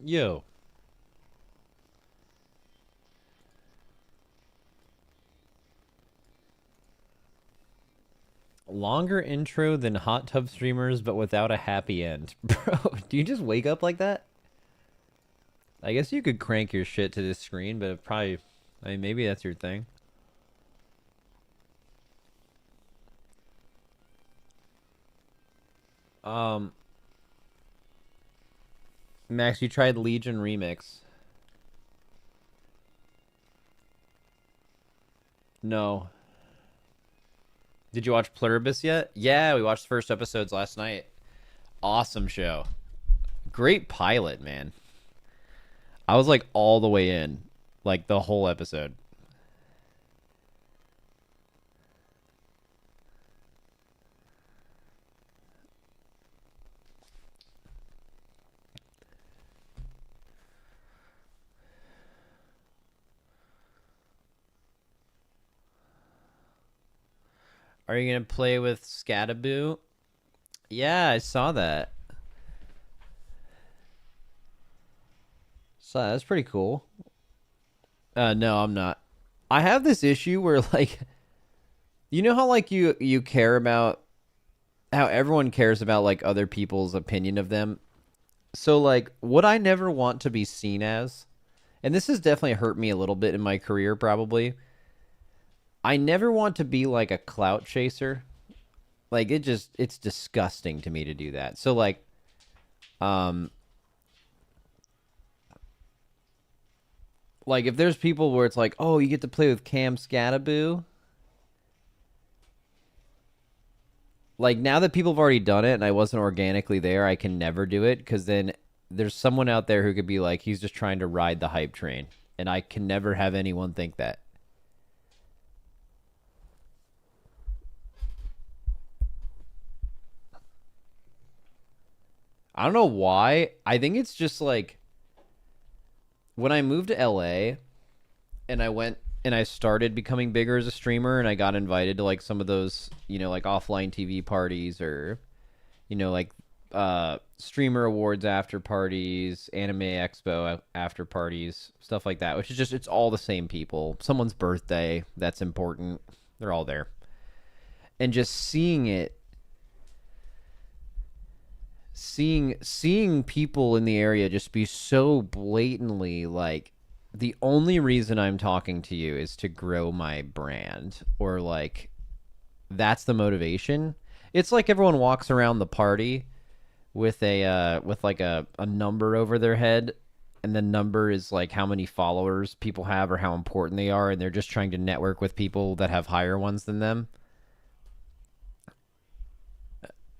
Yo. Longer intro than hot tub streamers, but without a happy end. Bro, do you just wake up like that? I guess you could crank your shit to this screen, but probably, I mean, maybe that's your thing. Um, Max, you tried Legion Remix. No. Did you watch Pluribus yet? Yeah, we watched the first episodes last night. Awesome show. Great pilot, man. I was like all the way in, like the whole episode. Are you gonna play with Scataboo? Yeah, I saw that. So that's pretty cool. No, I'm not. I have this issue where like, you know how like you care about how everyone cares about like other people's opinion of them. So like, what I never want to be seen as, and this has definitely hurt me a little bit in my career, probably. I never want to be like a clout chaser. Like it's disgusting to me to do that. So like, um, like if there's people where it's like, oh, you get to play with Cam Scataboo. Like now that people have already done it and I wasn't organically there, I can never do it because then there's someone out there who could be like, he's just trying to ride the hype train, and I can never have anyone think that. I don't know why. I think it's just like when I moved to LA and I went and I started becoming bigger as a streamer and I got invited to like some of those, like offline TV parties or like streamer awards after parties, anime expo after parties, stuff like that, which is just it's all the same people. Someone's birthday, that's important. They're all there. And just seeing people in the area just be so blatantly like the only reason I'm talking to you is to grow my brand, or like that's the motivation. It's like everyone walks around the party with a number over their head, and the number is like how many followers people have or how important they are, and they're just trying to network with people that have higher ones than them.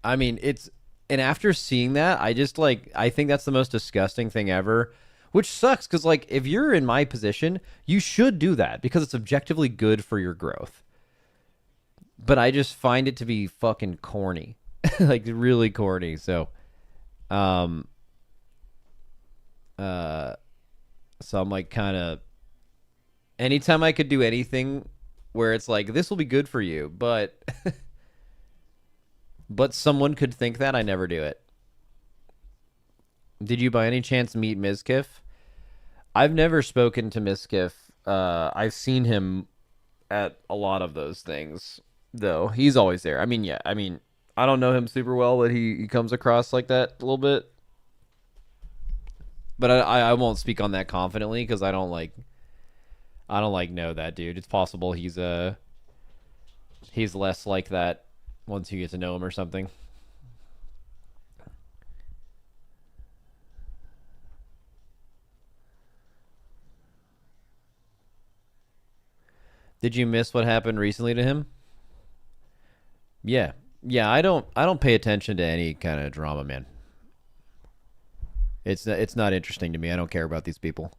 I mean, it's and after seeing that, I just like I think that's the most disgusting thing ever. Which sucks because like if you're in my position, you should do that because it's objectively good for your growth. But I just find it to be fucking corny. Like really corny. So um uh so I'm like kind of anytime I could do anything where it's like this will be good for you, but but someone could think that I never do it. Did you by any chance meet Mizkif? I've never spoken to Mizkif. I've seen him at a lot of those things, though. He's always there. I mean, yeah. I mean, I don't know him super well, but he comes across like that a little bit. But I won't speak on that confidently because I don't like know that dude. It's possible he's less like that once you get to know him or something. Did you miss what happened recently to him? Yeah. Yeah, I don't pay attention to any kind of drama, man. It's not interesting to me. I don't care about these people.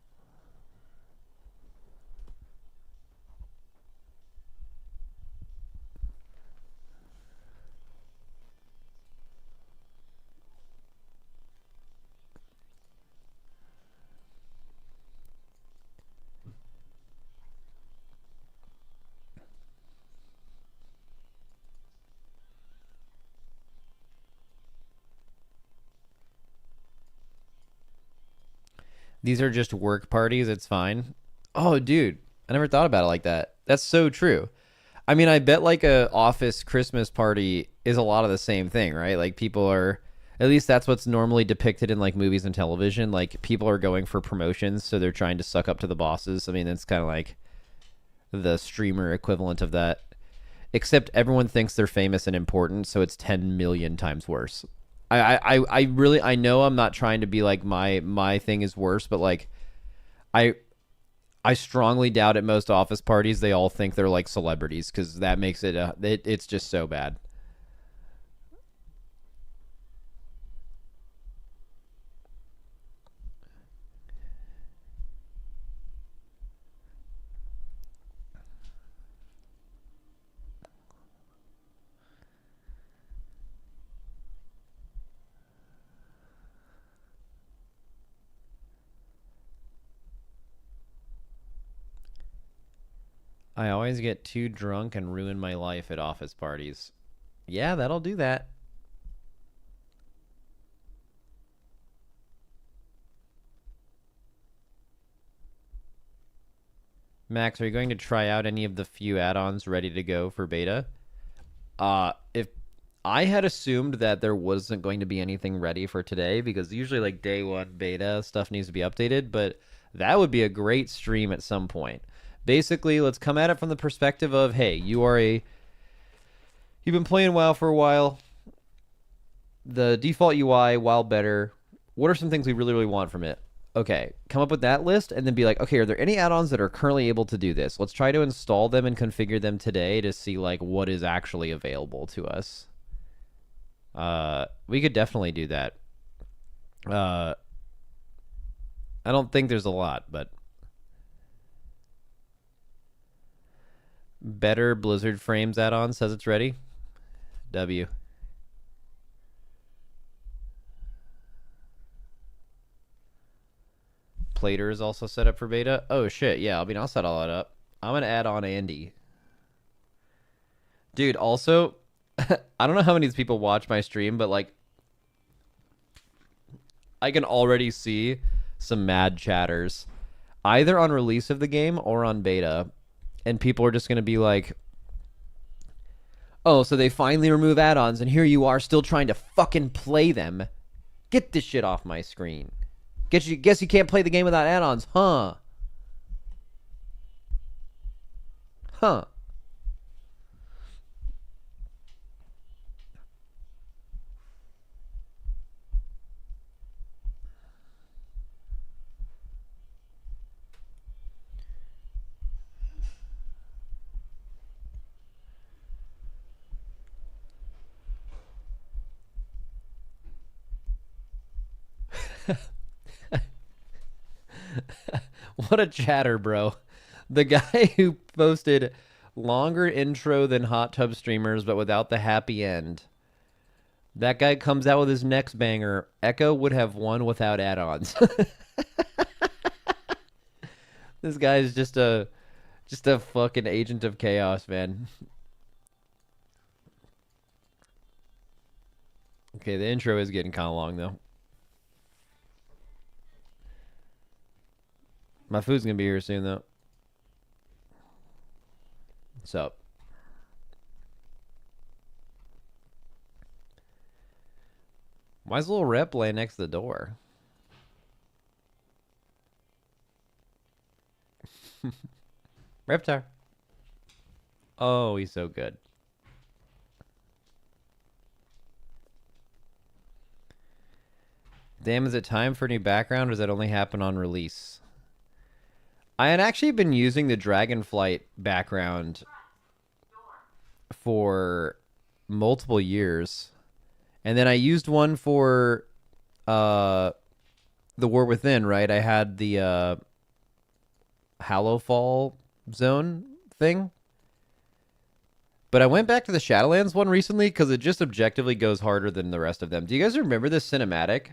These are just work parties. It's fine. Oh, dude, I never thought about it like that. That's so true. I mean, I bet like a office Christmas party is a lot of the same thing, right? Like people are, at least that's what's normally depicted in like movies and television. Like people are going for promotions, so they're trying to suck up to the bosses. I mean, it's kind of like the streamer equivalent of that. Except everyone thinks they're famous and important, so it's 10 million times worse. I really I know I'm not trying to be like my thing is worse, but like I I strongly doubt at most office parties they all think they're like celebrities because that makes it's just so bad. I always get too drunk and ruin my life at office parties. Yeah, that'll do that. Max, are you going to try out any of the few add-ons ready to go for beta? If I had assumed that there wasn't going to be anything ready for today because usually like day one beta stuff needs to be updated, but that would be a great stream at some point. Basically, let's come at it from the perspective of, hey, you've been playing WoW for a while. The default UI, while better, what are some things we really, really want from it? Okay, come up with that list and then be like, okay, are there any add-ons that are currently able to do this? Let's try to install them and configure them today to see like what is actually available to us. We could definitely do that. Uh, I don't think there's a lot, but better Blizzard Frames add-on says it's ready. W. Plater is also set up for beta. Oh shit, yeah. I mean, I'll set all that up. I'm gonna add on Andy. Dude, also, I don't know how many people watch my stream, but like, I can already see some mad chatters, either on release of the game or on beta, and people are just gonna be like, "Oh, so they finally remove add-ons, and here you are still trying to fucking play them. Get this shit off my screen. Guess you can't play the game without add-ons, huh? Huh." What a chatter, bro. The guy who posted longer intro than hot tub streamers, but without the happy end. That guy comes out with his next banger. Echo would have won without add-ons. This guy is just a fucking agent of chaos, man. Okay, the intro is getting kind of long though. My food's gonna be here soon though. What's up? Why's a little rep laying next to the door? Reptar. Oh, he's so good. Damn, is it time for a new background or does that only happen on release? I had actually been using the Dragonflight background for multiple years. And then I used one for the War Within, right? I had the Hallowfall zone thing. But I went back to the Shadowlands one recently because it just objectively goes harder than the rest of them. Do you guys remember this cinematic?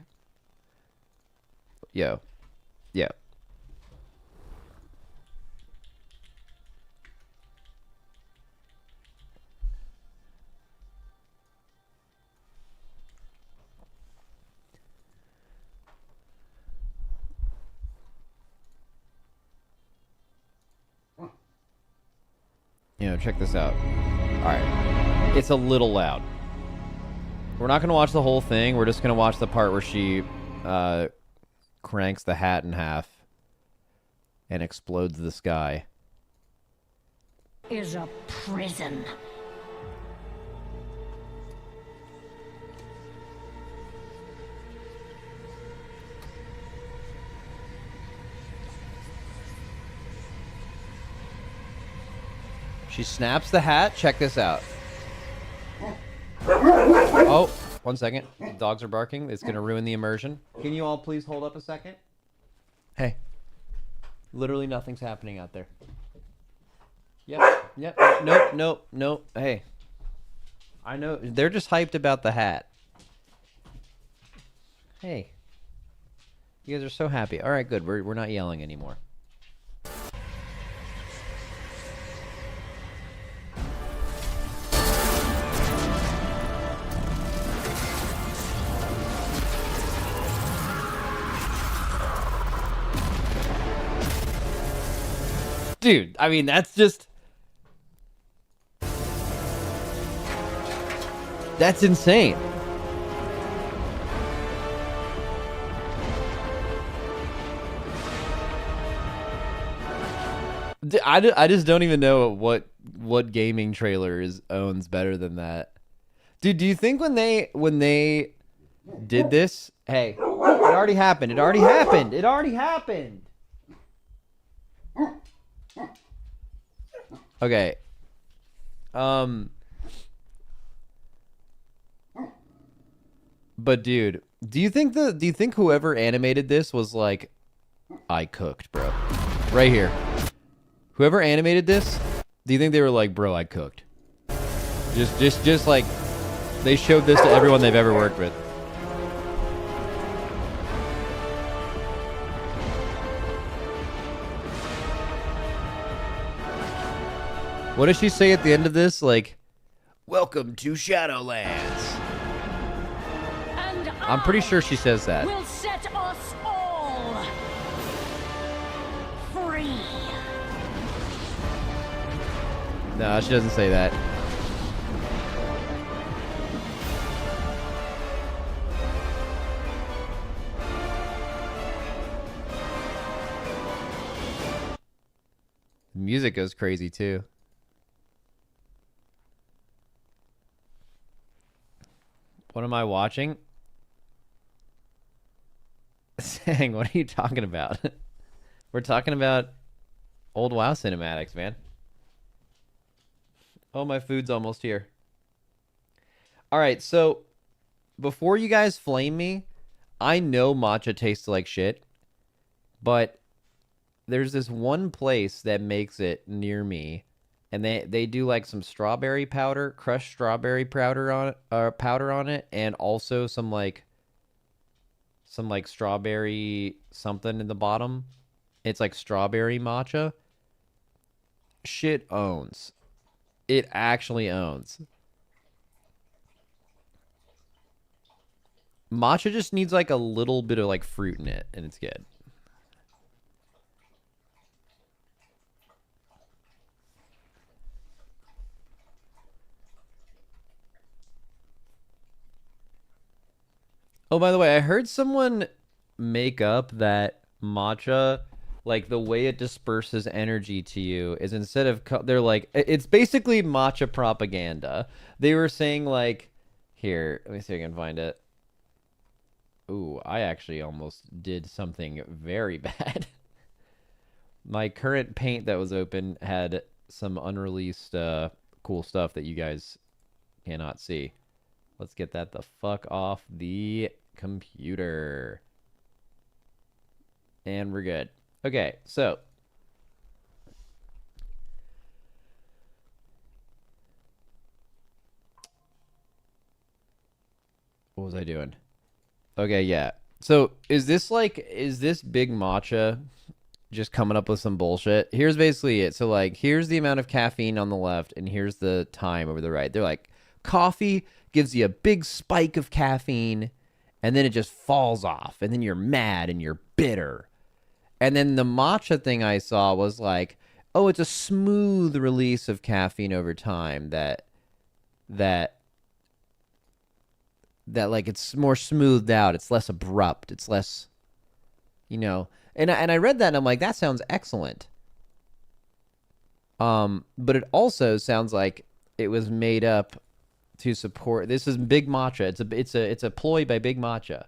Yo. Yeah. check this out. All right. It's a little loud. We're not going to watch the whole thing. We're just going to watch the part where she cranks the hat in half and explodes the sky. Is a prison. She snaps the hat. Check this out. Oh, 1 second. The dogs are barking. It's going to ruin the immersion. Can you all please hold up a second? Hey. Literally nothing's happening out there. Yep. Nope. Hey. I know. They're just hyped about the hat. Hey. You guys are so happy. All right, good. We're not yelling anymore. Dude, I mean, that's just... That's insane. I just don't even know what gaming trailer owns better than that. Dude, do you think when they did this... Hey, it already happened. It already happened. It already happened. Okay. But dude, do you think whoever animated this was like, I cooked, bro? Right here. Whoever animated this, do you think they were like, bro, I cooked? Just like they showed this to everyone they've ever worked with. What does she say at the end of this? Like, welcome to Shadowlands. And I'm pretty sure she says that. Will set us all free. No, she doesn't say that. The music goes crazy too. What am I watching? Sang, what are you talking about? We're talking about old WoW cinematics, man. Oh, my food's almost here. All right, so before you guys flame me, I know matcha tastes like shit, but there's this one place that makes it near me, and they do like some strawberry powder, crushed strawberry powder on it, and also some like strawberry something in the bottom. It's like strawberry matcha. Shit owns. It actually owns. Matcha just needs like a little bit of like fruit in it, and it's good. Oh, by the way, I heard someone make up that matcha, like the way it disperses energy to you is instead of, they're like, it's basically matcha propaganda. They were saying like, here, let me see if I can find it. Ooh, I actually almost did something very bad. My current paint that was open had some unreleased cool stuff that you guys cannot see. Let's get that the fuck off the computer. And we're good. Okay, so. What was I doing? Okay, yeah. So is this big matcha just coming up with some bullshit? Here's basically it. So like, here's the amount of caffeine on the left, and here's the time over the right. They're like, coffee gives you a big spike of caffeine, and then it just falls off, and then you're mad and you're bitter. And then the matcha thing I saw was like, oh, it's a smooth release of caffeine over time that that like it's more smoothed out. It's less abrupt. It's less, you know. And I read that and I'm like, that sounds excellent. But it also sounds like it was made up to support. This is Big Matcha. It's a ploy by Big Matcha.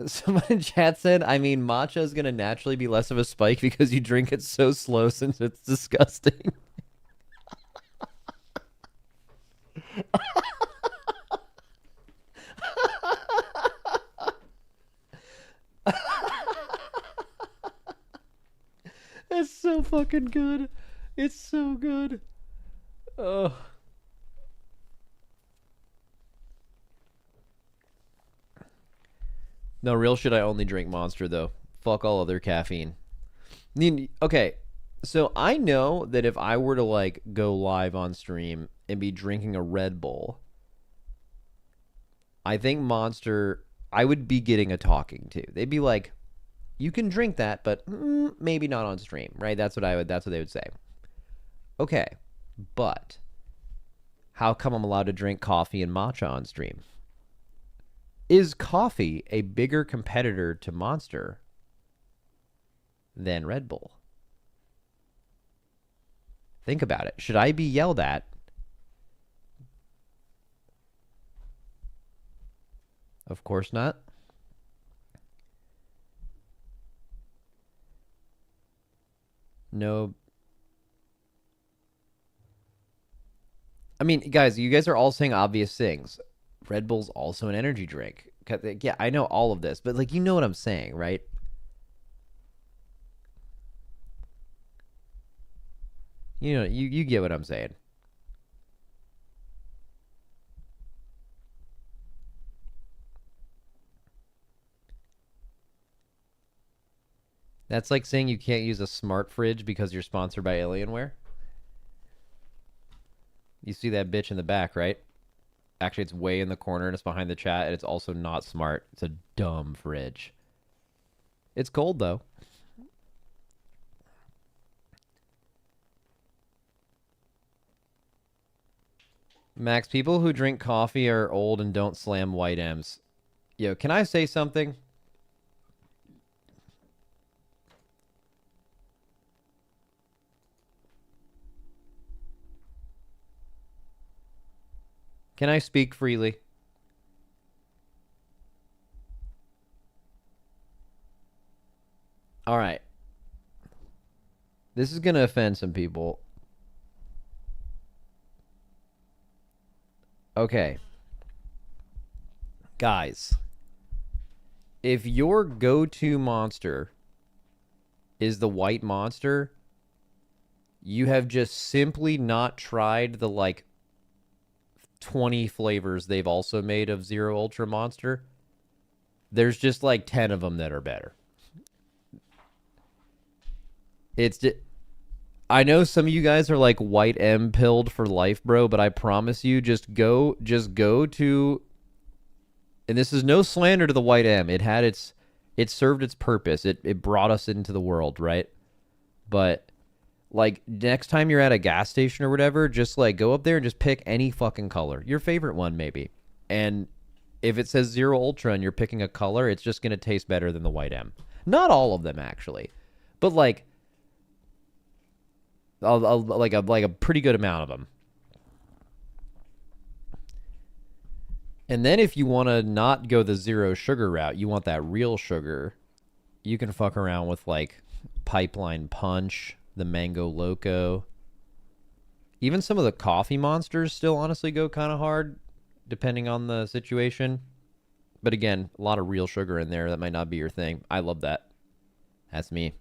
Someone in chat said, I mean, matcha is going to naturally be less of a spike because you drink it so slow since it's disgusting. It's so fucking good. It's so good. Oh. No, real shit, I only drink Monster, though. Fuck all other caffeine. Okay, so I know that if I were to, like, go live on stream and be drinking a Red Bull, I think Monster, I would be getting a talking to. They'd be like, you can drink that, but maybe not on stream, right? That's what they would say. Okay, but how come I'm allowed to drink coffee and matcha on stream? Is coffee a bigger competitor to Monster than Red Bull? Think about it. Should I be yelled at? Of course not. No. I mean, guys, you guys are all saying obvious things. Red Bull's also an energy drink. Yeah, I know all of this, but like, you know what I'm saying, right? You know, you get what I'm saying. That's like saying you can't use a smart fridge because you're sponsored by Alienware. You see that bitch in the back, right? Actually, it's way in the corner and it's behind the chat, and it's also not smart. It's a dumb fridge. It's cold, though. Max, people who drink coffee are old and don't slam white M's. Yo, can I say something? Can I speak freely? All right. This is going to offend some people. Okay. Guys, if your go-to monster is the white monster, you have just simply not tried the, like, 20 flavors they've also made of Zero Ultra Monster. There's just, like, 10 of them that are better. I know some of you guys are like white M pilled for life, bro, but I promise you, just go to, and this is no slander to the white M. It served its purpose. It brought us into the world, right? But like next time you're at a gas station or whatever, just like go up there and just pick any fucking color, your favorite one maybe. And if it says Zero Ultra and you're picking a color, it's just gonna taste better than the white M. Not all of them actually, but like a pretty good amount of them. And then if you want to not go the zero sugar route, you want that real sugar, you can fuck around with like Pipeline Punch, the Mango Loco. Even some of the coffee monsters still honestly go kind of hard depending on the situation. But again, a lot of real sugar in there. That might not be your thing. I love that. That's me.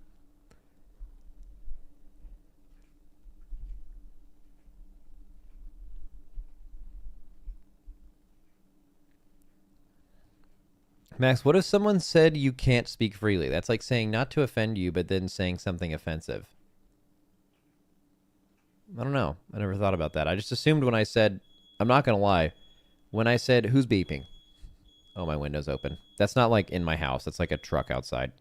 Max, what if someone said you can't speak freely? That's like saying not to offend you, but then saying something offensive. I don't know. I never thought about that. I just assumed when I said, I'm not going to lie, when I said, who's beeping? Oh, my window's open. That's not like in my house. That's like a truck outside.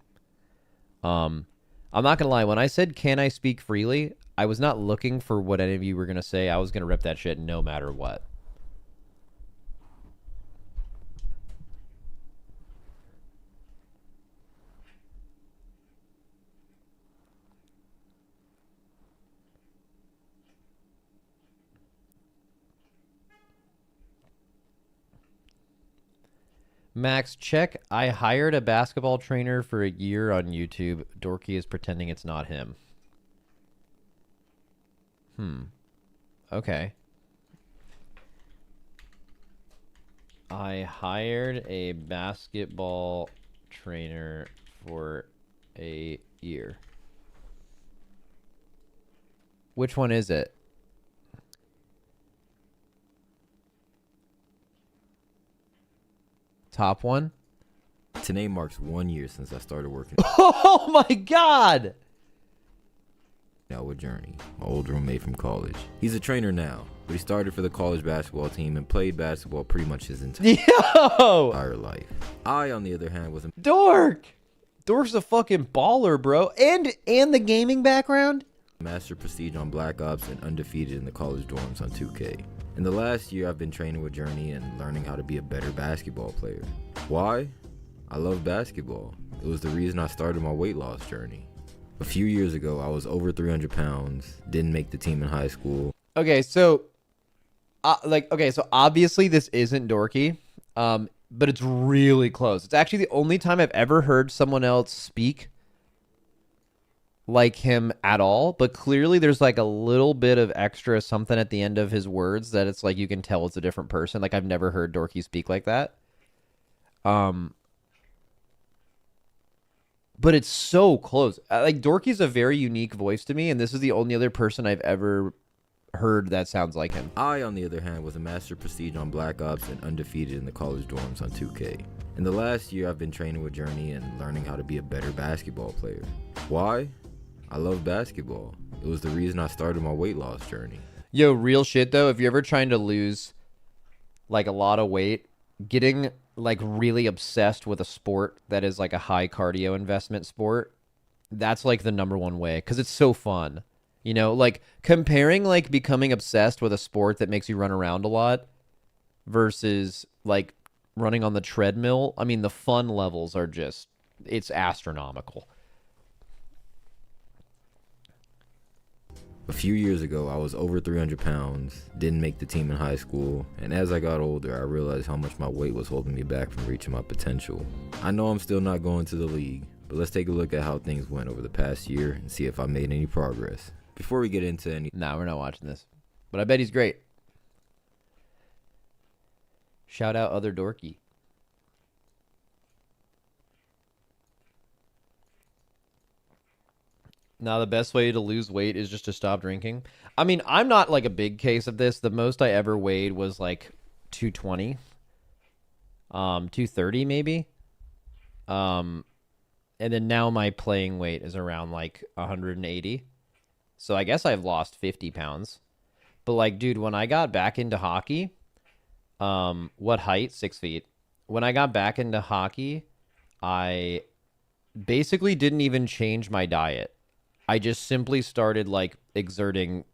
I'm not gonna lie. When I said "Can I speak freely," I was not looking for what any of you were gonna say. I was gonna rip that shit no matter what. Max, check. I hired a basketball trainer for a year on YouTube. Dorky is pretending it's not him. Okay. I hired a basketball trainer for a year. Which one is it? Top one? Today marks 1 year since I started working Oh my god! out with Journey, my old roommate from college. He's a trainer now, but he started for the college basketball team and played basketball pretty much his Yo! entire life. I, on the other hand, was a Dork! Dork's a fucking baller, bro. And the gaming background? master prestige on Black Ops and undefeated in the college dorms on 2K. In the last year, I've been training with Journey and learning how to be a better basketball player. Why? I love basketball. It was the reason I started my weight loss journey. A few years ago, I was over 300 pounds, didn't make the team in high school. Okay, so so obviously this isn't Dorky, but it's really close. It's actually the only time I've ever heard someone else speak like him at all, but clearly there's like a little bit of extra something at the end of his words that it's like you can tell it's a different person. Like I've never heard Dorky speak like that. But it's so close. Like Dorky's a very unique voice to me, and this is the only other person I've ever heard that sounds like him. I, on the other hand, was a master prestige on Black Ops and undefeated in the college dorms on 2K. In the last year, I've been training with Journey and learning how to be a better basketball player. Why? I love basketball. It was the reason I started my weight loss journey. Yo, real shit though, if you're ever trying to lose like a lot of weight, getting like really obsessed with a sport that is like a high cardio investment sport, that's like the number one way because it's so fun. You know, like comparing like becoming obsessed with a sport that makes you run around a lot versus like running on the treadmill. I mean, the fun levels are just, it's astronomical. A few years ago, I was over 300 pounds, didn't make the team in high school, and as I got older, I realized how much my weight was holding me back from reaching my potential. I know I'm still not going to the league, but let's take a look at how things went over the past year and see if I made any progress. Before we get into any... Nah, we're not watching this. But I bet he's great. Shout out other Dorky. Now, the best way to lose weight is just to stop drinking. I mean, I'm not like a big case of this. The most I ever weighed was like 220. 230 maybe. And then now my playing weight is around like 180. So I guess I've lost 50 pounds. But like, dude, when I got back into hockey, what height? 6 feet. When I got back into hockey, I basically didn't even change my diet. I just simply started like exerting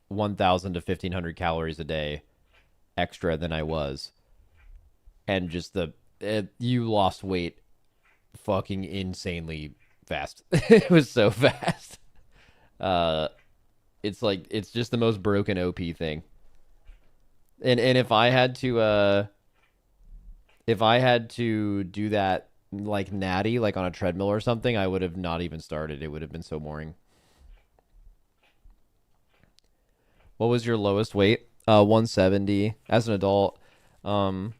1,000 to 1,500 calories a day extra than I was. And just you lost weight fucking insanely fast. It was so fast. It's like, it's just the most broken OP thing. And if I had to do that like natty, like on a treadmill or something, I would have not even started. It would have been so boring. What was your lowest weight? 170 as an adult. I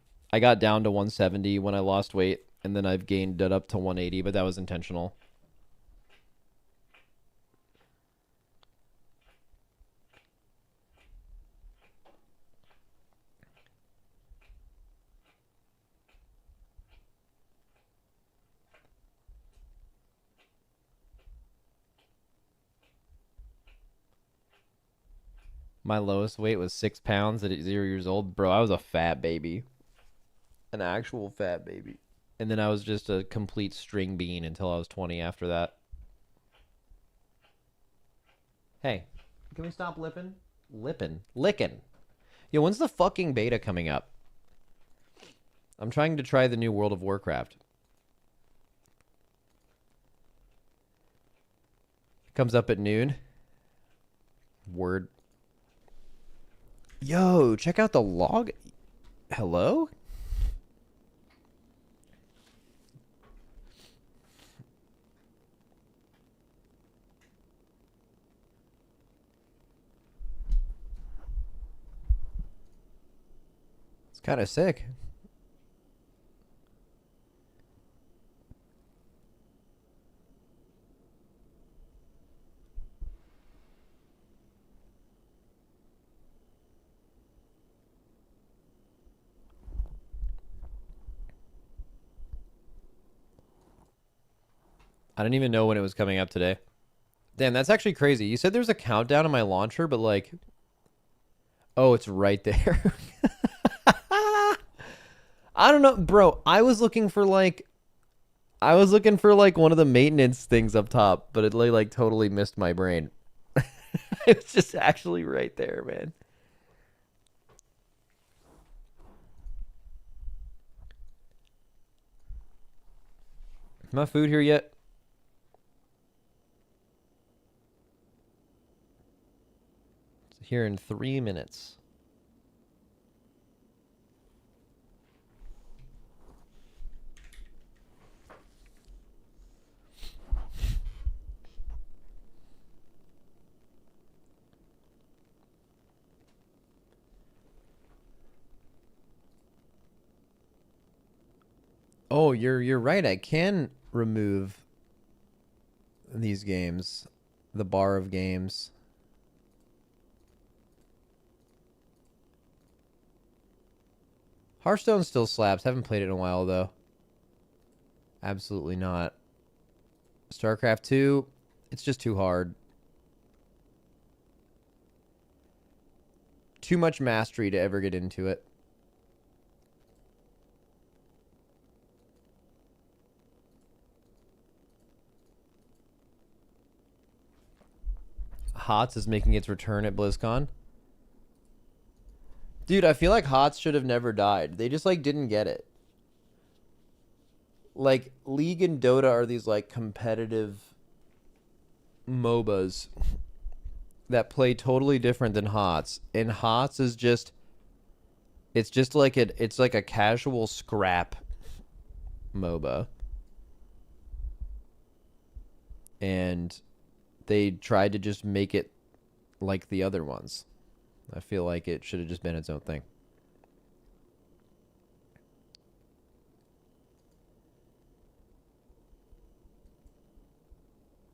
got down to 170 when I lost weight, and then I've gained it up to 180, but that was intentional. My lowest weight was 6 pounds at 0 years old. Bro, I was a fat baby. An actual fat baby. And then I was just a complete string bean until I was 20 after that. Hey, can we stop lipping? Licking. Yo, when's the fucking beta coming up? I'm trying to try the new World of Warcraft. Comes up at noon. Word. Yo, check out the log. Hello? It's kind of sick. I didn't even know when it was coming up today. Damn, that's actually crazy. You said there's a countdown on my launcher, but like... Oh, it's right there. I don't know, bro. I was looking for like one of the maintenance things up top, but it like totally missed my brain. It's just actually right there, man. Is my food here yet? It's here in 3 minutes. Oh, you're right. I can remove these games, the bar of games. Hearthstone still slaps. Haven't played it in a while though. Absolutely not. StarCraft 2, it's just too hard. Too much mastery to ever get into it. HOTS is making its return at BlizzCon. Dude, I feel like HOTS should have never died. They just like didn't get it. Like League and Dota are these like competitive MOBAs that play totally different than HOTS. And HOTS is just it's like a casual scrap MOBA. And they tried to just make it like the other ones. I feel like it should have just been its own thing.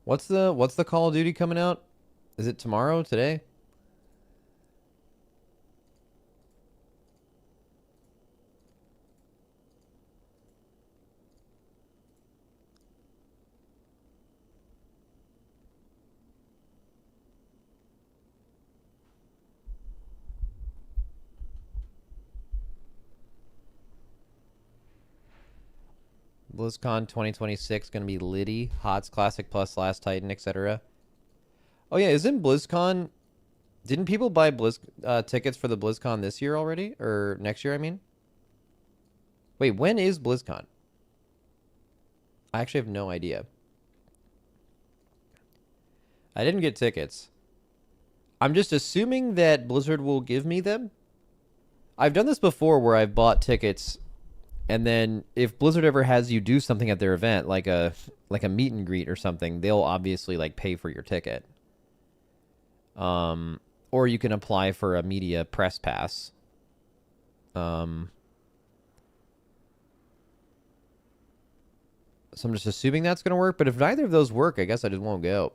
What's the Call of Duty coming out? Is it tomorrow? Today? BlizzCon 2026 going to be Liddy, HOTS Classic Plus, Last Titan, etc. Oh yeah, isn't BlizzCon... Didn't people buy tickets for the BlizzCon this year already? Or next year, I mean? Wait, when is BlizzCon? I actually have no idea. I didn't get tickets. I'm just assuming that Blizzard will give me them. I've done this before where I've bought tickets... And then if Blizzard ever has you do something at their event, like a meet and greet or something, they'll obviously like pay for your ticket. Or you can apply for a media press pass. So I'm just assuming that's going to work. But if neither of those work, I guess I just won't go.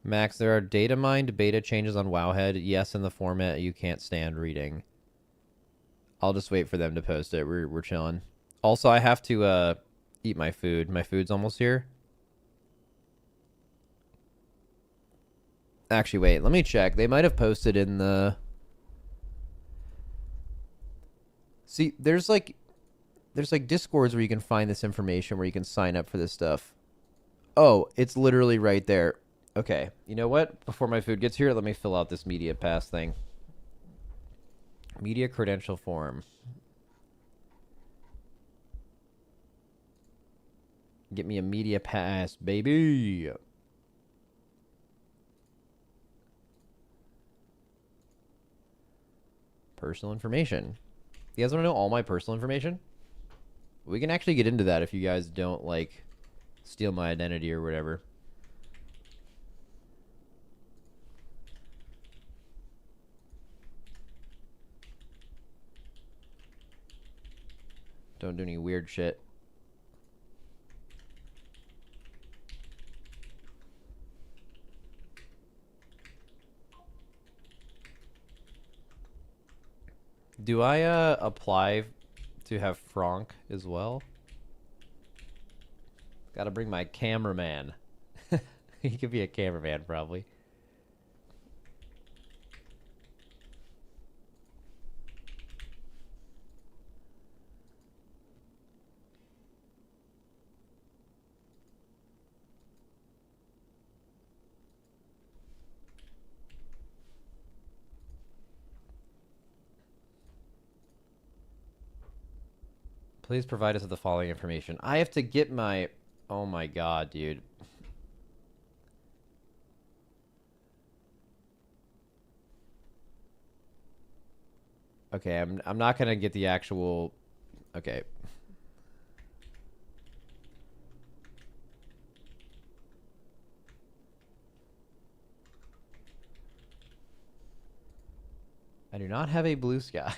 Max, there are data mined beta changes on Wowhead. Yes, in the format you can't stand reading. I'll just wait for them to post it. We're chilling. Also, I have to eat my food. My food's almost here. Actually, wait. Let me check. They might have posted in the... See, there's like Discords where you can find this information where you can sign up for this stuff. Oh, it's literally right there. Okay. You know what? Before my food gets here, let me fill out this media pass thing. Media credential form. Get me a media pass, baby. Personal information. You guys want to know all my personal information? We can actually get into that if you guys don't, like, steal my identity or whatever. Don't do any weird shit. Do I apply to have Franck as well? Gotta bring my cameraman. He could be a cameraman, probably. Please provide us with the following information. I have to get my... Oh my god, dude. Okay, I'm not gonna get the actual... Okay. I do not have a blue sky.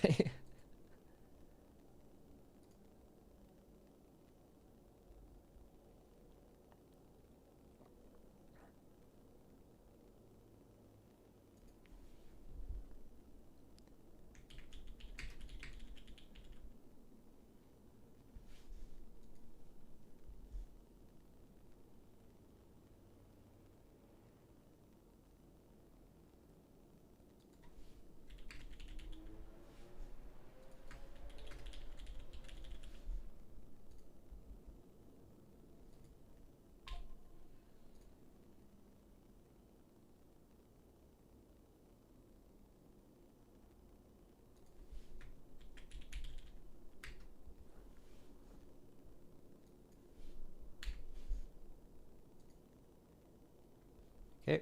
Okay.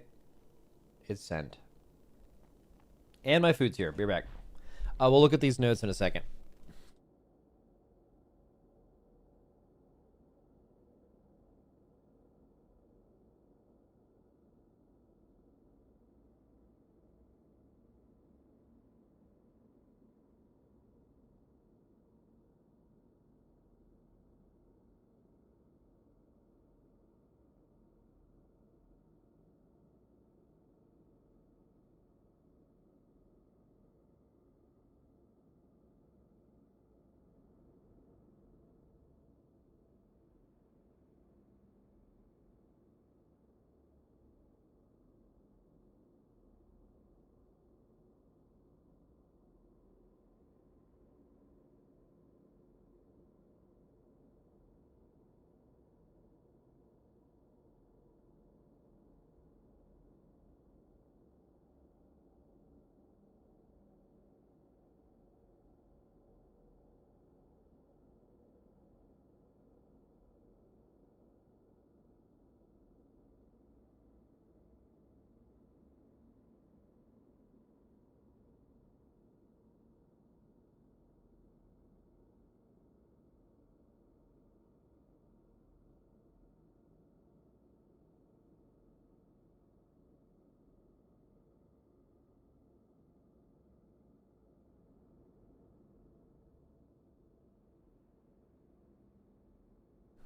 It's sent. And my food's here. Be right back. We'll look at these notes in a second.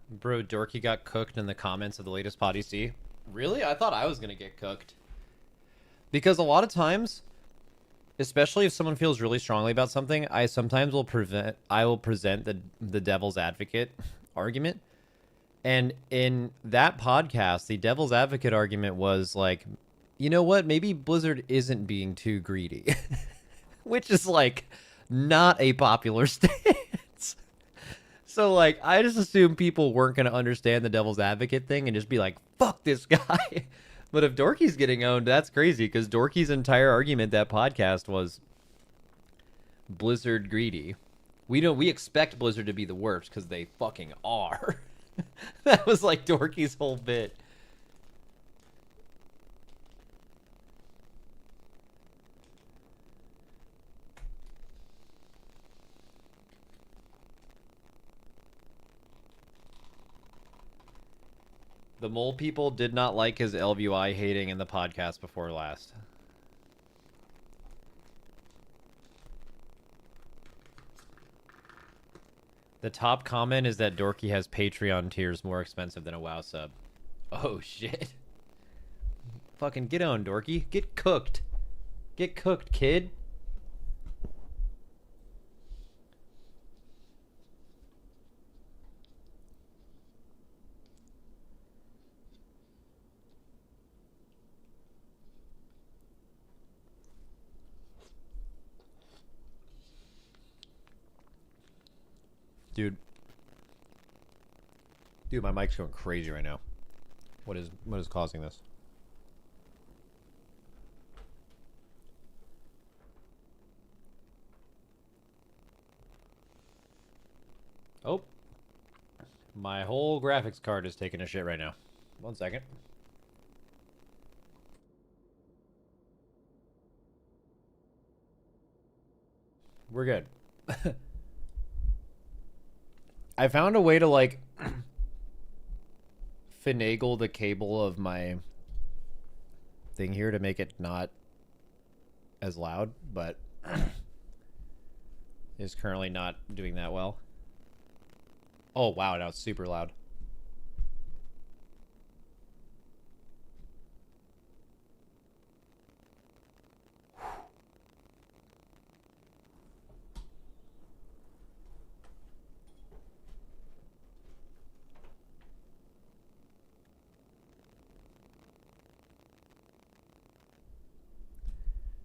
Bro, Dorky got cooked in the comments of the latest Potty C. Really? I thought I was going to get cooked. Because a lot of times, especially if someone feels really strongly about something, I sometimes will present the devil's advocate argument. And in that podcast, the devil's advocate argument was like, you know what? Maybe Blizzard isn't being too greedy, which is like not a popular stance. So like, I just assumed people weren't going to understand the devil's advocate thing and just be like, fuck this guy. But if Dorky's getting owned, that's crazy because Dorky's entire argument that podcast was Blizzard greedy. We expect Blizzard to be the worst because they fucking are. That was like Dorky's whole bit. The mole people did not like his LVI hating in the podcast before last. The top comment is that Dorky has Patreon tiers more expensive than a WoW sub. Oh shit. Fucking get on, Dorky. Get cooked. Get cooked, kid. Dude. Dude, my mic's going crazy right now. What is causing this? Oh. My whole graphics card is taking a shit right now. 1 second. We're good. I found a way to like finagle the cable of my thing here to make it not as loud, but is currently not doing that well. Oh wow, now it's super loud.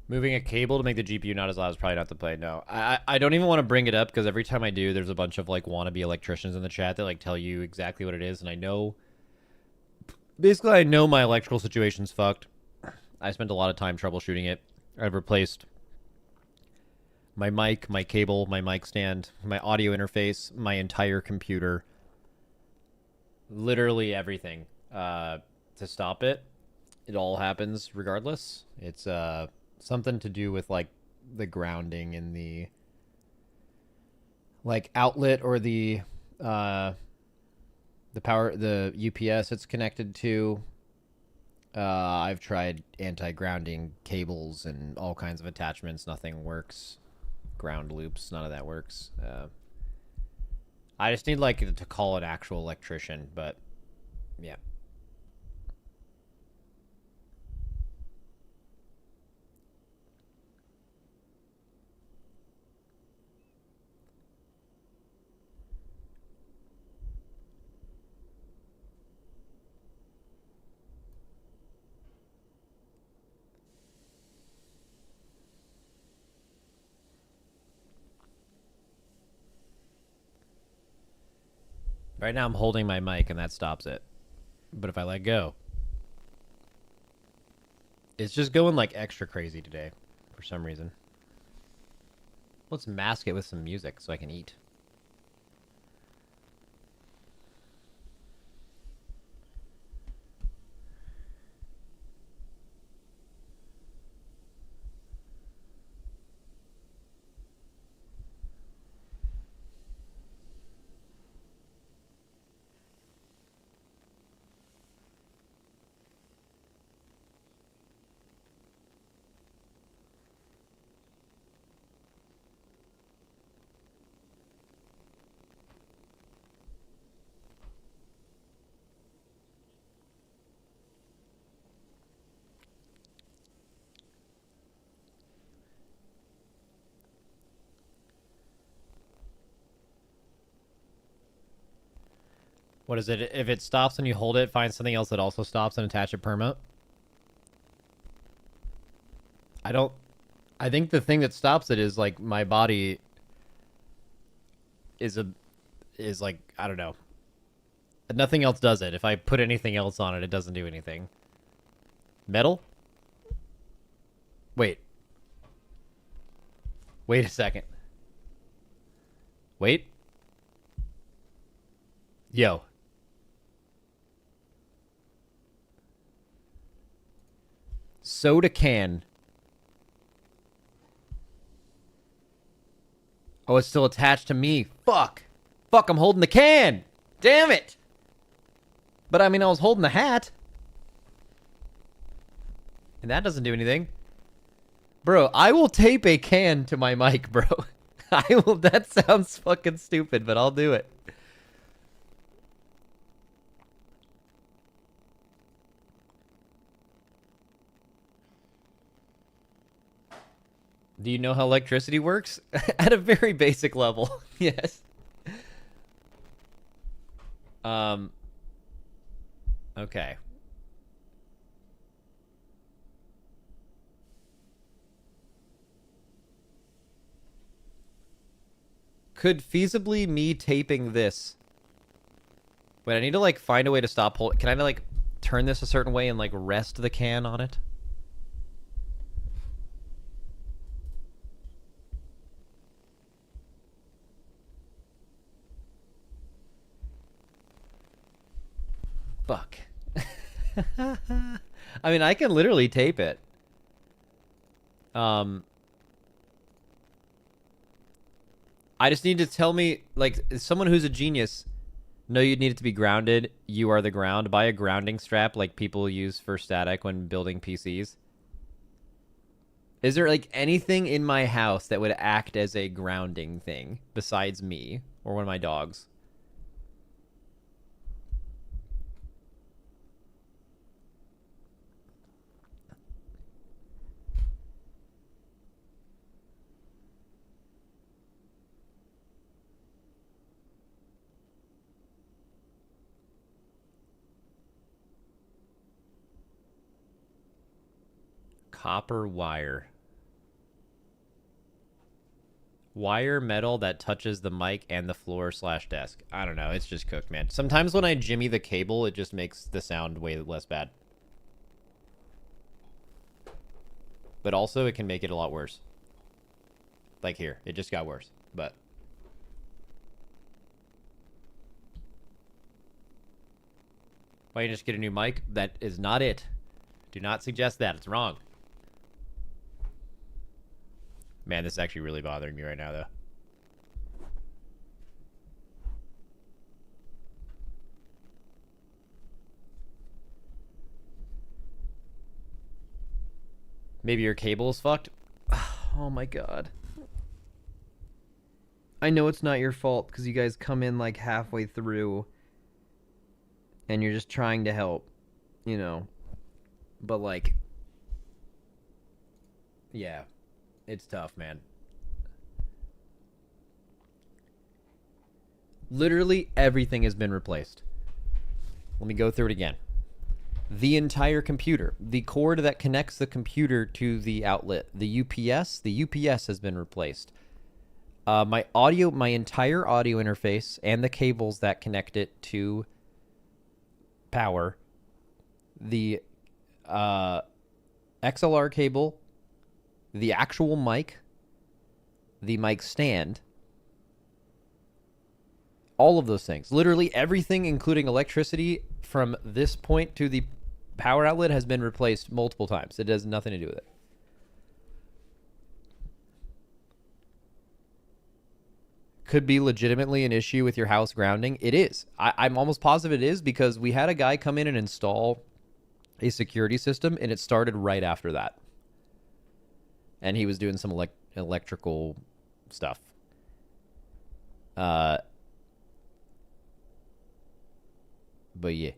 Moving a cable to make the GPU not as loud is probably not the play. No, I don't even want to bring it up because every time I do, there's a bunch of like wannabe electricians in the chat that like tell you exactly what it is, and I know. Basically, I know my electrical situation's fucked. I spent a lot of time troubleshooting it. I've replaced my mic, my cable, my mic stand, my audio interface, my entire computer, literally everything to stop it. It all happens regardless. It's something to do with like the grounding in the like outlet or the power, the UPS it's connected to. I've tried anti-grounding cables and all kinds of attachments. Nothing works. Ground loops, none of that works. I just need like to call an actual electrician, but yeah. Right now I'm holding my mic and that stops it. But if I let go, it's just going like extra crazy today for some reason. Let's mask it with some music so I can eat. What is it? If it stops and you hold it, find something else that also stops and attach it perma? I think the thing that stops it is like my body is like, I don't know. Nothing else does it. If I put anything else on it, it doesn't do anything. Metal? Wait. Wait a second. Wait. Yo. Soda can. Oh, it's still attached to me. Fuck. Fuck, I'm holding the can. Damn it. But I mean, I was holding the hat. And that doesn't do anything. Bro, I will tape a can to my mic, bro. I will. That sounds fucking stupid, but I'll do it. Do you know how electricity works? At a very basic level, yes. Okay. Could feasibly me taping this... Wait, I need to, like, find a way to stop hold... Can I, like, turn this a certain way and, like, rest the can on it? Fuck. I mean, I can literally tape it. I just need to tell me, like, someone who's a genius. No, you'd need it to be grounded. You are the ground. Buy a grounding strap like people use for static when building PCs. Is there, like, anything in my house that would act as a grounding thing besides me or one of my dogs? Copper wire. Wire metal that touches the mic and the floor / desk. I don't know. It's just cooked, man. Sometimes when I jimmy the cable, it just makes the sound way less bad. But also, it can make it a lot worse. Like here. It just got worse. But... why you just get a new mic? That is not it. Do not suggest that. It's wrong. Man, this is actually really bothering me right now, though. Maybe your cable is fucked? Oh my god. I know it's not your fault, because you guys come in like halfway through, and you're just trying to help, you know. But like... yeah. It's tough, man. Literally everything has been replaced. Let me go through it again. The entire computer. The cord that connects the computer to the outlet. The UPS has been replaced. My entire audio interface and the cables that connect it to power. The XLR cable, the actual mic, the mic stand, all of those things. Literally everything, including electricity, from this point to the power outlet has been replaced multiple times. It has nothing to do with it. Could be legitimately an issue with your house grounding. It is. I'm almost positive it is, because we had a guy come in and install a security system, and it started right after that. And he was doing some electrical stuff. But yeah.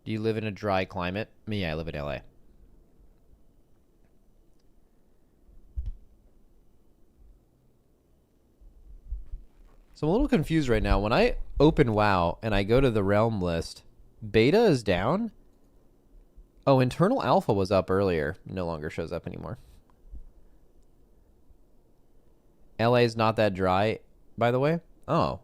Do you live in a dry climate? Me, I live in LA. So I'm a little confused right now. When I open WoW and I go to the realm list, beta is down. Oh, internal alpha was up earlier. No longer shows up anymore. LA is not that dry, by the way. Oh.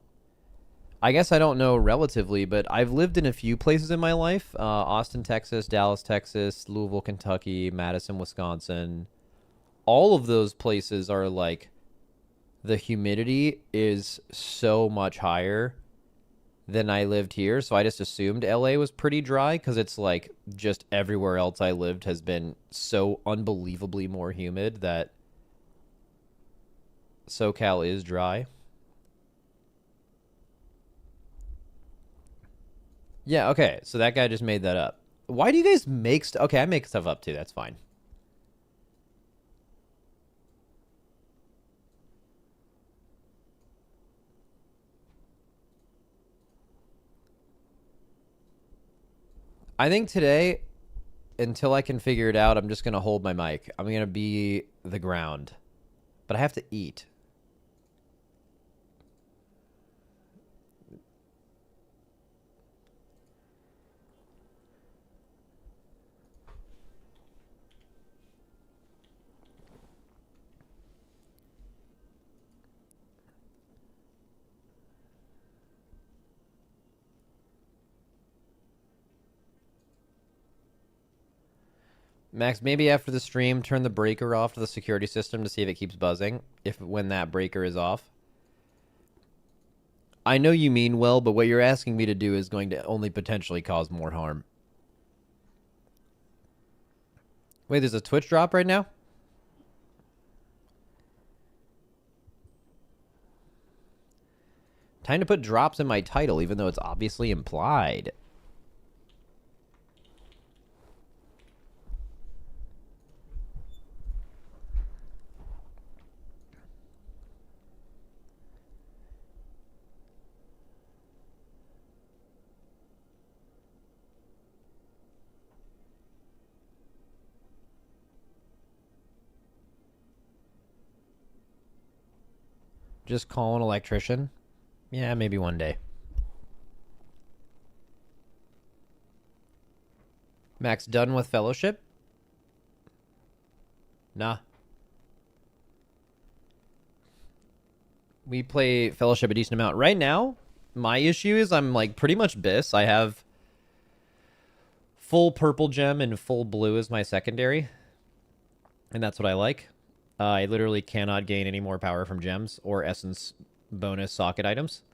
I guess I don't know relatively, but I've lived in a few places in my life. Austin, Texas, Dallas, Texas, Louisville, Kentucky, Madison, Wisconsin. All of those places are like, the humidity is so much higher than I lived here. So I just assumed LA was pretty dry because it's like just everywhere else I lived has been so unbelievably more humid that SoCal is dry. Yeah, okay. So that guy just made that up. Why do you guys make stuff? Okay, I make stuff up too. That's fine. I think today, until I can figure it out, I'm just going to hold my mic. I'm going to be the ground. But I have to eat. Max, maybe after the stream, turn the breaker off to the security system to see if it keeps buzzing. When that breaker is off. I know you mean well, but what you're asking me to do is going to only potentially cause more harm. Wait, there's a Twitch drop right now? Time to put drops in my title, even though it's obviously implied. Just call an electrician? Yeah, maybe one day. Max, done with Fellowship? Nah. We play Fellowship a decent amount. Right now, my issue is I'm like pretty much Biss. I have full purple gem and full blue as my secondary. And that's what I like. I literally cannot gain any more power from gems or essence bonus socket items.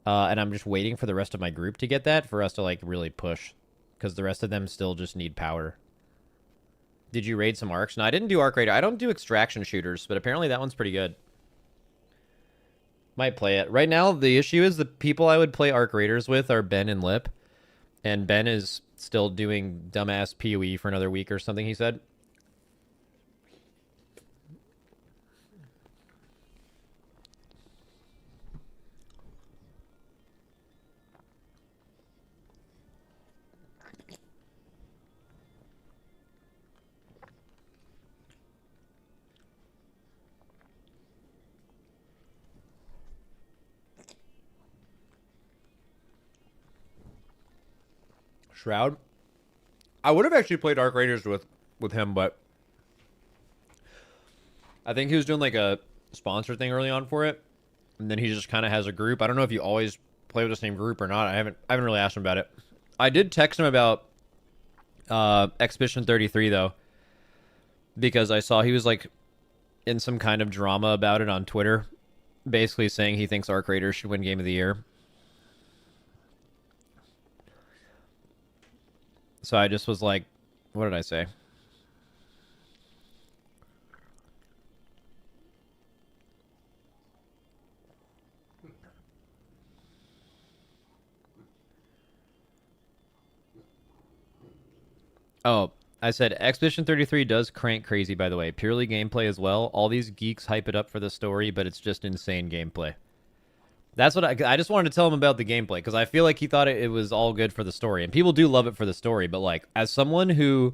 And I'm just waiting for the rest of my group to get that for us to like really push. Because the rest of them still just need power. Did you raid some arcs? No, I didn't do arc raider. I don't do extraction shooters, but apparently that one's pretty good. Might play it. Right now, the issue is the people I would play arc raiders with are Ben and Lip. And Ben is still doing dumbass PoE for another week or something, he said. Shroud. I would have actually played Arc Raiders with him, but I think he was doing like a sponsor thing early on for it, and then he just kind of has a group. I don't know if you always play with the same group or not. I haven't really asked him about it. I did text him about Expedition 33 though, because I saw he was like in some kind of drama about it on Twitter, basically saying he thinks Arc Raiders should win Game of the Year. So I just was like, what did I say? Oh, I said Expedition 33 does crank crazy, by the way. Purely gameplay as well. All these geeks hype it up for the story, but it's just insane gameplay. That's what I just wanted to tell him about the gameplay because I feel like he thought it was all good for the story, and people do love it for the story. But like, as someone who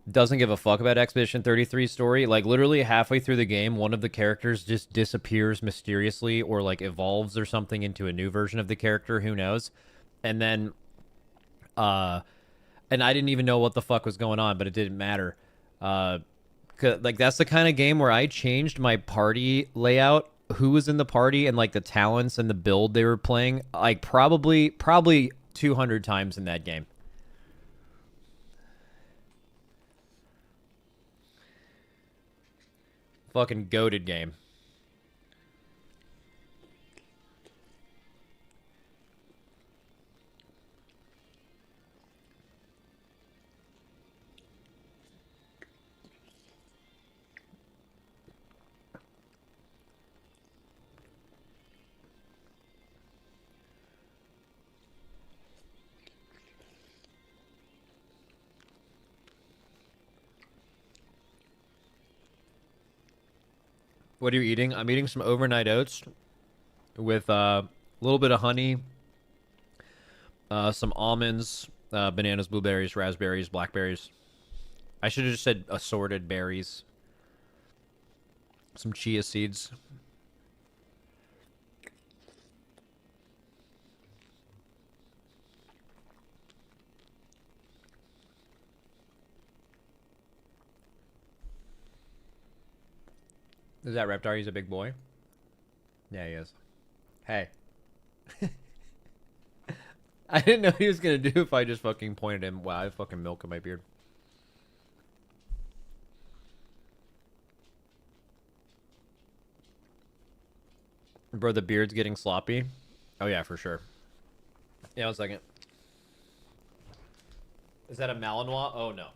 doesn't give a fuck about Expedition 33 story, like literally halfway through the game, one of the characters just disappears mysteriously or like evolves or something into a new version of the character. Who knows? And then, and I didn't even know what the fuck was going on, but it didn't matter. Like that's the kind of game where I changed my party layout, who was in the party, and like the talents and the build they were playing, like probably 200 times in that game. Fucking goated game. What are you eating? I'm eating some overnight oats with a little bit of honey, some almonds, bananas, blueberries, raspberries, blackberries. I should have just said assorted berries. Some chia seeds. Is that Reptar? He's a big boy? Yeah, he is. Hey. I didn't know he was going to do if I just fucking pointed him. Wow, I have fucking milk in my beard. Bro, the beard's getting sloppy. Oh, yeah, for sure. Yeah, 1 second. Is that a Malinois? Oh, no.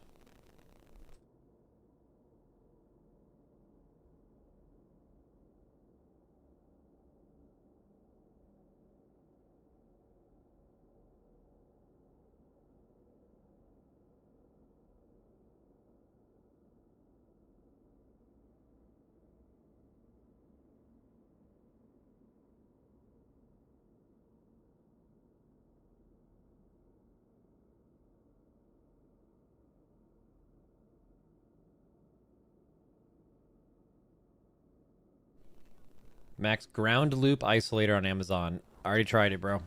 Max, ground loop isolator on Amazon. I already tried it, bro.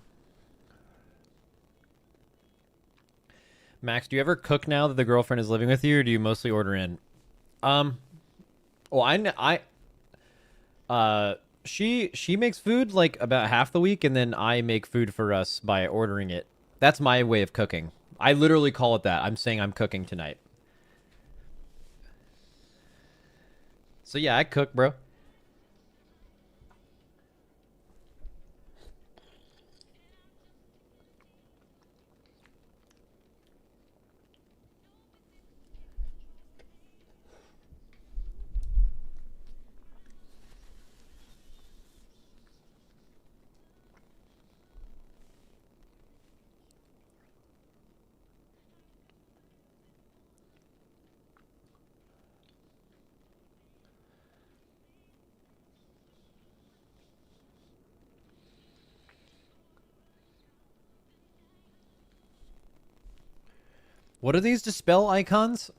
Max, do you ever cook now that the girlfriend is living with you, or do you mostly order in? Well, she makes food like about half the week, and then I make food for us by ordering it. That's my way of cooking. I literally call it that. I'm saying I'm cooking tonight. So yeah, I cook, bro. What are these dispel icons?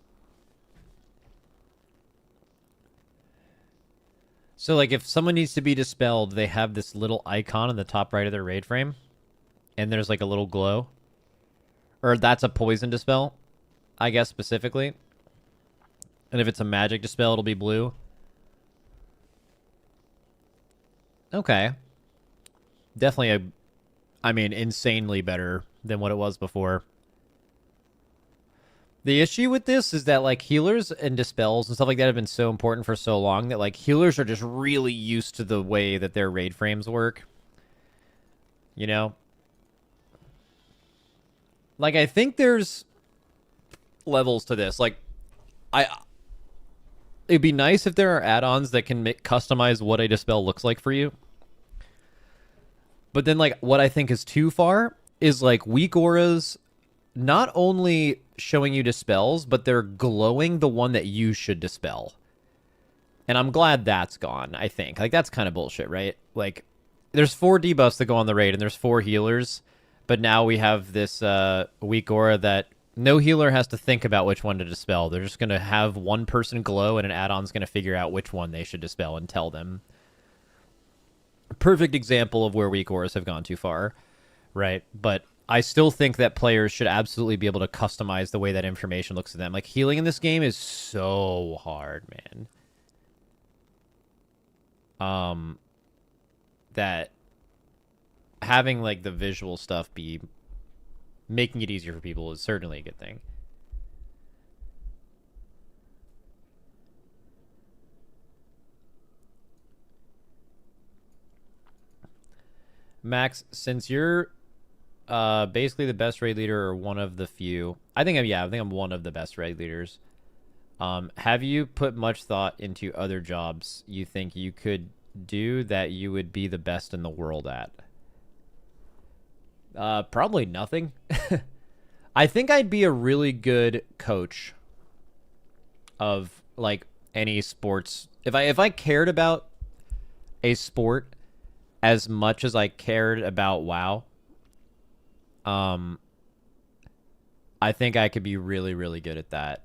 So, like, if someone needs to be dispelled, they have this little icon in the top right of their raid frame. And there's, like, a little glow. Or that's a poison dispel, I guess, specifically. And if it's a magic dispel, it'll be blue. Okay. Definitely insanely better than what it was before. The issue with this is that, like, healers and dispels and stuff like that have been so important for so long that, like, healers are just really used to the way that their raid frames work. You know? Like, I think there's levels to this. Like, it'd be nice if there are add-ons that can customize what a dispel looks like for you. But then, like, what I think is too far is, like, weak auras not only showing you dispels, but they're glowing the one that you should dispel. And I'm glad that's gone, I think. Like, that's kind of bullshit, right? Like, there's 4 debuffs that go on the raid, and there's 4 healers. But now we have this weak aura that no healer has to think about which one to dispel. They're just going to have one person glow, and an add-on's going to figure out which one they should dispel and tell them. Perfect example of where weak auras have gone too far, right? But I still think that players should absolutely be able to customize the way that information looks to them. Like, healing in this game is so hard, man. That having, like, the visual stuff be making it easier for people is certainly a good thing. Max, since you're basically the best raid leader or one of the few, I think I'm one of the best raid leaders. Have you put much thought into other jobs you think you could do that you would be the best in the world at? Probably nothing. I think I'd be a really good coach of, like, any sports. If I cared about a sport as much as I cared about WoW, I think I could be really, really good at that.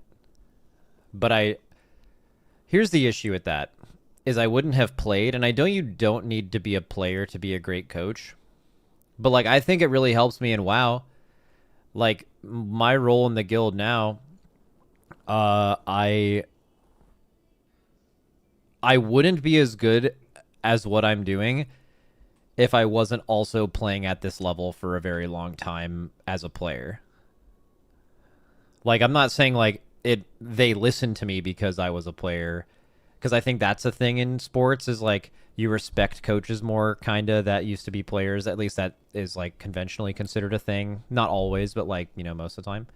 But here's the issue with that, is I wouldn't have played, and you don't need to be a player to be a great coach. But, like, I think it really helps me in WoW. Like, my role in the guild now, I wouldn't be as good as what I'm doing if I wasn't also playing at this level for a very long time as a player. Like, I'm not saying, like, they listen to me because I was a player, because I think that's a thing in sports, is, like, you respect coaches more, kind of, that used to be players. At least that is, like, conventionally considered a thing. Not always, but, like, you know, most of the time.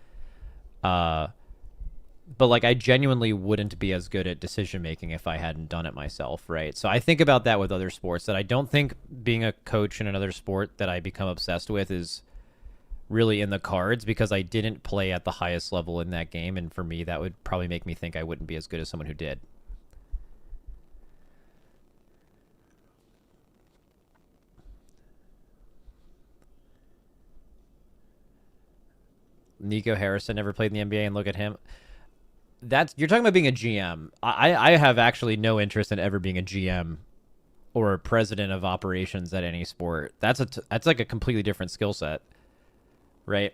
But, like, I genuinely wouldn't be as good at decision-making if I hadn't done it myself, right? So I think about that with other sports, that I don't think being a coach in another sport that I become obsessed with is really in the cards, because I didn't play at the highest level in that game, and for me, that would probably make me think I wouldn't be as good as someone who did. Nico Harrison never played in the NBA, and look at him. You're talking about being a GM. I have actually no interest in ever being a GM or a president of operations at any sport. That's like a completely different skill set, right?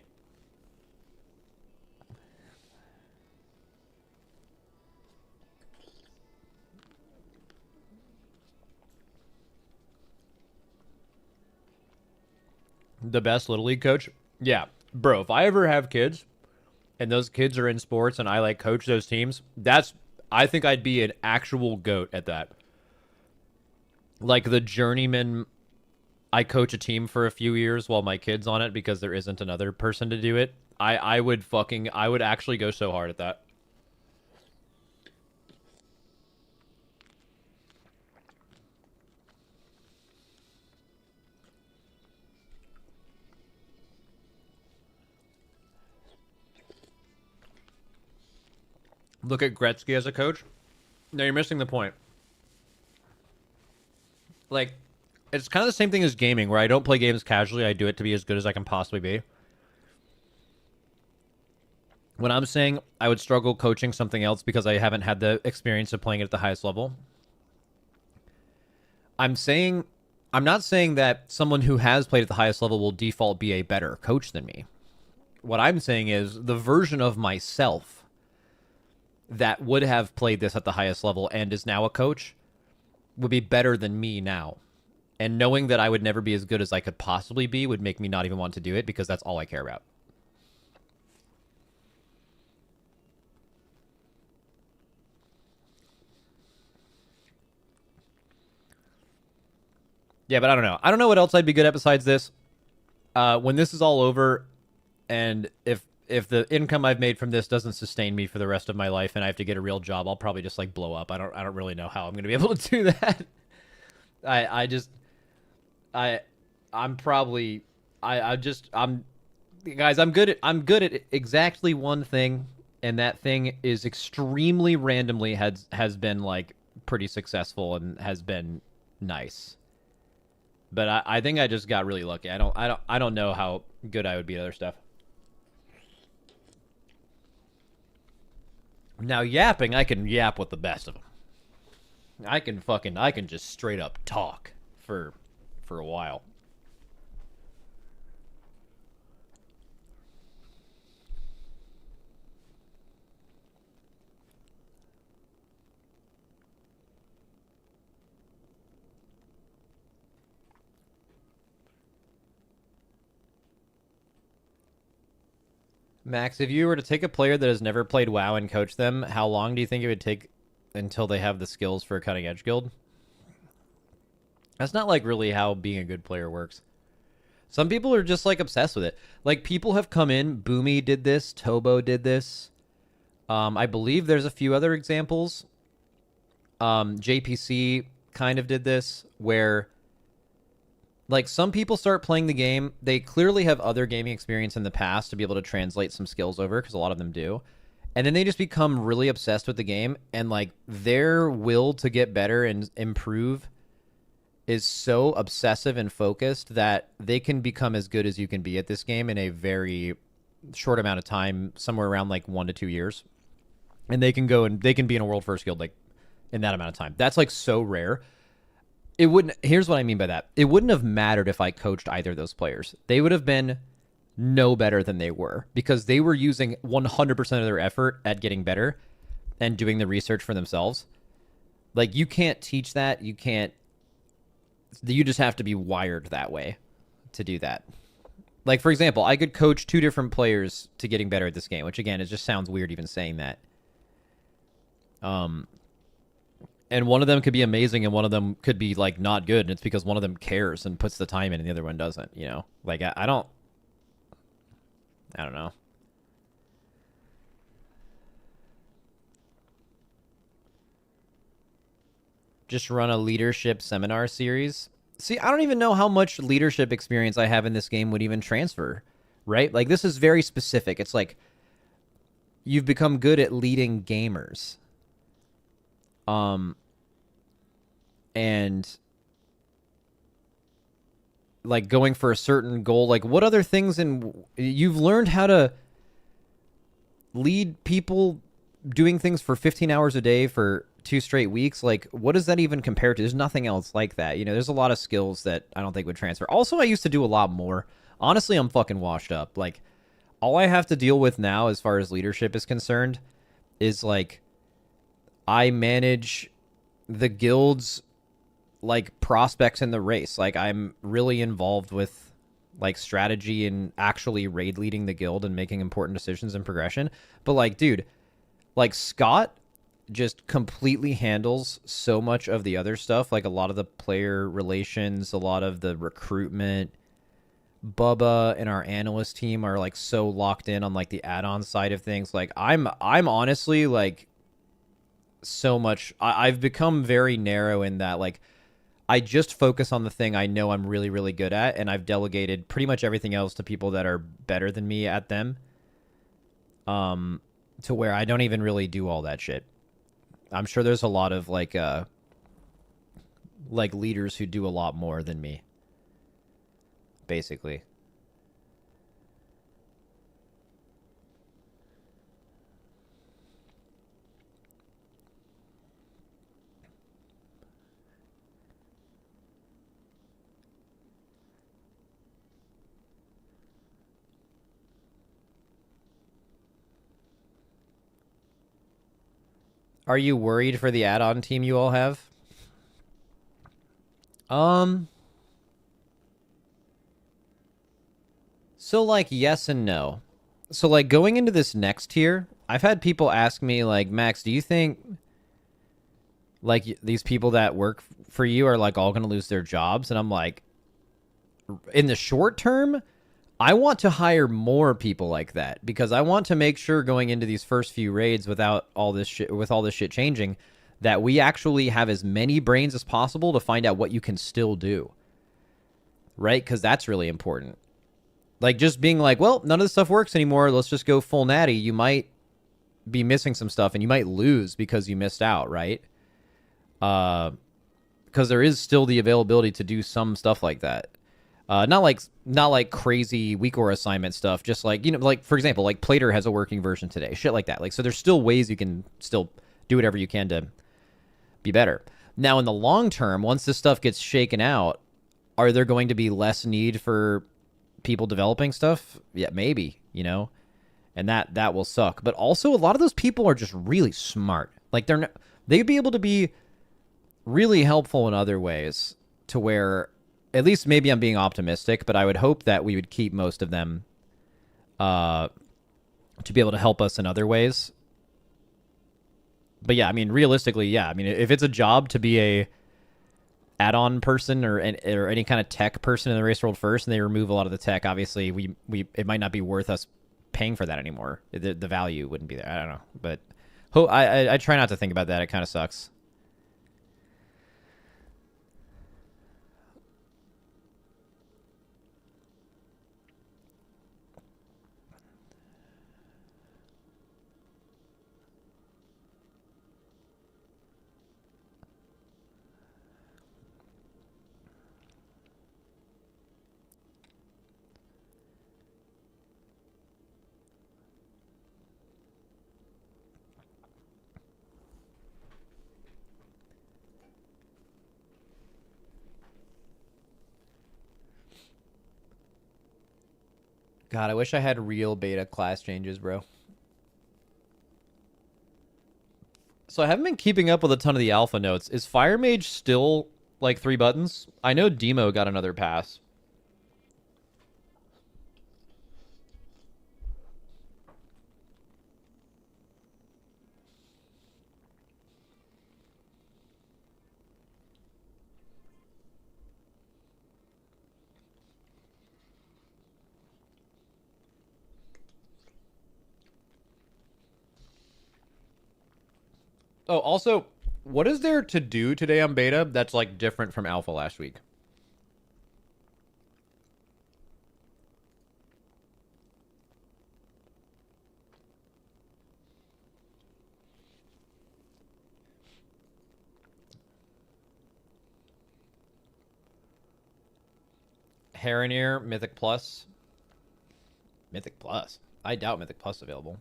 The best Little League coach? Yeah. Bro, if I ever have kids and those kids are in sports and I, like, coach those teams, I think I'd be an actual GOAT at that. Like, the journeyman, I coach a team for a few years while my kid's on it because there isn't another person to do it. I would actually go so hard at that. Look at Gretzky as a coach. No, you're missing the point. Like, it's kind of the same thing as gaming, where I don't play games casually. I do it to be as good as I can possibly be. When I'm saying I would struggle coaching something else because I haven't had the experience of playing it at the highest level, I'm not saying that someone who has played at the highest level will default be a better coach than me. What I'm saying is the version of myself that would have played this at the highest level and is now a coach would be better than me now. And knowing that I would never be as good as I could possibly be would make me not even want to do it, because that's all I care about. Yeah, but I don't know. I don't know what else I'd be good at besides this. When this is all over, and if the income I've made from this doesn't sustain me for the rest of my life and I have to get a real job, I'll probably just, like, blow up. I don't really know how I'm going to be able to do that. Guys, I'm good at exactly one thing, and that thing is extremely randomly has been, like, pretty successful and has been nice. But I think I just got really lucky. I don't know how good I would be at other stuff. Now yapping, I can yap with the best of them. I can just straight up talk for a while. Max, if you were to take a player that has never played WoW and coach them, how long do you think it would take until they have the skills for a cutting edge guild? That's not like really how being a good player works. Some people are just like obsessed with it. Like people have come in, Boomy did this, Tobo did this. I believe there's a few other examples. JPC kind of did this where like some people start playing the game. They clearly have other gaming experience in the past to be able to translate some skills over because a lot of them do. And then they just become really obsessed with the game and like their will to get better and improve is so obsessive and focused that they can become as good as you can be at this game in a very short amount of time, somewhere around like 1 to 2 years. And they can go and they can be in a world first guild like in that amount of time. That's like so rare. It wouldn't. Here's what I mean by that. It wouldn't have mattered if I coached either of those players. They would have been no better than they were because they were using 100% of their effort at getting better and doing the research for themselves. Like you can't teach that. You can't. You just have to be wired that way to do that. Like for example, I could coach 2 different players to getting better at this game, which again, it just sounds weird even saying that. And one of them could be amazing and one of them could be like not good. And it's because one of them cares and puts the time in and the other one doesn't, you know? Like I don't know. Just run a leadership seminar series. See, I don't even know how much leadership experience I have in this game would even transfer, right? Like this is very specific. It's like you've become good at leading gamers. And like going for a certain goal, like what other things you've learned how to lead people doing things for 15 hours a day for 2 straight weeks. Like what does that even compare to? There's nothing else like that. You know, there's a lot of skills that I don't think would transfer. Also, I used to do a lot more. Honestly, I'm fucking washed up. Like all I have to deal with now as far as leadership is concerned is like I manage the guild's like prospects in the race. Like I'm really involved with like strategy and actually raid leading the guild and making important decisions and progression. But like, dude, like Scott just completely handles so much of the other stuff. Like a lot of the player relations, a lot of the recruitment. Bubba and our analyst team are like so locked in on like the add-on side of things. Like I'm honestly like so much. I've become very narrow in that like I just focus on the thing I know I'm really, really good at, and I've delegated pretty much everything else to people that are better than me at them. To where I don't even really do all that shit. I'm sure there's a lot of like leaders who do a lot more than me. Basically. Are you worried for the add-on team you all have? So like yes and no. So like going into this next tier, I've had people ask me like, Max, do you think like these people that work for you are like all going to lose their jobs? And I'm like, in the short term, I want to hire more people like that because I want to make sure going into these first few raids without all this shit, with all this shit changing, that we actually have as many brains as possible to find out what you can still do. Right? Because that's really important. Like just being like, well, none of this stuff works anymore. Let's just go full natty. You might be missing some stuff and you might lose because you missed out, right? because there is still the availability to do some stuff like that. Not like crazy week or assignment stuff. Just like, like for example, like Plater has a working version today, shit like that. Like, so there's still ways you can still do whatever you can to be better. Now, in the long term, once this stuff gets shaken out, are there going to be less need for people developing stuff? Yeah, maybe, and that will suck. But also, a lot of those people are just really smart. Like they'd be able to be really helpful in other ways to where, at least maybe I'm being optimistic, but I would hope that we would keep most of them to be able to help us in other ways. But yeah, I mean, realistically, yeah. I mean, if it's a job to be a add-on person or any kind of tech person in the race world first, and they remove a lot of the tech, obviously, we it might not be worth us paying for that anymore. The value wouldn't be there. I don't know, but I try not to think about that. It kind of sucks. God, I wish I had real beta class changes, bro. So I haven't been keeping up with a ton of the alpha notes. Is Fire Mage still like 3 buttons? I know Demo got another pass. Oh, also, what is there to do today on beta that's like different from alpha last week? Haranier, Mythic Plus. Mythic Plus? I doubt Mythic Plus available.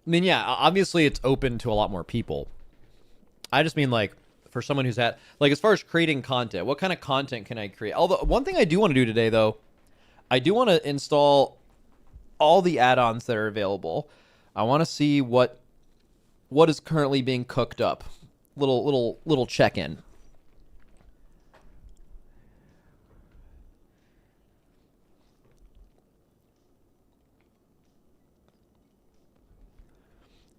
I mean, yeah, obviously it's open to a lot more people. I just mean, like, for someone who's had, like, as far as creating content, what kind of content can I create? Although, one thing I do want to do today, though, I do want to install all the add-ons that are available. I want to see what is currently being cooked up. Little check-in.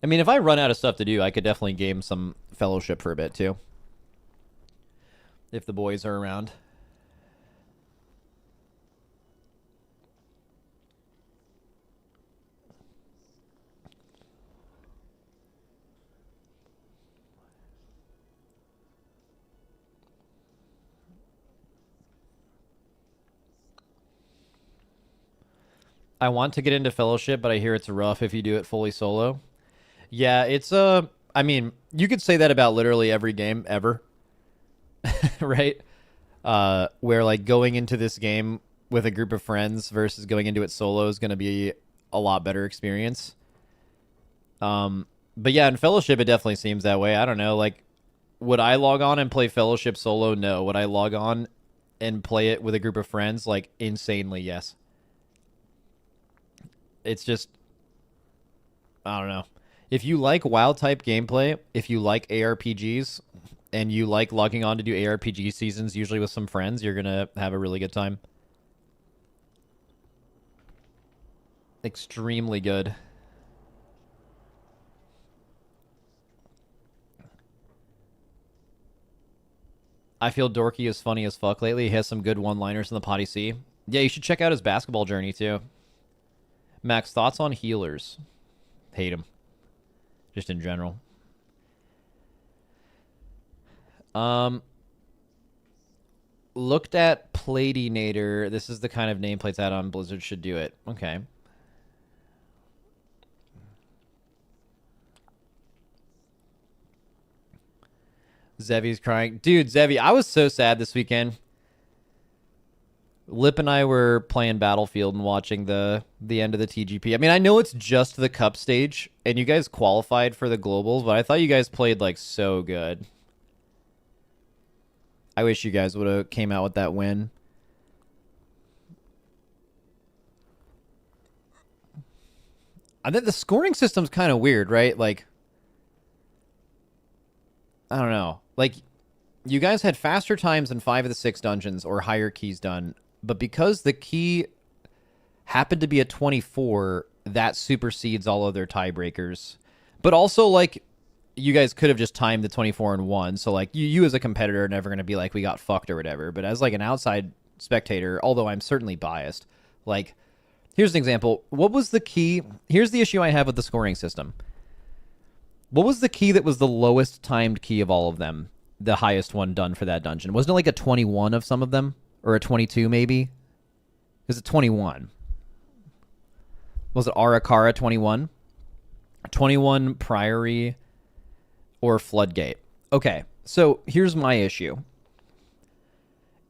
I mean, if I run out of stuff to do, I could definitely game some Fellowship for a bit, too. If the boys are around. I want to get into Fellowship, but I hear it's rough if you do it fully solo. Yeah, it's I mean, you could say that about literally every game ever. Right? Where like going into this game with a group of friends versus going into it solo is going to be a lot better experience. But yeah, in Fellowship it definitely seems that way. I don't know, like would I log on and play Fellowship solo? No. Would I log on and play it with a group of friends? Like insanely, yes. It's just I don't know. If you like WoW type gameplay, if you like ARPGs, and you like logging on to do ARPG seasons, usually with some friends, you're going to have a really good time. Extremely good. I feel Dorky is funny as fuck lately. He has some good one-liners in the Potty C. Yeah, you should check out his basketball journey, too. Max, thoughts on healers? Hate him. Just in general. Looked at Platinator. This is the kind of nameplates add-on Blizzard should do it. Okay. Zevy's crying. Dude, Zevy, I was so sad this weekend. Lip and I were playing Battlefield and watching the end of the TGP. I mean, I know it's just the cup stage, and you guys qualified for the globals, but I thought you guys played, like, so good. I wish you guys would have came out with that win. I think the scoring system's kind of weird, right? Like, I don't know. Like, you guys had faster times in 5 of the 6 dungeons or higher keys done, but because the key happened to be a 24, that supersedes all other tiebreakers. But also, like, you guys could have just timed the 24 and won. So, like, you as a competitor are never going to be like, we got fucked or whatever. But as, like, an outside spectator, although I'm certainly biased, like, here's an example. What was the key? Here's the issue I have with the scoring system. What was the key that was the lowest timed key of all of them? The highest one done for that dungeon. Wasn't it like a 21 of some of them? Or a 22 maybe? Is it 21? Was it Arakara 21? 21 Priory or Floodgate? Okay, so here's my issue.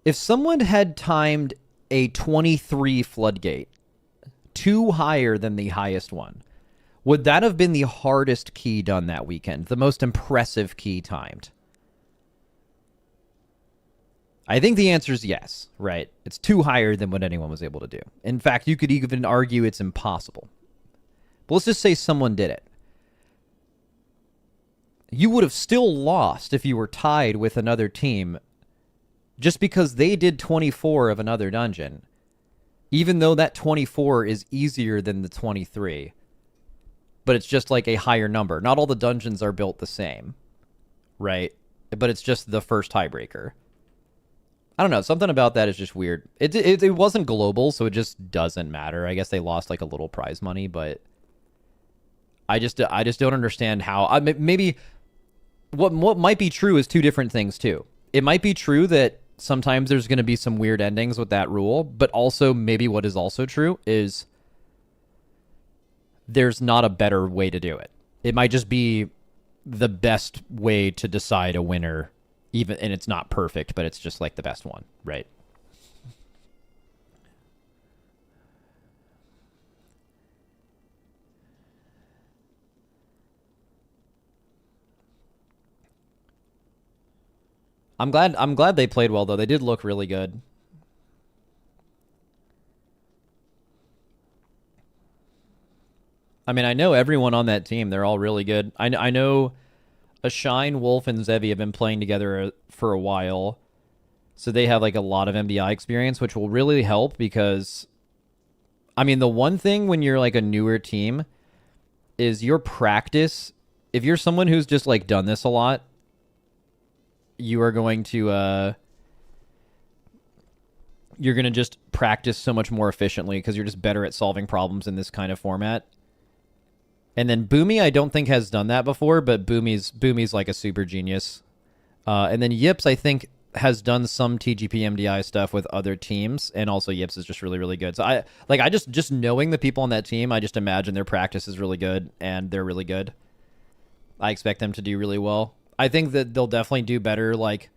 If someone had timed a 23 Floodgate, 2 higher than the highest one, would that have been the hardest key done that weekend? The most impressive key timed? I think the answer is yes, right? It's 2 higher than what anyone was able to do. In fact, you could even argue it's impossible. But let's just say someone did it. You would have still lost if you were tied with another team just because they did 24 of another dungeon, even though that 24 is easier than the 23. But it's just like a higher number. Not all the dungeons are built the same, right? But it's just the first tiebreaker. I don't know. Something about that is just weird. It wasn't global, so it just doesn't matter. I guess they lost like a little prize money, but I just don't understand how. Maybe what might be true is 2 different things too. It might be true that sometimes there's going to be some weird endings with that rule, but also maybe what is also true is there's not a better way to do it. It might just be the best way to decide a winner. Even, and it's not perfect, but it's just like the best one, right? I'm glad they played well though. They did look really good. I mean, I know everyone on that team. They're all really good. I know Ashine, Wolf, and Zevi have been playing together for a while, so they have like a lot of MDI experience, which will really help because, I mean, the one thing when you're like a newer team is your practice. If you're someone who's just like done this a lot, you are going to you're going to just practice so much more efficiently because you're just better at solving problems in this kind of format. And then Boomy, I don't think has done that before, but Boomy's like a super genius. And then Yips, I think, has done some TGP MDI stuff with other teams, and also Yips is just really, really good. So I just knowing the people on that team, I just imagine their practice is really good, and they're really good. I expect them to do really well. I think that they'll definitely do better, like,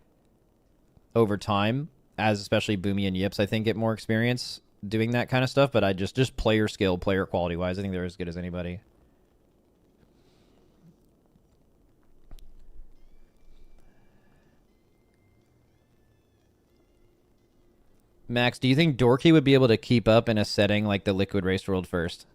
over time, as especially Boomy and Yips, I think, get more experience doing that kind of stuff. But I just player skill, player quality wise, I think they're as good as anybody. Max, do you think Dorky would be able to keep up in a setting like the Liquid Race World first?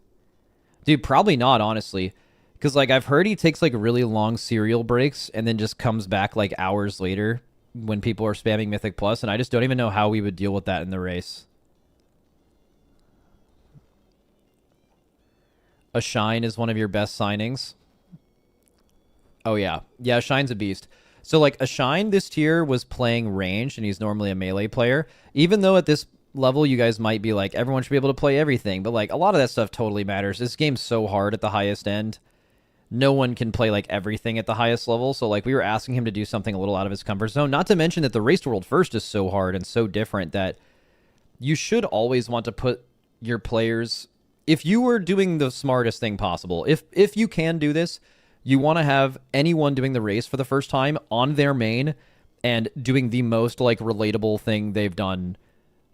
Dude, probably not, honestly. Because, like, I've heard he takes, like, really long serial breaks and then just comes back, like, hours later when people are spamming Mythic Plus, and I just don't even know how we would deal with that in the race. Ashine is one of your best signings. Oh, yeah. Yeah, Ashine's a beast. So, like, Ashine this tier was playing ranged, and he's normally a melee player. Even though at this level you guys might be like, everyone should be able to play everything. But, like, a lot of that stuff totally matters. This game's so hard at the highest end. No one can play, like, everything at the highest level. So, like, we were asking him to do something a little out of his comfort zone. Not to mention that the Race to World First is so hard and so different that you should always want to put your players... If you were doing the smartest thing possible, if you can do this... You want to have anyone doing the race for the first time on their main and doing the most like relatable thing they've done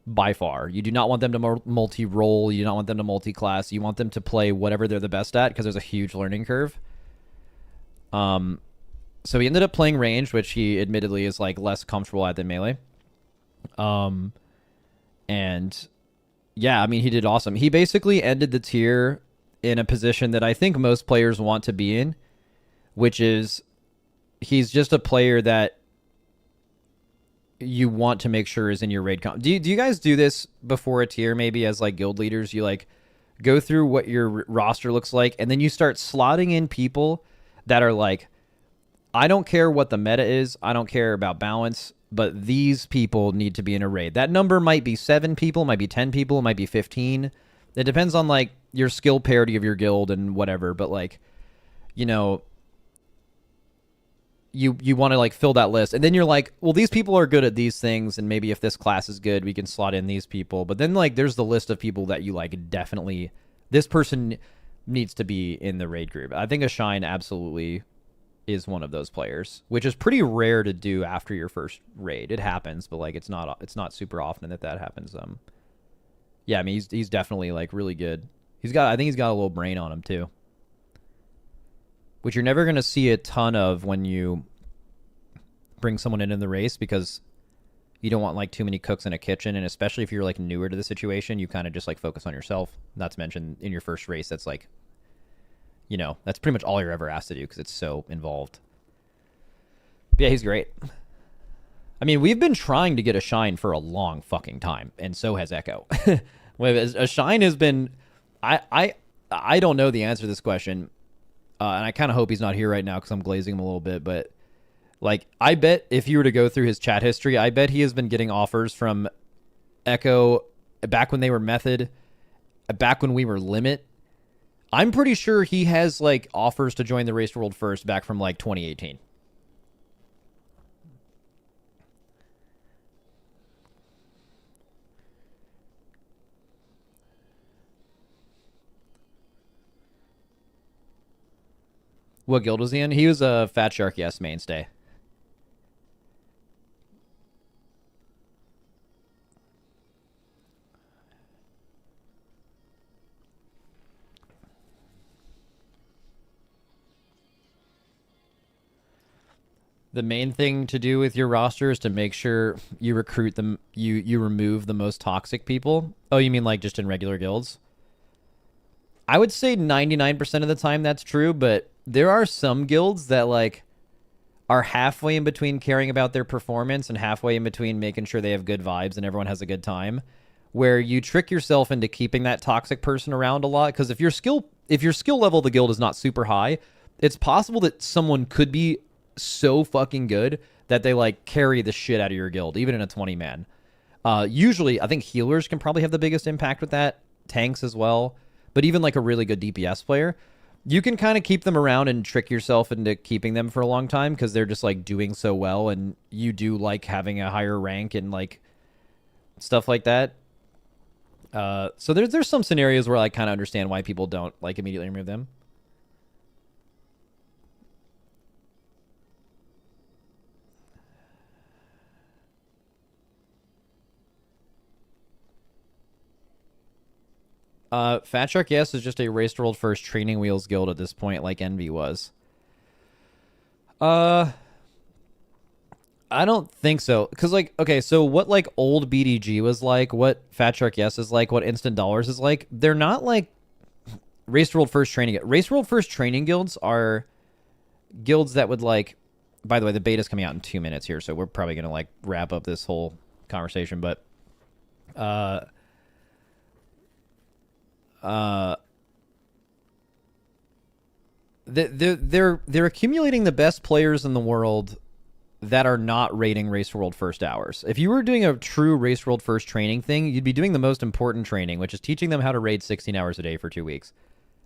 by far. You do not want them to multi-role. You do not want them to multi-class. You want them to play whatever they're the best at because there's a huge learning curve. So he ended up playing range, which he admittedly is like less comfortable at than melee. And yeah, I mean, he did awesome. He basically ended the tier in a position that I think most players want to be in, which is he's just a player that you want to make sure is in your raid comp. Do you guys do this before a tier maybe as like guild leaders? You like go through what your roster looks like and then you start slotting in people that are like, I don't care what the meta is. I don't care about balance, but these people need to be in a raid. That number might be 7 people, might be 10 people, might be 15. It depends on like your skill parity of your guild and whatever, but like, you know, you want to like fill that list. And then you're like, well, these people are good at these things, and maybe if this class is good, we can slot in these people. But then like there's the list of people that you like definitely this person needs to be in the raid group. I think a Shine absolutely is one of those players, which is pretty rare to do after your first raid. It happens, but like it's not super often that happens. Yeah, I mean he's definitely like really good. I think he's got a little brain on him too, which you're never going to see a ton of when you bring someone in the race, because you don't want like too many cooks in a kitchen. And especially if you're like newer to the situation, you kind of just like focus on yourself. Not to mention in your first race, that's like, you know, that's pretty much all you're ever asked to do because it's so involved. But yeah, he's great. I mean, we've been trying to get a Shine for a long fucking time, and so has Echo. A Shine has been... I don't know the answer to this question, and I kind of hope he's not here right now because I'm glazing him a little bit, but like, I bet if you were to go through his chat history, I bet he has been getting offers from Echo back when they were Method, back when we were Limit. I'm pretty sure he has like offers to join the Race World First back from like 2018. What guild was he in? He was a Fat Shark Yes mainstay. The main thing to do with your roster is to make sure you recruit them, you remove the most toxic people. Oh, you mean like just in regular guilds? I would say 99% of the time that's true, but there are some guilds that like are halfway in between caring about their performance and halfway in between making sure they have good vibes and everyone has a good time, where you trick yourself into keeping that toxic person around a lot. Because if your skill level of the guild is not super high, it's possible that someone could be so fucking good that they like carry the shit out of your guild, even in a 20-man. Usually, I think healers can probably have the biggest impact with that, tanks as well. But even like a really good DPS player, you can kind of keep them around and trick yourself into keeping them for a long time because they're just like doing so well, and you do like having a higher rank and like stuff like that. So there's some scenarios where I kind of understand why people don't like immediately remove them. Fat Shark Yes is just a Race World First training wheels guild at this point, like Envy was. I don't think so. Because, like, okay, so what, like, old BDG was like, what Fat Shark Yes is like, what Instant Dollars is like, they're not, like, Race World First training. Race World First training guilds are guilds that would, like... By the way, the beta's coming out in 2 minutes here, so we're probably going to, like, wrap up this whole conversation, but... They're accumulating the best players in the world that are not rating Race World First hours. If you were doing a true Race World First training thing, you'd be doing the most important training, which is teaching them how to raid 16 hours a day for 2 weeks.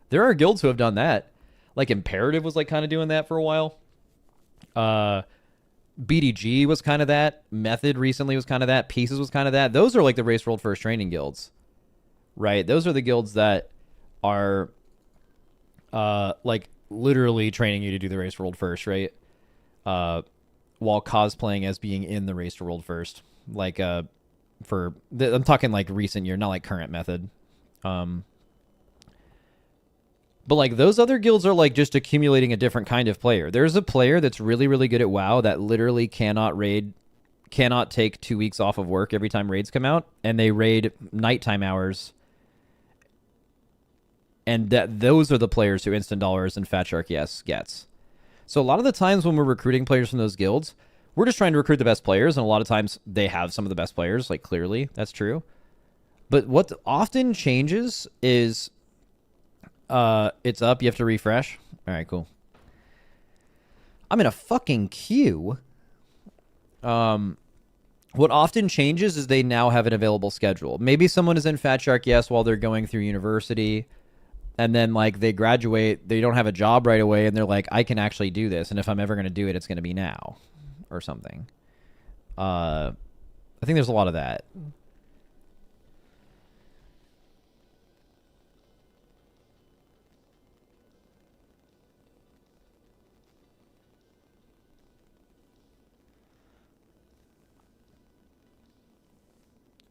There are guilds who have done that. Like Imperative was like kind of doing that for a while. BDG was kind of that. Method recently was kind of that. Pieces was kind of that. Those are like the Race World First training guilds. Right? Those are the guilds that are like literally training you to do the race world first, right? While cosplaying as being in the race world first, like I'm talking like recent year, not like current method. But like those other guilds are like just accumulating a different kind of player. There's a player that's really, really good at WoW that literally cannot take 2 weeks off of work every time raids come out, and they raid nighttime hours. And those are the players who instant dollars and Fat Shark Yes gets. So a lot of the times when we're recruiting players from those guilds, we're just trying to recruit the best players, and a lot of times they have some of the best players, like clearly, that's true. But what often changes is it's up, you have to refresh. All right, cool. I'm in a fucking queue. What often changes is they now have an available schedule. Maybe someone is in Fat Shark Yes while they're going through university, and then like they graduate, they don't have a job right away, and they're like, I can actually do this, and if I'm ever going to do it, it's going to be now or something. I think there's a lot of that.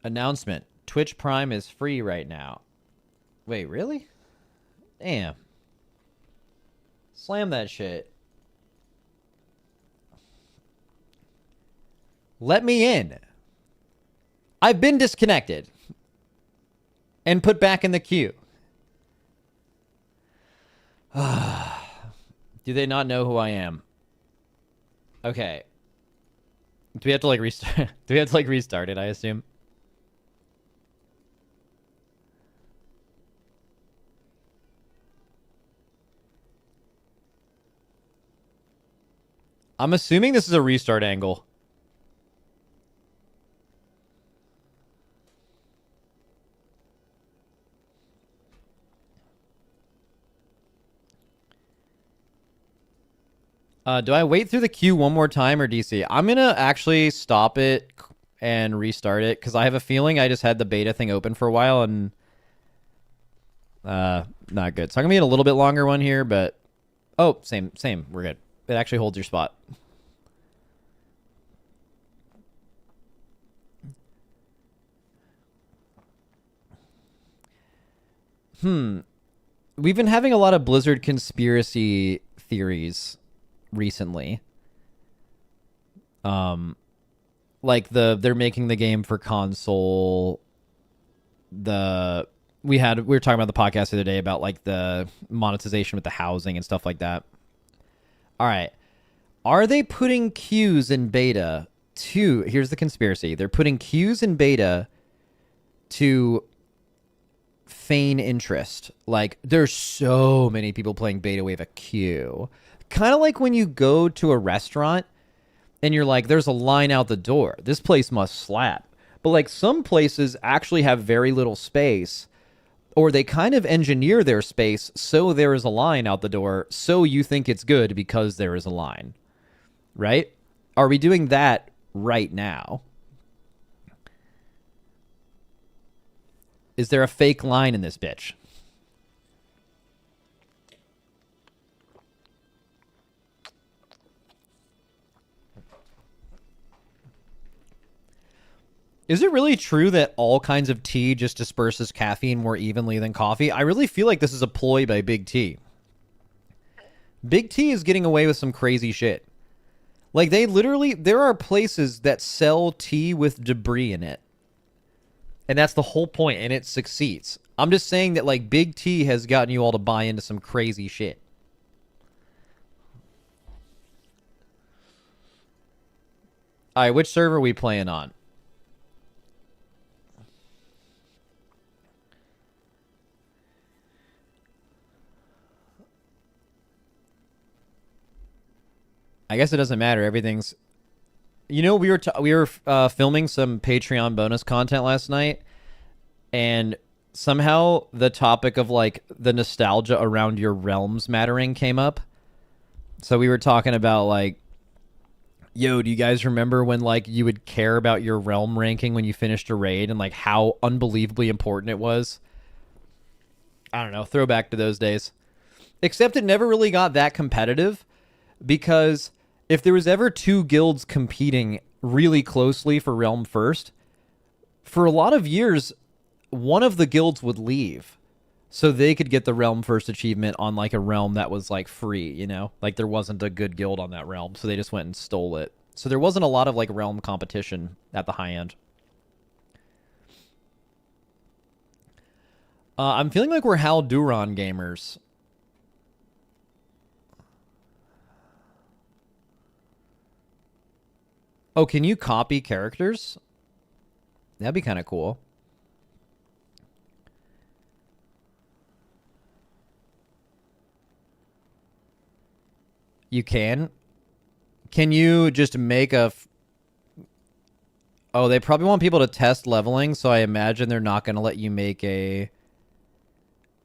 Announcement. Twitch Prime is free right now. Wait, really? Damn. Slam that shit. Let me in. I've been disconnected and put back in the queue. Do they not know who I am? Okay. Do we have to like restart? Do we have to like restart it, I assume? I'm assuming this is a restart angle. Do I wait through the queue one more time or DC? I'm going to actually stop it and restart it because I have a feeling I just had the beta thing open for a while and not good. So I'm going to get a little bit longer one here, but oh, same. We're good. It actually holds your spot. We've been having a lot of Blizzard conspiracy theories recently. Like they're making the game for console. We were talking about the podcast the other day about like the monetization with the housing and stuff like that. All right. Are they putting queues in beta to... Here's the conspiracy. They're putting queues in beta to feign interest. Like, there's so many people playing beta, we have a queue. Kind of like when you go to a restaurant and you're like, there's a line out the door. This place must slap. But like some places actually have very little space, or they kind of engineer their space so there is a line out the door, so you think it's good because there is a line. Right? Are we doing that right now? Is there a fake line in this bitch? Is it really true that all kinds of tea just disperses caffeine more evenly than coffee? I really feel like this is a ploy by Big T. Big T is getting away with some crazy shit. Like, there are places that sell tea with debris in it. And that's the whole point, and it succeeds. I'm just saying that, like, Big T has gotten you all to buy into some crazy shit. All right, which server are we playing on? I guess it doesn't matter. Everything's... You know, we were filming some Patreon bonus content last night, and somehow the topic of, like, the nostalgia around your realms mattering came up. So we were talking about, like, yo, do you guys remember when, like, you would care about your realm ranking when you finished a raid and, like, how unbelievably important it was? I don't know. Throwback to those days. Except it never really got that competitive because if there was ever two guilds competing really closely for Realm First, for a lot of years, one of the guilds would leave so they could get the Realm First achievement on like a realm that was like free, you know? Like there wasn't a good guild on that realm, so they just went and stole it. So there wasn't a lot of like realm competition at the high end. I'm feeling like we're Hal Duran gamers. Oh, can you copy characters? That'd be kind of cool. You can? Can you just make a... Oh, they probably want people to test leveling, so I imagine they're not going to let you make a...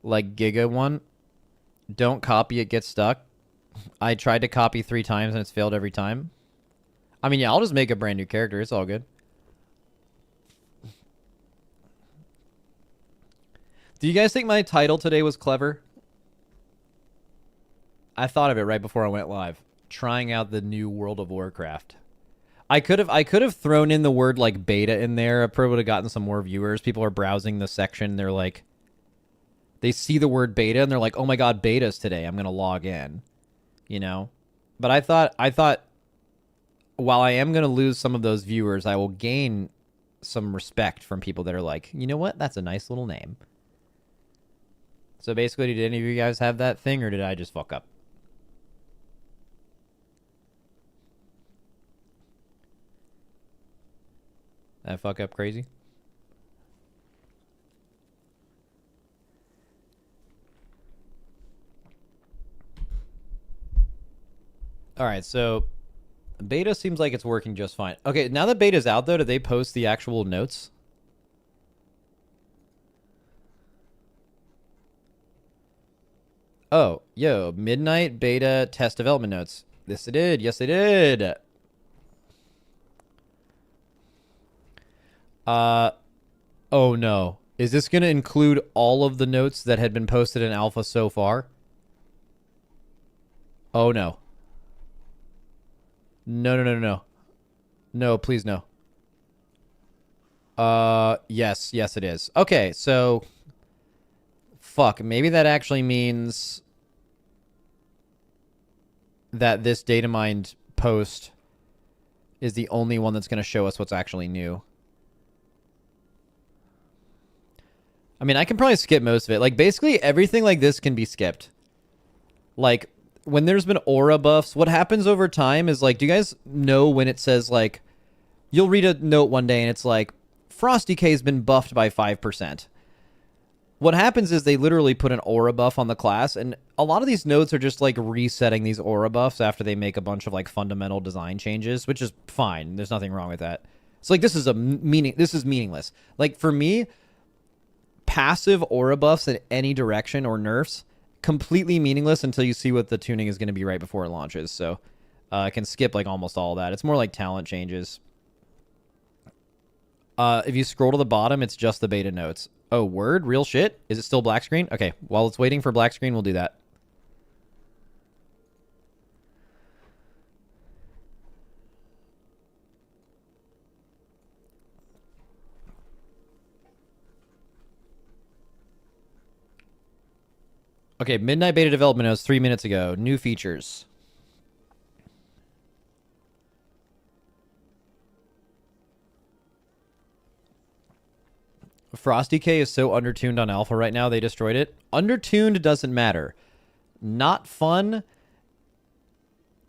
like, Giga one. Don't copy it, get stuck. I tried to copy 3 times and it's failed every time. I mean, yeah, I'll just make a brand new character. It's all good. Do you guys think my title today was clever? I thought of it right before I went live. Trying out the new World of Warcraft. I could have thrown in the word like beta in there. I probably would have gotten some more viewers. People are browsing the section. They're like, they see the word beta and they're like, oh my god, beta's today. I'm gonna log in. You know? But I thought while I am gonna lose some of those viewers, I will gain some respect from people that are like, you know what? That's a nice little name. So basically, did any of you guys have that thing or did I just fuck up? That fuck up crazy? Alright, so beta seems like it's working just fine. Okay, now that beta's out though, did they post the actual notes? Oh, yo, midnight beta test development notes. Yes, they did. Yes, they did. Oh no. Is this going to include all of the notes that had been posted in alpha so far? Oh no. No, no, no, no, no. No, please no. Yes, yes it is. Okay, so fuck, maybe that actually means that this data mined post is the only one that's going to show us what's actually new. I mean, I can probably skip most of it. Like, basically, everything like this can be skipped. Like, when there's been aura buffs, what happens over time is, like, do you guys know when it says, like, you'll read a note one day and it's like, Frost Decay has been buffed by 5%. What happens is they literally put an aura buff on the class, and a lot of these notes are just, like, resetting these aura buffs after they make a bunch of, like, fundamental design changes, which is fine. There's nothing wrong with that. So, like, this is meaningless. Like, for me, passive aura buffs in any direction or nerfs, completely meaningless until you see what the tuning is going to be right before it launches. So I can skip like almost all that. It's more like talent changes. If you scroll to the bottom, it's just the beta notes. Oh, word? Real shit? Is it still black screen? Okay, while it's waiting for black screen, we'll do that. Okay, midnight beta development notes 3 minutes ago. New features. Frost Decay is so undertuned on alpha right now, they destroyed it. Undertuned doesn't matter. Not fun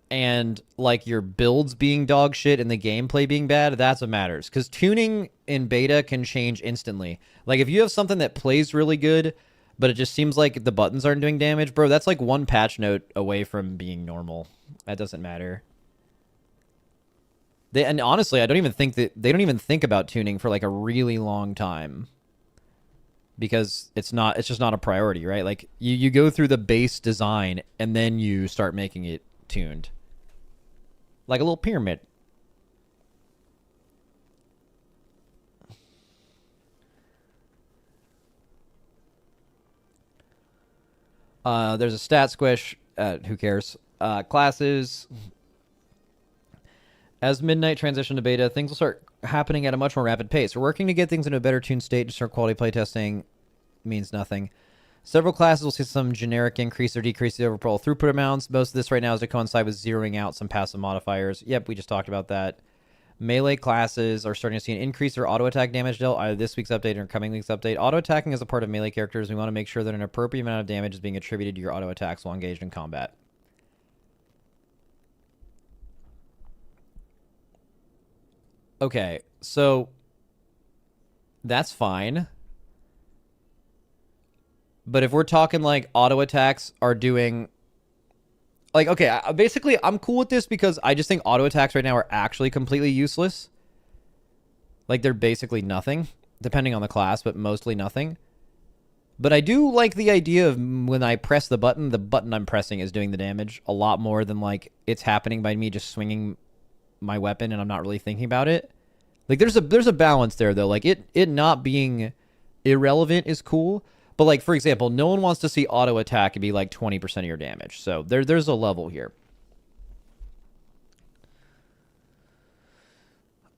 and like your builds being dog shit and the gameplay being bad, that's what matters. Because tuning in beta can change instantly. Like if you have something that plays really good, but it just seems like the buttons aren't doing damage, bro, that's like one patch note away from being normal. That doesn't matter. And honestly, I don't even think that they don't even think about tuning for like a really long time. Because it's just not a priority, right? Like you go through the base design and then you start making it tuned. Like a little pyramid. There's a stat squish. Who cares? Classes. As Midnight transition to beta, things will start happening at a much more rapid pace. We're working to get things into a better tuned state to start quality playtesting. Means nothing. Several classes will see some generic increase or decrease in overall throughput amounts. Most of this right now is to coincide with zeroing out some passive modifiers. Yep, we just talked about that. Melee classes are starting to see an increase or auto attack damage dealt either this week's update or coming week's update. Auto attacking is a part of melee characters. We want to make sure that an appropriate amount of damage is being attributed to your auto attacks while engaged in combat. Okay, so that's fine. But if we're talking like auto attacks are doing like, okay, basically I'm cool with this because I just think auto attacks right now are actually completely useless. Like they're basically nothing, depending on the class, but mostly nothing. But I do like the idea of when I press the button I'm pressing is doing the damage a lot more than like it's happening by me just swinging my weapon and I'm not really thinking about it. Like there's a balance there though. Like it not being irrelevant is cool. But, like, for example, no one wants to see auto attack and be, like, 20% of your damage. So, there's a level here.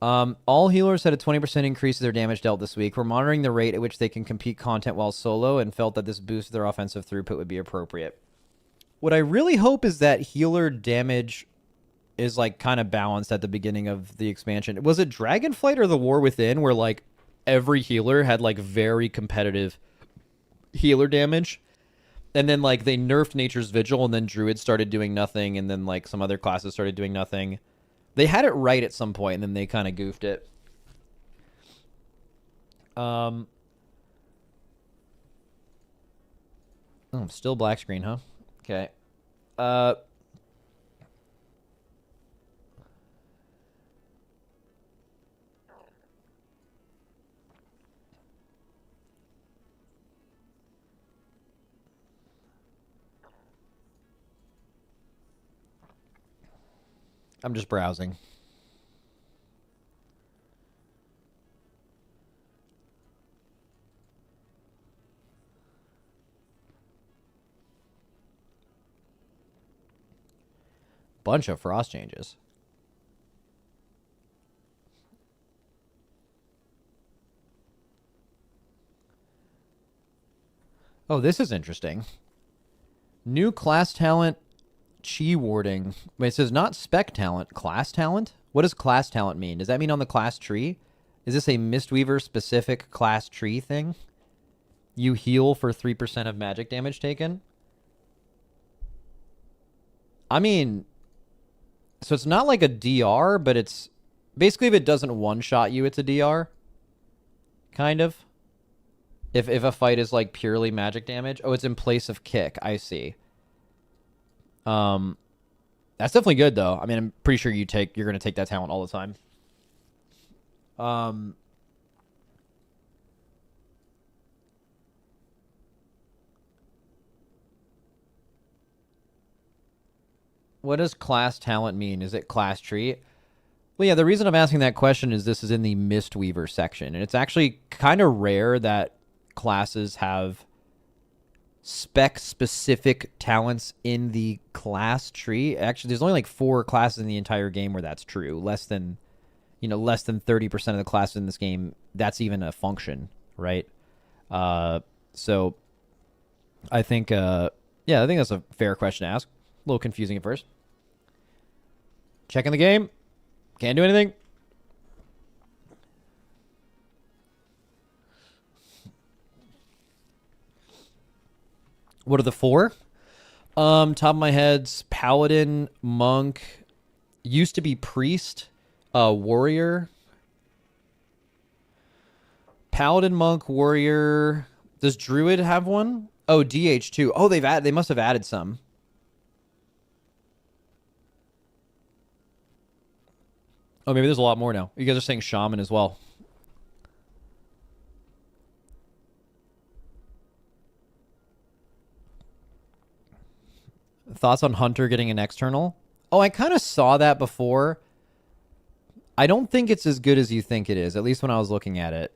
All healers had a 20% increase in their damage dealt this week. We're monitoring the rate at which they can compete content while solo and felt that this boost to their offensive throughput would be appropriate. What I really hope is that healer damage is, like, kind of balanced at the beginning of the expansion. Was it Dragonflight or the War Within where, like, every healer had, like, very competitive healer damage, and then like they nerfed Nature's Vigil, and then Druid started doing nothing, and then like some other classes started doing nothing. They had it right at some point, and then they kind of goofed it. Still black screen, huh? Okay. I'm just browsing. Bunch of frost changes. Oh, this is interesting. New class talent. Chi warding. Wait, it says not spec talent, class talent? What does class talent mean? Does that mean on the class tree? Is this a Mistweaver specific class tree thing? You heal for 3% of magic damage taken? I mean, so it's not like a DR, but it's basically if it doesn't one-shot you, it's a DR. Kind of. If a fight is like purely magic damage. Oh, it's in place of kick. I see. That's definitely good though. I mean, I'm pretty sure you're going to take that talent all the time. What does class talent mean? Is it class tree? Well, yeah, the reason I'm asking that question is this is in the Mistweaver section, and it's actually kind of rare that classes have spec-specific talents in the class tree. Actually, there's only like 4 classes in the entire game where that's true. Less than 30% of the classes in this game, that's even a function, right? So I think, I think that's a fair question to ask. A little confusing at first. Checking the game. Can't do anything. What are the 4? Top of my head's Paladin, Monk, used to be Priest, Warrior. Paladin, Monk, Warrior. Does Druid have one? Oh, DH2. Oh, they must have added some. Oh, maybe there's a lot more now. You guys are saying Shaman as well. Thoughts on Hunter getting an external? Oh, I kind of saw that before. I don't think it's as good as you think it is, at least when I was looking at it.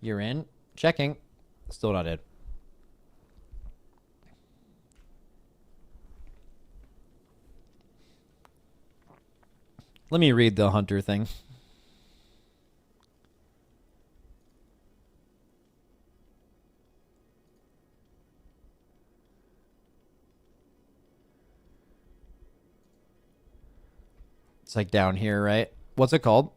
You're in. Checking. Still not in. Let me read the hunter thing. It's like down here, right? What's it called?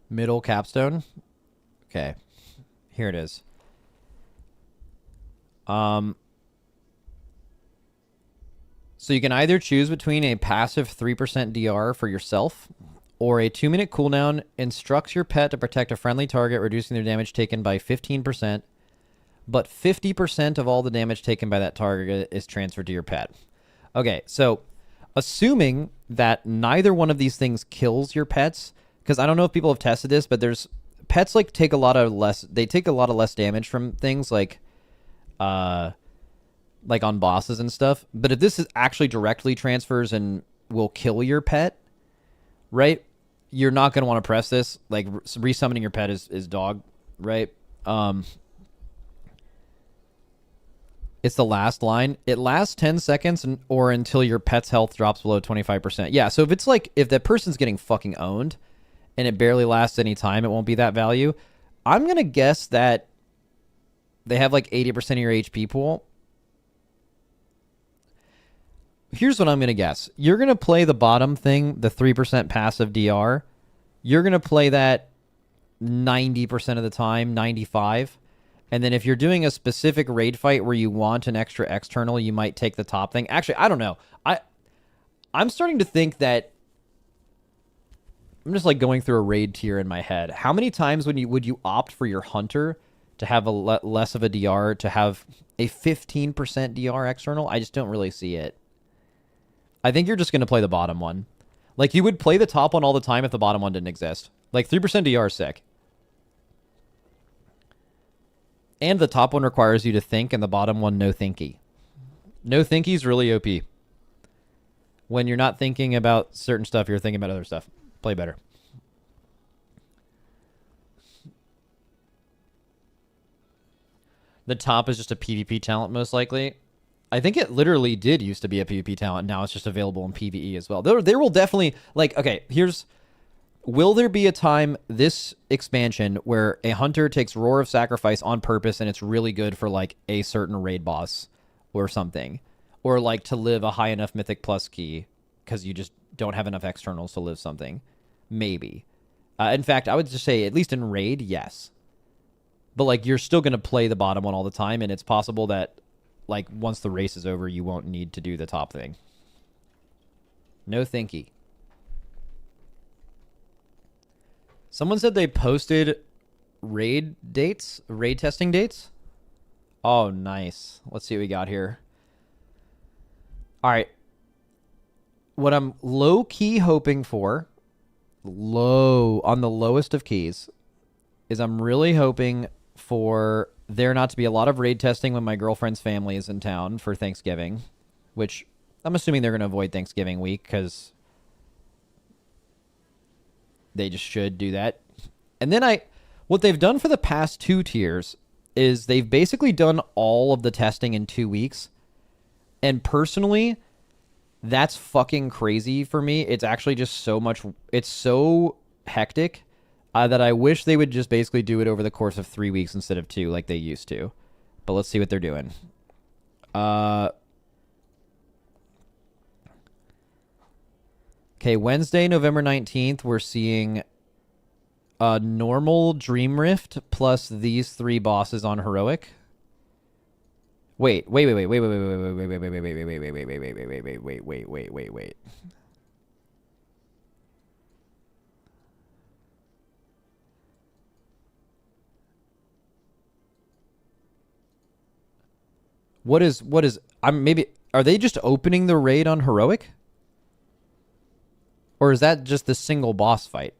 Middle capstone. Okay. Here it is. So you can either choose between a passive 3% DR for yourself or a 2-minute cooldown instructs your pet to protect a friendly target, reducing their damage taken by 15%, but 50% of all the damage taken by that target is transferred to your pet. Okay, so assuming that neither one of these things kills your pets, because I don't know if people have tested this, but there's pets like take a lot of less damage from things like on bosses and stuff. But if this is actually directly transfers and will kill your pet, right? You're not going to want to press this. Like resummoning your pet is dog, right? It's the last line. It lasts 10 seconds or until your pet's health drops below 25%. Yeah, so if that person's getting fucking owned and it barely lasts any time, it won't be that value. I'm going to guess that they have like 80% of your HP pool. Here's what I'm going to guess. You're going to play the bottom thing, the 3% passive DR. You're going to play that 90% of the time, 95. And then if you're doing a specific raid fight where you want an extra external, you might take the top thing. Actually, I don't know. I'm starting to think that I'm just like going through a raid tier in my head. How many times would you opt for your hunter to have a less of a DR, to have a 15% DR external? I just don't really see it. I think you're just going to play the bottom one. Like, you would play the top one all the time if the bottom one didn't exist. Like, 3% DR is sick. And the top one requires you to think, and the bottom one, no thinky. No thinky is really OP. When you're not thinking about certain stuff, you're thinking about other stuff. Play better. The top is just a PvP talent, most likely. I think it literally did used to be a PvP talent. Now it's just available in PvE as well. There will definitely, like, okay, will there be a time this expansion where a hunter takes Roar of Sacrifice on purpose and it's really good for, like, a certain raid boss or something? Or, like, to live a high enough Mythic Plus key because you just don't have enough externals to live something? Maybe. In fact, I would just say, at least in raid, yes. But, like, you're still going to play the bottom one all the time, and it's possible that, like, once the race is over, you won't need to do the top thing. No thinky. Someone said they posted raid testing dates. Oh, nice. Let's see what we got here. All right. What I'm low-key hoping for, on the lowest of keys, is I'm really hoping for there not to be a lot of raid testing when my girlfriend's family is in town for Thanksgiving, which I'm assuming they're going to avoid Thanksgiving week because they just should do that. And then what they've done for the past 2 tiers is they've basically done all of the testing in 2 weeks. And personally, that's fucking crazy for me. It's actually just it's so hectic that I wish they would just basically do it over the course of 3 weeks instead of 2 like they used to. But let's see what they're doing. Okay, Wednesday, November 19th, we're seeing a normal Dream Rift plus these 3 bosses on Heroic. Wait. Are they just opening the raid on Heroic? Or is that just the single boss fight?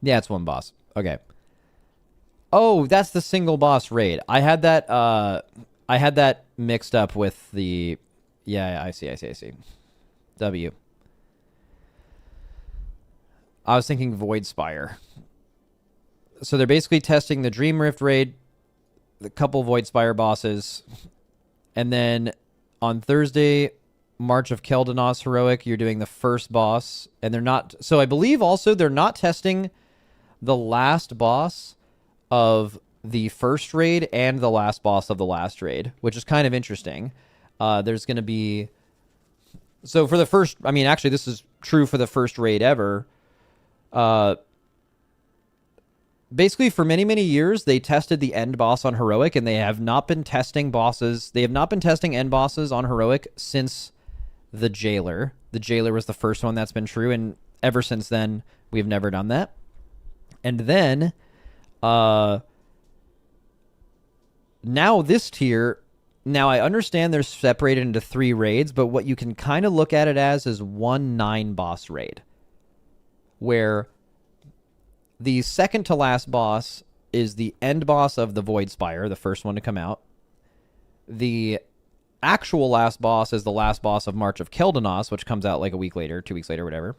Yeah, it's one boss. Okay. Oh, that's the single boss raid. I had that mixed up with the. Yeah, I see. W. I was thinking Void Spire. So they're basically testing the Dream Rift raid, the couple Void Spire bosses, and then on Thursday, March of Keldanos Heroic, you're doing the first boss, and they're not. So I believe also they're not testing the last boss of the first raid and the last boss of the last raid, which is kind of interesting. There's going to be. So for the first, I mean, actually, this is true for the first raid ever. Basically, for many, many years, they tested the end boss on Heroic, and they have not been testing bosses. They have not been testing end bosses on Heroic since the Jailer. The Jailer was the first one that's been true, and ever since then, we've never done that. And then, now this tier, now I understand they're separated into 3 raids, but what you can kind of look at it as is 1 9-boss raid, where the second to last boss is the end boss of the Void Spire, the first one to come out. The actual last boss is the last boss of March of Keldanos, which comes out like a week later, 2 weeks later, whatever.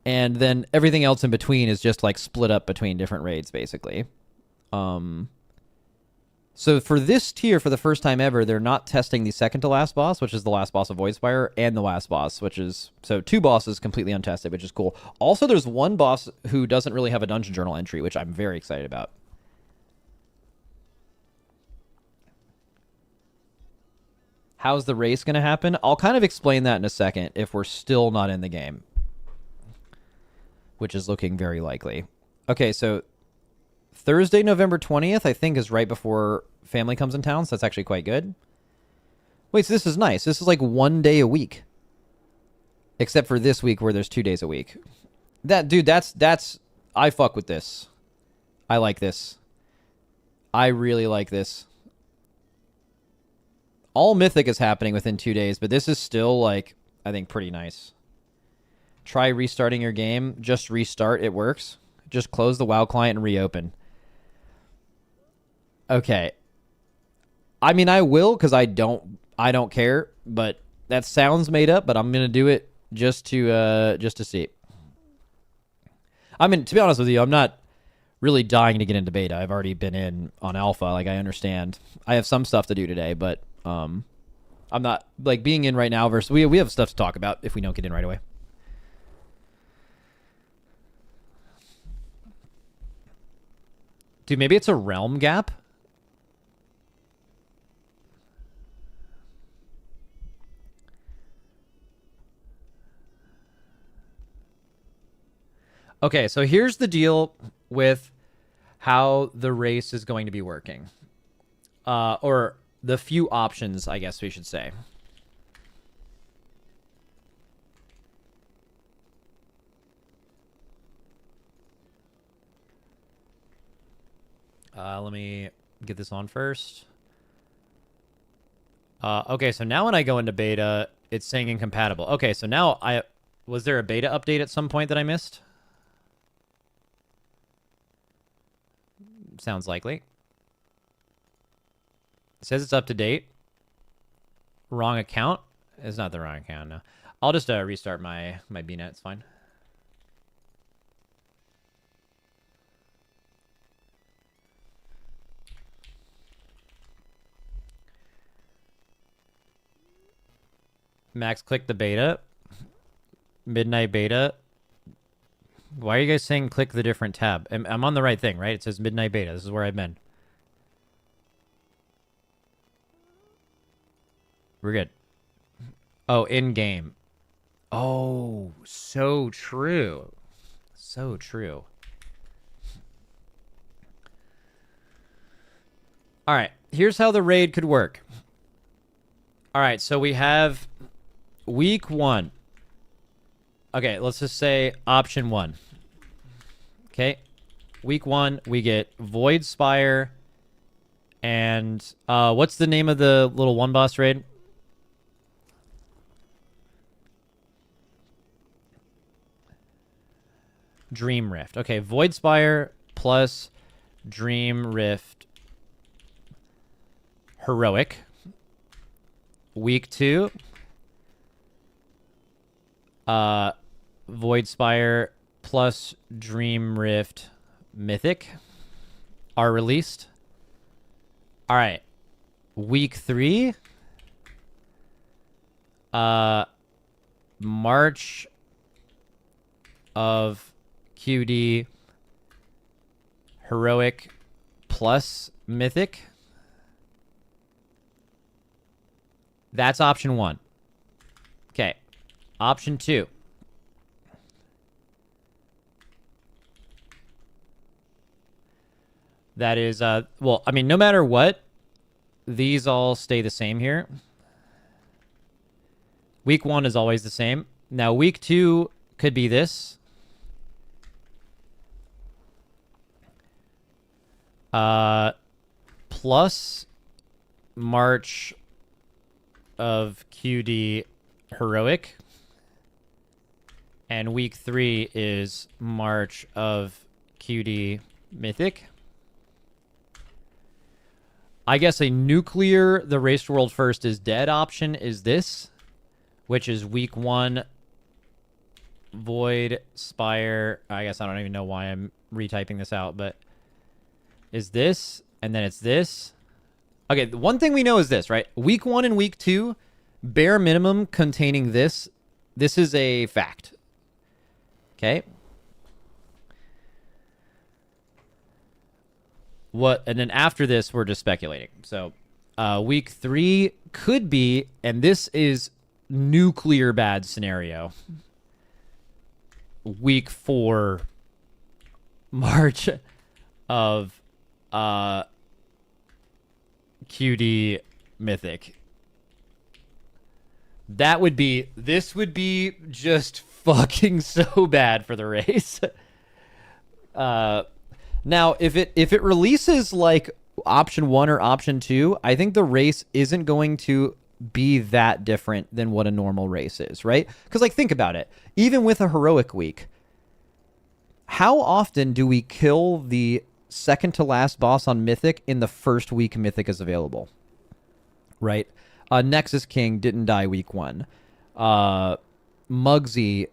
And then everything else in between is just like split up between different raids, basically. So for this tier, for the first time ever, they're not testing the second to last boss, which is the last boss of Void Spire, and the last boss, which is... So 2 bosses completely untested, which is cool. Also, there's 1 boss who doesn't really have a dungeon journal entry, which I'm very excited about. How's the race going to happen? I'll kind of explain that in a second if we're still not in the game, which is looking very likely. Okay, so Thursday, November 20th, I think, is right before family comes in town, so that's actually quite good. Wait, so this is nice. This is like 1 day a week. Except for this week where there's 2 days a week. Dude, that's... I fuck with this. I like this. I really like this. All Mythic is happening within 2 days, but this is still, like, I think pretty nice. Try restarting your game. Just restart. It works. Just close the WoW client and reopen. Okay. I mean, I will because I don't care, but that sounds made up, but I'm going to do it just to see. I mean, to be honest with you, I'm not really dying to get into beta. I've already been in on alpha. Like, I understand. I have some stuff to do today, but I'm not like being in right now versus we have stuff to talk about if we don't get in right away. Dude, maybe it's a realm gap. Okay, so here's the deal with how the race is going to be working. Or the few options, I guess we should say. Let me get this on first. Okay, so now when I go into beta, it's saying incompatible. Okay, so now was there a beta update at some point that I missed? Sounds likely. It says it's up to date. Wrong account? It's not the wrong account, no. I'll just restart my BNet, it's fine. Max, click the beta. Midnight beta. Why are you guys saying click the different tab? I'm on the right thing, right? It says midnight beta. This is where I've been. We're good. Oh, in-game. Oh, so true. So true. All right. Here's how the raid could work. All right. So we have week 1. Okay, let's just say option 1. Okay. Week 1, we get Void Spire and what's the name of the little one boss raid? Dream Rift. Okay, Void Spire plus Dream Rift Heroic. Week 2. Void Spire plus Dream Rift Mythic are released. All right. Week 3. March of QD Heroic plus Mythic. That's option 1. Okay. Option 2. That is, well, I mean, no matter what, these all stay the same here. Week 1 is always the same. Now, week 2 could be this. Plus March of QD Heroic. And week 3 is March of QD Mythic. I guess a nuclear, the Race World First is dead option is this, which is week 1, Void Spire. I guess I don't even know why I'm retyping this out, but is this, and then it's this. Okay, the one thing we know is this, right? Week 1 and week 2, bare minimum containing this. This is a fact. Okay. What, and then after this, we're just speculating. So, week 3 could be, and this is nuclear bad scenario. Week 4, March of QD Mythic. That would be, this would be just fucking so bad for the race. Now, if it releases like option 1 or option 2, I think the race isn't going to be that different than what a normal race is, right? Because like, think about it. Even with a heroic week, how often do we kill the second to last boss on Mythic in the first week Mythic is available? Right? Nexus King didn't die week 1. Muggsy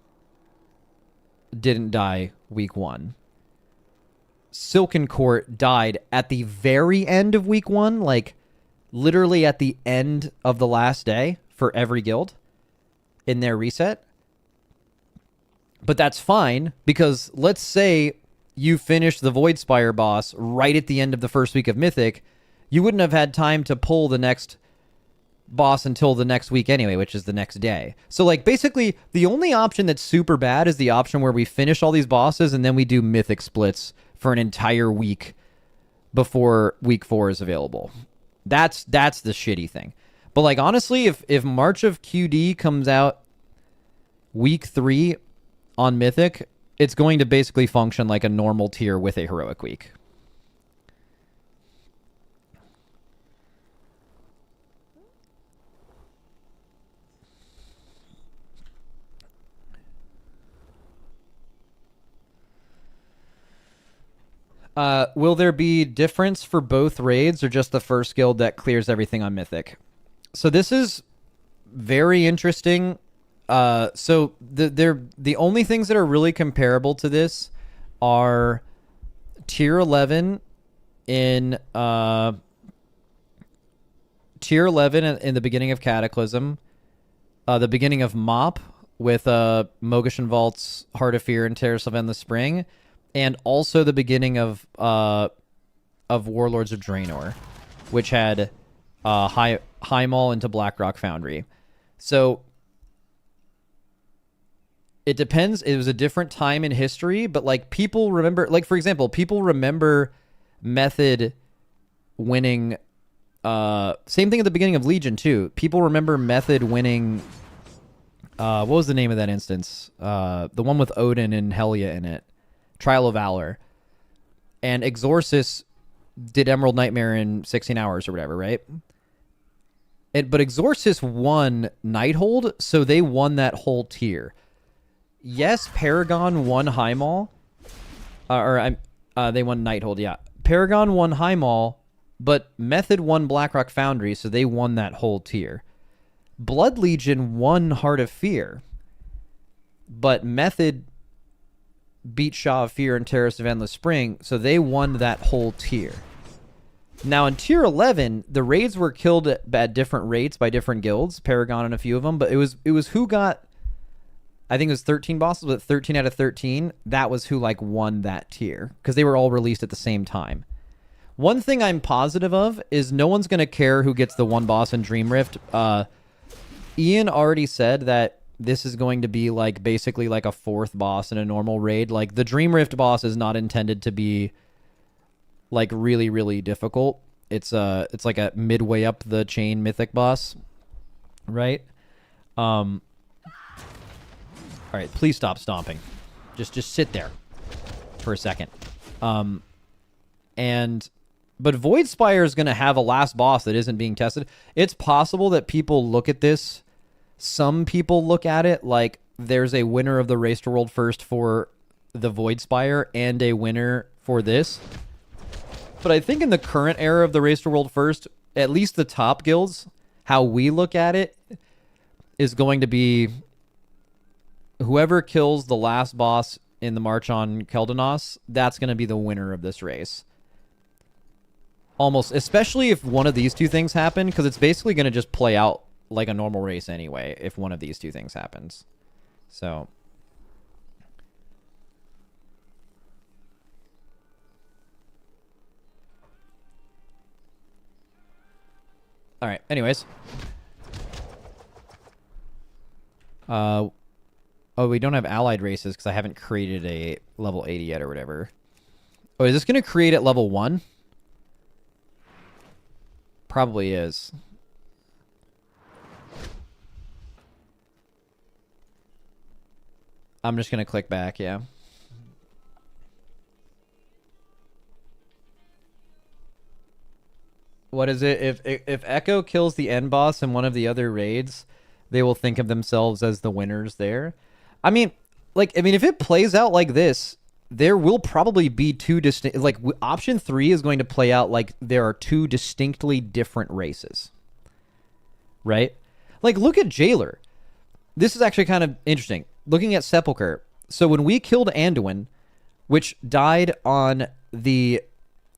didn't die week 1. Silken Court died at the very end of week 1, like literally at the end of the last day for every guild in their reset. But that's fine, because let's say you finished the Void Spire boss right at the end of the first week of Mythic, you wouldn't have had time to pull the next boss until the next week anyway, which is the next day. So like basically the only option that's super bad is the option where we finish all these bosses and then we do Mythic splits for an entire week before week 4 is available. That's the shitty thing. But like honestly, if March of QD comes out week 3 on Mythic, it's going to basically function like a normal tier with a heroic week. Will there be difference for both raids or just the first guild that clears everything on Mythic? So this is very interesting. So the only things that are really comparable to this are tier 11 in the beginning of Cataclysm, the beginning of Mop with Mogashan Vault's Heart of Fear and Terrace of Endless Spring, and also the beginning of Warlords of Draenor, which had High Mall into Blackrock Foundry. So it depends. It was a different time in history, but like people remember, like for example, people remember Method winning. Same thing at the beginning of Legion too. People remember Method winning. What was the name of that instance? The one with Odin and Helya in it. Trial of Valor. And Exorcist did Emerald Nightmare in 16 hours or whatever, right? But Exorcist won Nighthold, so they won that whole tier. Yes, Paragon won High Mall, They won Nighthold, yeah. Paragon won High Mall, but Method won Blackrock Foundry, so they won that whole tier. Blood Legion won Heart of Fear, but Method beat Shaw of Fear and Terrace of Endless Spring, so they won that whole tier. Now, in Tier 11, the raids were killed at different rates by different guilds, Paragon and a few of them, but it was who got, I think it was 13 bosses, but 13 out of 13, that was who, like, won that tier, because they were all released at the same time. One thing I'm positive of is no one's going to care who gets the one boss in Dream Rift. Ian already said that this is going to be, like, basically like a fourth boss in a normal raid. Like, the Dream Rift boss is not intended to be, like, really, really difficult. It's like a midway up the chain mythic boss, right? All right, please stop stomping. Just sit there for a second. But Voidspire is going to have a last boss that isn't being tested. It's possible that people look at this. Some people look at it like there's a winner of the Race to World First for the Voidspire and a winner for this. But I think in the current era of the Race to World First, at least the top guilds, how we look at it is going to be whoever kills the last boss in the March on Keldanos, that's going to be the winner of this race. Almost, especially if one of these two things happen, because it's basically going to just play out like a normal race anyway, if one of these two things happens. So... all right, anyways. Oh, we don't have allied races because I haven't created a level 80 yet or whatever. Oh, is this going to create at level 1? Probably is. I'm just going to click back, yeah. What is it? If Echo kills the end boss in one of the other raids, they will think of themselves as the winners there. I mean, if it plays out like this, there will probably be two distinct... Like, option 3 is going to play out like there are two distinctly different races. Right? Like, look at Jailer. This is actually kind of interesting. Looking at Sepulcher. So when we killed Anduin, which died on the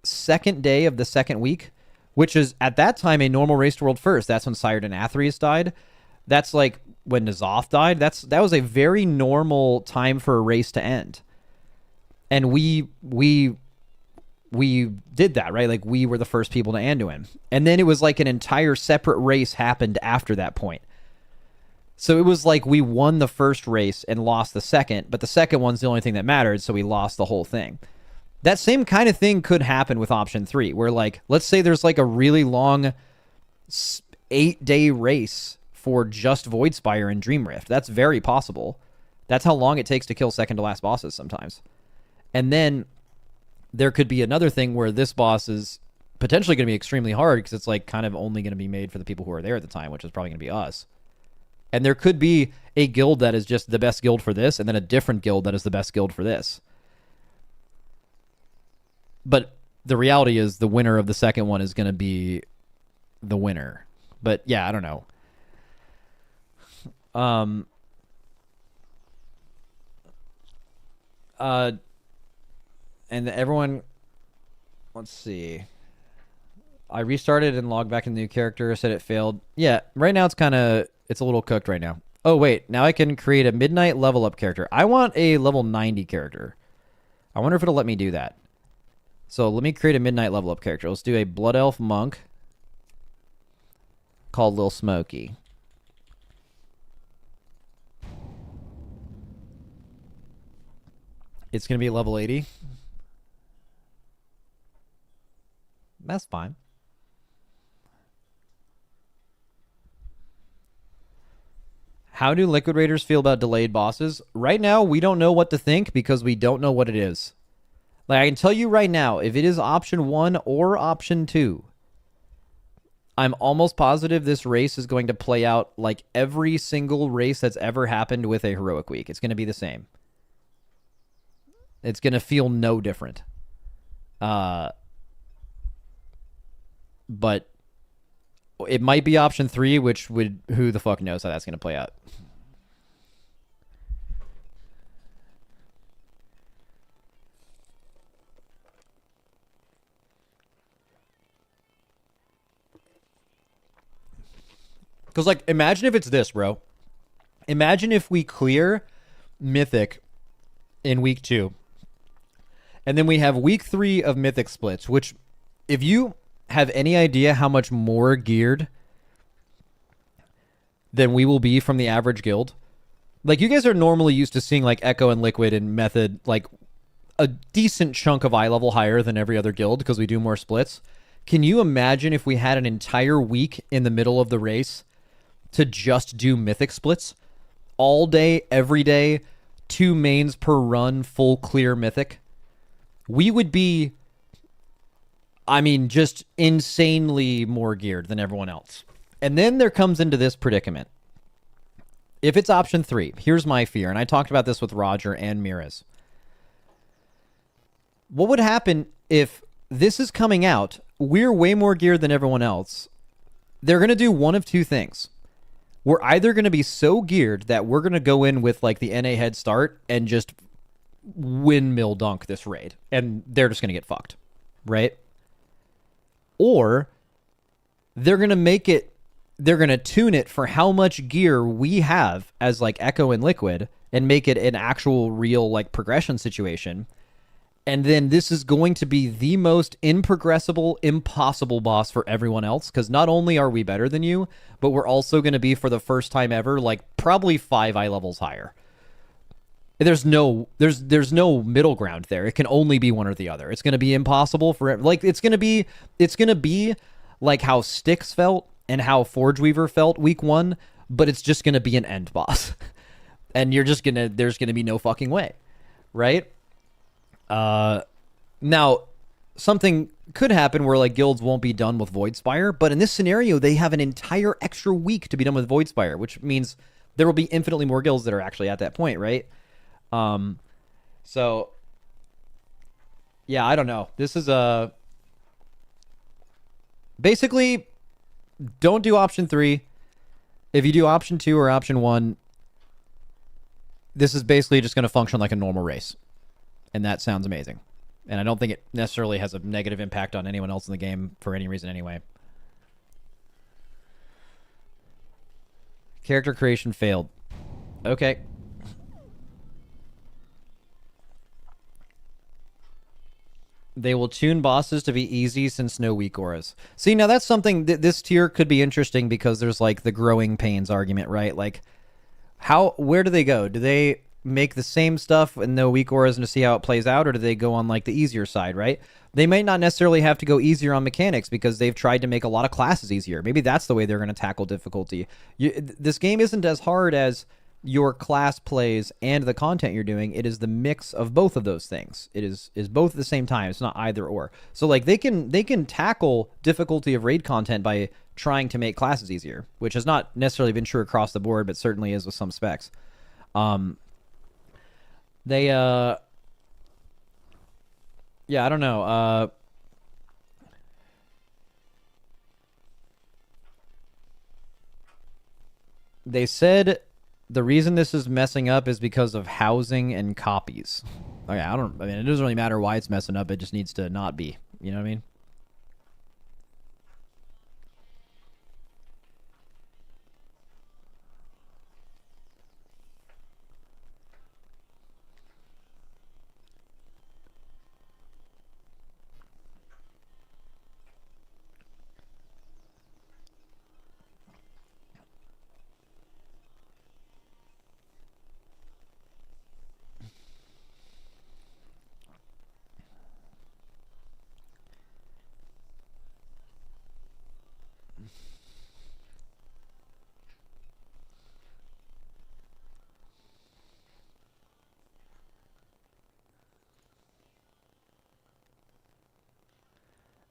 second day of the second week, which is, at that time, a normal Race to World First. That's when Sirdan Athreus died. That's like when N'Zoth died. That was a very normal time for a race to end. And we did that, right? Like, we were the first people to Anduin. And then it was like an entire separate race happened after that point. So it was like we won the first race and lost the second, but the second one's the only thing that mattered, so we lost the whole thing. That same kind of thing could happen with option 3, where, like, let's say there's like a really long 8-day race for just Voidspire and Dream Rift. That's very possible. That's how long it takes to kill second to last bosses sometimes. And then there could be another thing where this boss is potentially going to be extremely hard because it's like kind of only going to be made for the people who are there at the time, which is probably going to be us. And there could be a guild that is just the best guild for this, and then a different guild that is the best guild for this. But the reality is the winner of the second one is going to be the winner. But yeah, I don't know. And everyone, let's see. I restarted and logged back in the new character, said it failed. Yeah, right now it's a little cooked right now. Oh, wait, now I can create a midnight level up character. I want a level 90 character. I wonder if it'll let me do that. So let me create a midnight level up character. Let's do a Blood Elf Monk called Lil Smokey. It's going to be level 80. That's fine. How do Liquid Raiders feel about delayed bosses? Right now, we don't know what to think because we don't know what it is. Like, I can tell you right now, if it is option 1 or option 2, I'm almost positive this race is going to play out like every single race that's ever happened with a Heroic Week. It's going to be the same. It's going to feel no different. But it might be option 3, which would, who the fuck knows how that's going to play out. Because, like, imagine if it's this, bro. Imagine if we clear Mythic in week 2. And then we have week 3 of Mythic splits, which, if you have any idea how much more geared than we will be from the average guild. Like, you guys are normally used to seeing, like, Echo and Liquid and Method, like, a decent chunk of eye level higher than every other guild because we do more splits. Can you imagine if we had an entire week in the middle of the race to just do Mythic splits? All day, every day, 2 mains per run, full clear Mythic? We would be, I mean, just insanely more geared than everyone else. And then there comes into this predicament. If it's option 3, here's my fear, and I talked about this with Roger and Mirez. What would happen if this is coming out, we're way more geared than everyone else? They're going to do one of 2 things. We're either going to be so geared that we're going to go in with, like, the NA head start and just windmill dunk this raid, and they're just going to get fucked, right? Or they're going to make it, they're going to tune it for how much gear we have as, like, Echo and Liquid and make it an actual real, like, progression situation. And then this is going to be the most improgressible, impossible boss for everyone else, because not only are we better than you, but we're also going to be, for the first time ever, like, probably 5 eye levels higher. There's no middle ground there. It can only be one or the other. It's going to be impossible for, like, it's going to be like how Styx felt and how Forge Weaver felt week 1, but it's just going to be an end boss. And there's going to be no fucking way, right? Now, something could happen where, like, guilds won't be done with Voidspire, but in this scenario, they have an entire extra week to be done with Voidspire, which means there will be infinitely more guilds that are actually at that point, right? So, yeah, I don't know. This is basically, don't do option 3. If you do option 2 or option 1, this is basically just going to function like a normal race. And that sounds amazing. And I don't think it necessarily has a negative impact on anyone else in the game for any reason anyway. Character creation failed. Okay. They will tune bosses to be easy since no weak auras. See, now that's something that this tier could be interesting because there's, like, the growing pains argument, right? Like, where do they go? Do they make the same stuff and no weak auras and to see how it plays out, or do they go on, like, the easier side, right? They might not necessarily have to go easier on mechanics because they've tried to make a lot of classes easier. Maybe that's the way they're going to tackle difficulty. This game isn't as hard as your class plays and the content you're doing. It is the mix of both of those things. It is both at the same time. It's not either or. So, like, they can tackle difficulty of raid content by trying to make classes easier, which has not necessarily been true across the board, but certainly is with some specs. Yeah, I don't know. They said the reason this is messing up is because of housing and copies. Okay, I mean, it doesn't really matter why it's messing up. It just needs to not be. You know what I mean?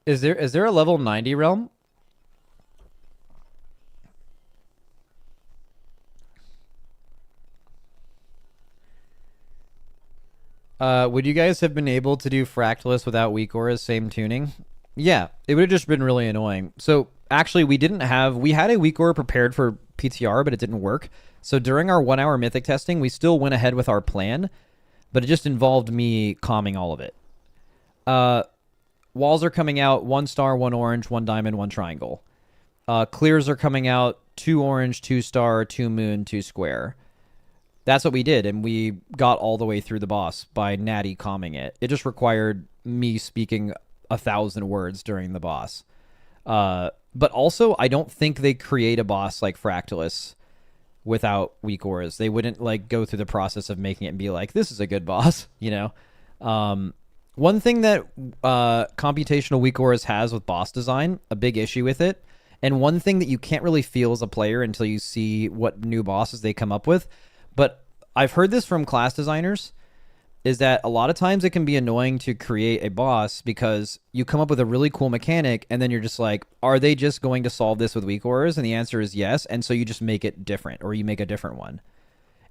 Is there a level 90 realm? Would you guys have been able to do Fractalus without weak auras, same tuning? Yeah, it would have just been really annoying. So actually, we had a weak aura prepared for PTR, but it didn't work. So during our 1 hour mythic testing, we still went ahead with our plan, but it just involved me calming all of it. Walls are coming out 1 star, 1 orange, 1 diamond, 1 triangle. Clears are coming out 2 orange, 2 star, 2 moon, 2 square. That's what we did, and we got all the way through the boss by Natty calming it. It just required me speaking 1,000 words during the boss. But also, I don't think they create a boss like Fractalus without weak auras. They wouldn't like go through the process of making it and be like, this is a good boss, you know? One thing that computational weak auras has with boss design, a big issue with it, and one thing that you can't really feel as a player until you see what new bosses they come up with, but I've heard this from class designers, is that a lot of times it can be annoying to create a boss because you come up with a really cool mechanic and then you're just like, are they just going to solve this with weak auras? And the answer is yes. And so you just make it different, or you make a different one.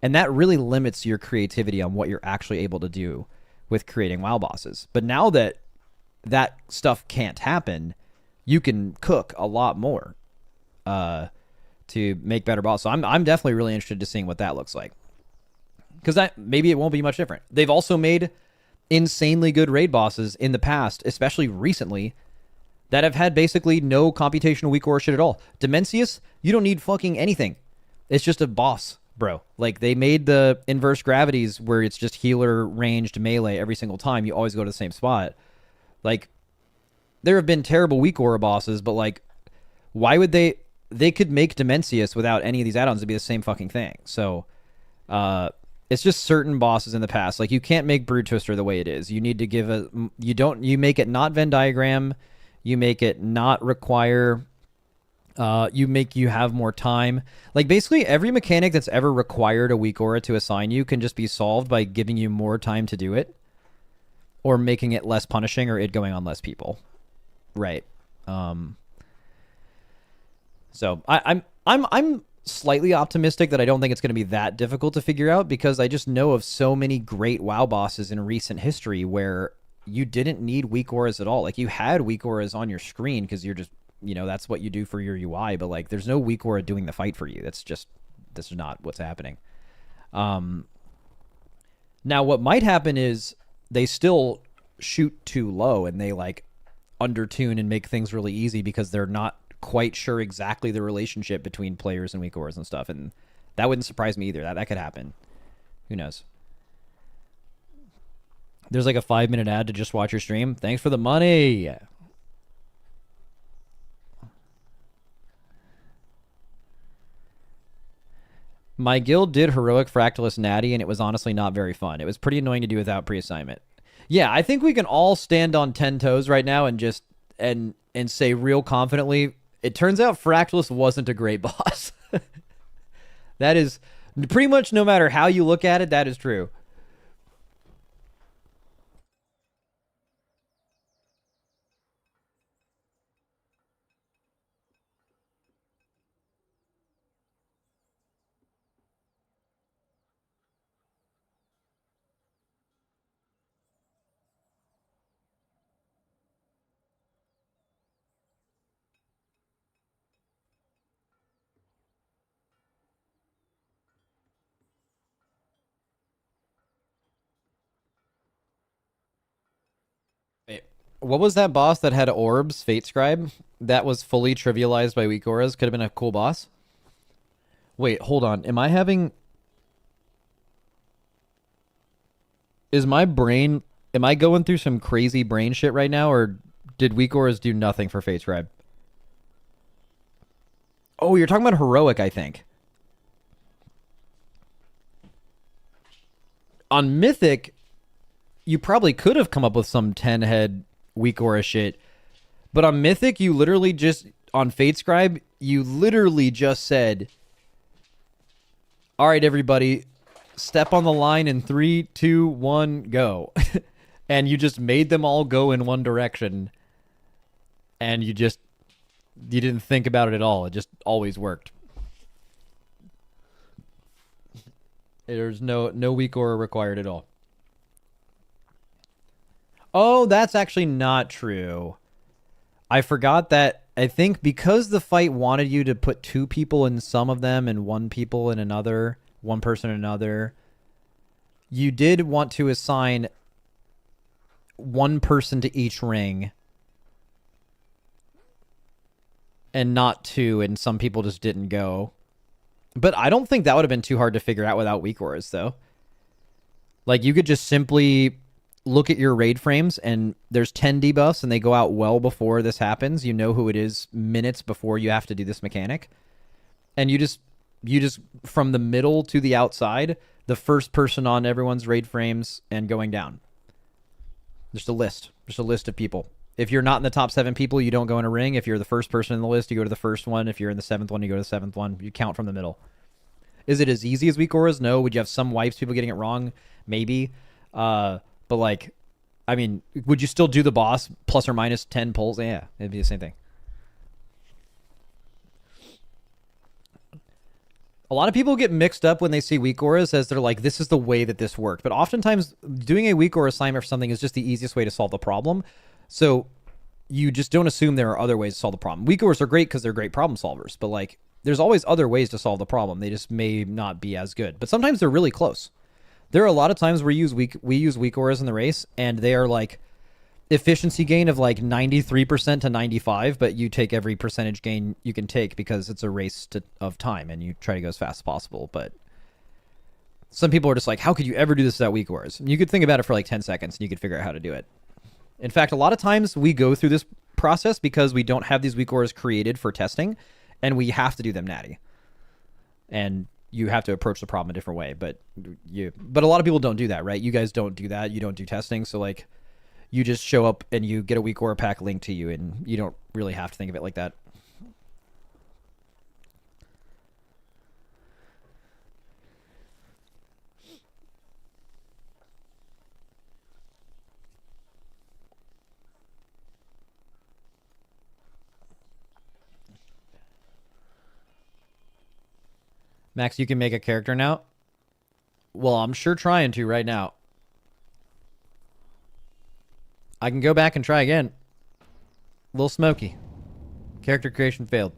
And that really limits your creativity on what you're actually able to do with creating WoW bosses. But now that that stuff can't happen, you can cook a lot more to make better bosses. So I'm definitely really interested to seeing what that looks like. Because that maybe it won't be much different. They've also made insanely good raid bosses in the past, especially recently, that have had basically no computational weak aura shit at all. Dimensius, you don't need fucking anything. It's just a boss, bro. Like, they made the inverse gravities where it's just healer ranged melee every single time. You always go to the same spot. Like, there have been terrible weak aura bosses, but like, why would they could make Dimensius without any of these add-ons to be the same fucking thing. So, it's just certain bosses in the past. Like, you can't make Brood Twister the way it is. You need to give you make it not Venn diagram. You make it not require, you have more time. Like, basically every mechanic that's ever required a weak aura to assign you can just be solved by giving you more time to do it, or making it less punishing, or it going on less people. Right. So I'm slightly optimistic that I don't think it's going to be that difficult to figure out, because I just know of so many great WoW bosses in recent history where you didn't need weak auras at all. Like, you had weak auras on your screen because you're just, you know, that's what you do for your UI, but like, there's no weak aura doing the fight for you. This is not what's happening. Now what might happen is they still shoot too low and they like undertune and make things really easy because they're not quite sure exactly the relationship between players and weak auras and stuff, and that wouldn't surprise me either. That could happen. Who knows? There's like a 5-minute ad to just watch your stream. Thanks for the money. My guild did heroic Fractalus Natty, and it was honestly not very fun. It was pretty annoying to do without pre-assignment. Yeah, I think we can all stand on 10 toes right now and just and say real confidently, it turns out Fractalus wasn't a great boss. That is pretty much, no matter how you look at it, that is true. What was that boss that had orbs, Fate Scribe? That was fully trivialized by weak auras. Could have been a cool boss. Wait, hold on. Am I having... Is my brain... Am I going through some crazy brain shit right now, or did weak auras do nothing for Fate Scribe? Oh, you're talking about heroic, I think. On Mythic, you probably could have come up with some 10-head weak aura shit, but on Mythic, you literally just, on Fate Scribe, you literally just said, all right, everybody, step on the line in 3, 2, 1, go. And you just made them all go in one direction, and you didn't think about it at all. It just always worked. There's no weak aura required at all. Oh, that's actually not true. I forgot that. I think because the fight wanted you to put two people in some of them and one people in another, one person in another, you did want to assign one person to each ring and not two, and some people just didn't go. But I don't think that would have been too hard to figure out without weak auras, though. Like, you could just simply look at your raid frames, and there's 10 debuffs, and they go out well before this happens. You know who it is minutes before you have to do this mechanic. And you just from the middle to the outside, the first person on everyone's raid frames and going down. Just a list of people. If you're not in the top 7 people, you don't go in a ring. If you're the first person in the list, you go to the first one. If you're in the 7th one, you go to the 7th one. You count from the middle. Is it as easy as weak auras? No. Would you have some wipes, people getting it wrong? Maybe. But like, I mean, would you still do the boss plus or minus 10 pulls? Yeah, it'd be the same thing. A lot of people get mixed up when they see weak auras as they're like, this is the way that this worked. But oftentimes, doing a weak aura assignment for something is just the easiest way to solve the problem. So you just don't assume there are other ways to solve the problem. Weak auras are great because they're great problem solvers. But like, there's always other ways to solve the problem. They just may not be as good. But sometimes they're really close. There are a lot of times where we use weak auras in the race, and they are like efficiency gain of like 93% to 95, but you take every percentage gain you can take because it's a race of time, and you try to go as fast as possible. But some people are just like, how could you ever do this without weak auras? And you could think about it for like 10 seconds, and you could figure out how to do it. In fact, a lot of times we go through this process because we don't have these weak auras created for testing, and we have to do them natty. And you have to approach the problem a different way. But a lot of people don't do that, right? You guys don't do that. You don't do testing. So like, you just show up and you get a weak aura pack linked to you, and you don't really have to think of it like that. Max, you can make a character now? Well, I'm sure trying to right now. I can go back and try again. Little smoky. Character creation failed.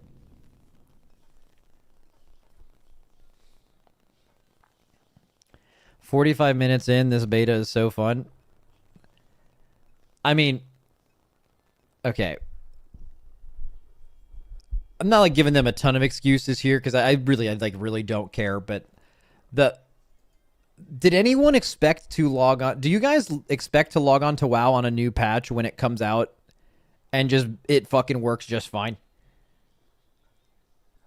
"45 minutes in, this beta is so fun." I mean, okay. I'm not like giving them a ton of excuses here because I really don't care. But did anyone expect to log on? Do you guys expect to log on to WoW on a new patch when it comes out and just it fucking works just fine?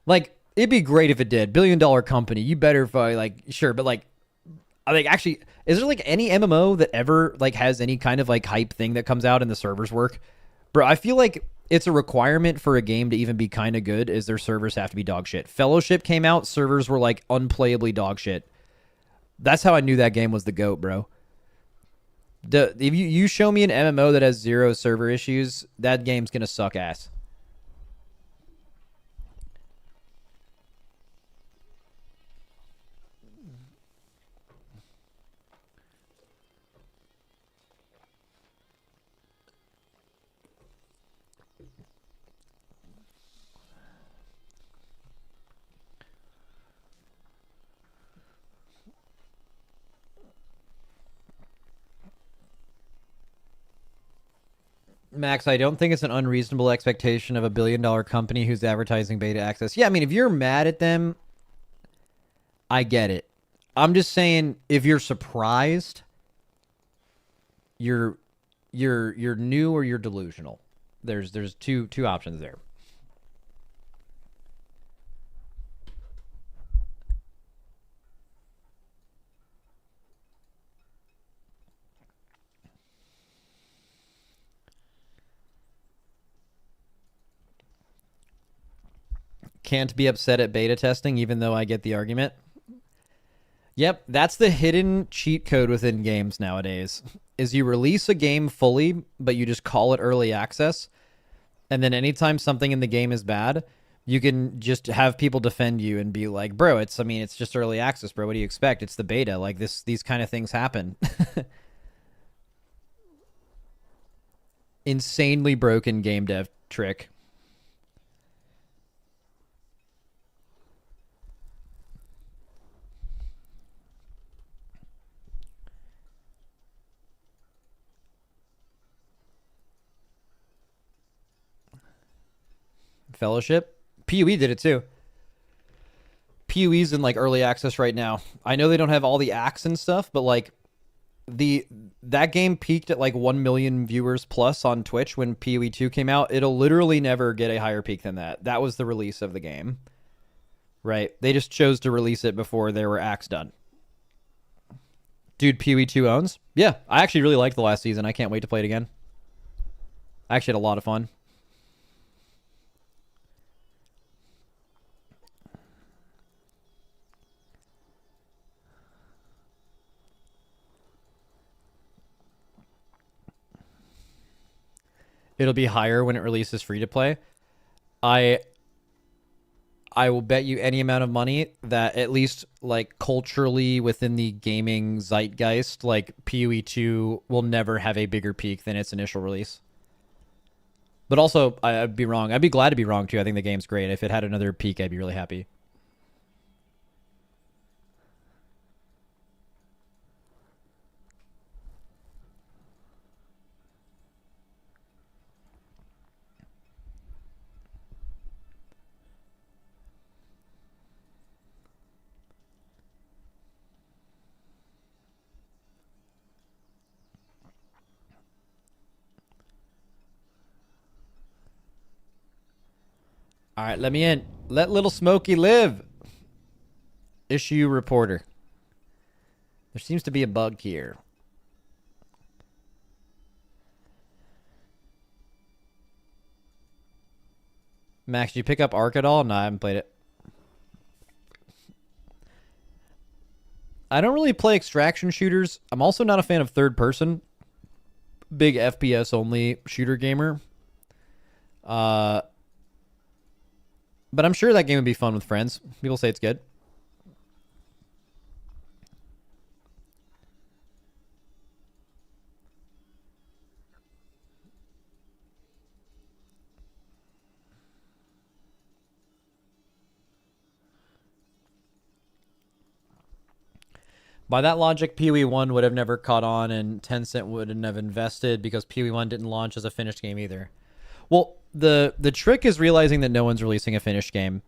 Like, it'd be great if it did. $1 billion company, you better like, sure, but like actually, is there like any MMO that ever like has any kind of like hype thing that comes out and the servers work? Bro, I feel like it's a requirement for a game to even be kind of good is their servers have to be dog shit. Fellowship came out, servers were like unplayably dog shit. That's how I knew that game was the GOAT, bro. If you show me an MMO that has 0 server issues, that game's gonna suck ass. Max, I don't think it's an unreasonable expectation of a $1 billion company who's advertising beta access. Yeah, I mean, if you're mad at them, I get it. I'm just saying, if you're surprised, you're new or you're delusional. There's two options there. Can't be upset at beta testing, even though I get the argument. Yep, that's the hidden cheat code within games nowadays. Is you release a game fully, but you just call it early access, and then anytime something in the game is bad, you can just have people defend you and be like, "Bro, it's just early access, bro. What do you expect? It's the beta. Like these kind of things happen." Insanely broken game dev trick. Fellowship. PoE did it too. PoE's in like early access right now. I know they don't have all the acts and stuff, but like that game peaked at like 1 million viewers plus on Twitch when PoE 2 came out. It'll literally never get a higher peak than that. That was the release of the game. Right? They just chose to release it before there were acts done. Dude, PoE 2 owns? Yeah, I actually really liked the last season. I can't wait to play it again. I actually had a lot of fun. It'll be higher when it releases free to play. I will bet you any amount of money that at least like culturally within the gaming zeitgeist, like PoE 2 will never have a bigger peak than its initial release. But also, I'd be wrong. I'd be glad to be wrong too. I think the game's great. If it had another peak, I'd be really happy. All right, let me in. Let little Smokey live. Issue reporter. There seems to be a bug here. Max, did you pick up Ark at all? No, I haven't played it. I don't really play extraction shooters. I'm also not a fan of third person. Big FPS only shooter gamer. But I'm sure that game would be fun with friends. People say it's good. By that logic, PoE 1 would have never caught on and Tencent wouldn't have invested because PoE 1 didn't launch as a finished game either. Well, the trick is realizing that no one's releasing a finished game.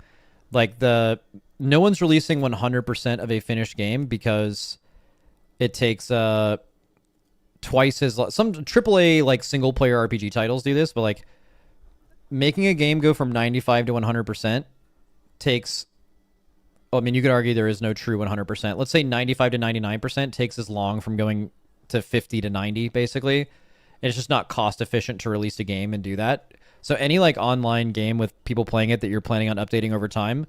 Like no one's releasing 100% of a finished game because it takes twice as some AAA like single player RPG titles do this, but like making a game go from 95 to 100% takes. I mean, you could argue there is no true 100%. Let's say 95 to 99% takes as long from going to 50 to 90, basically. And it's just not cost efficient to release a game and do that. So any like online game with people playing it that you're planning on updating over time,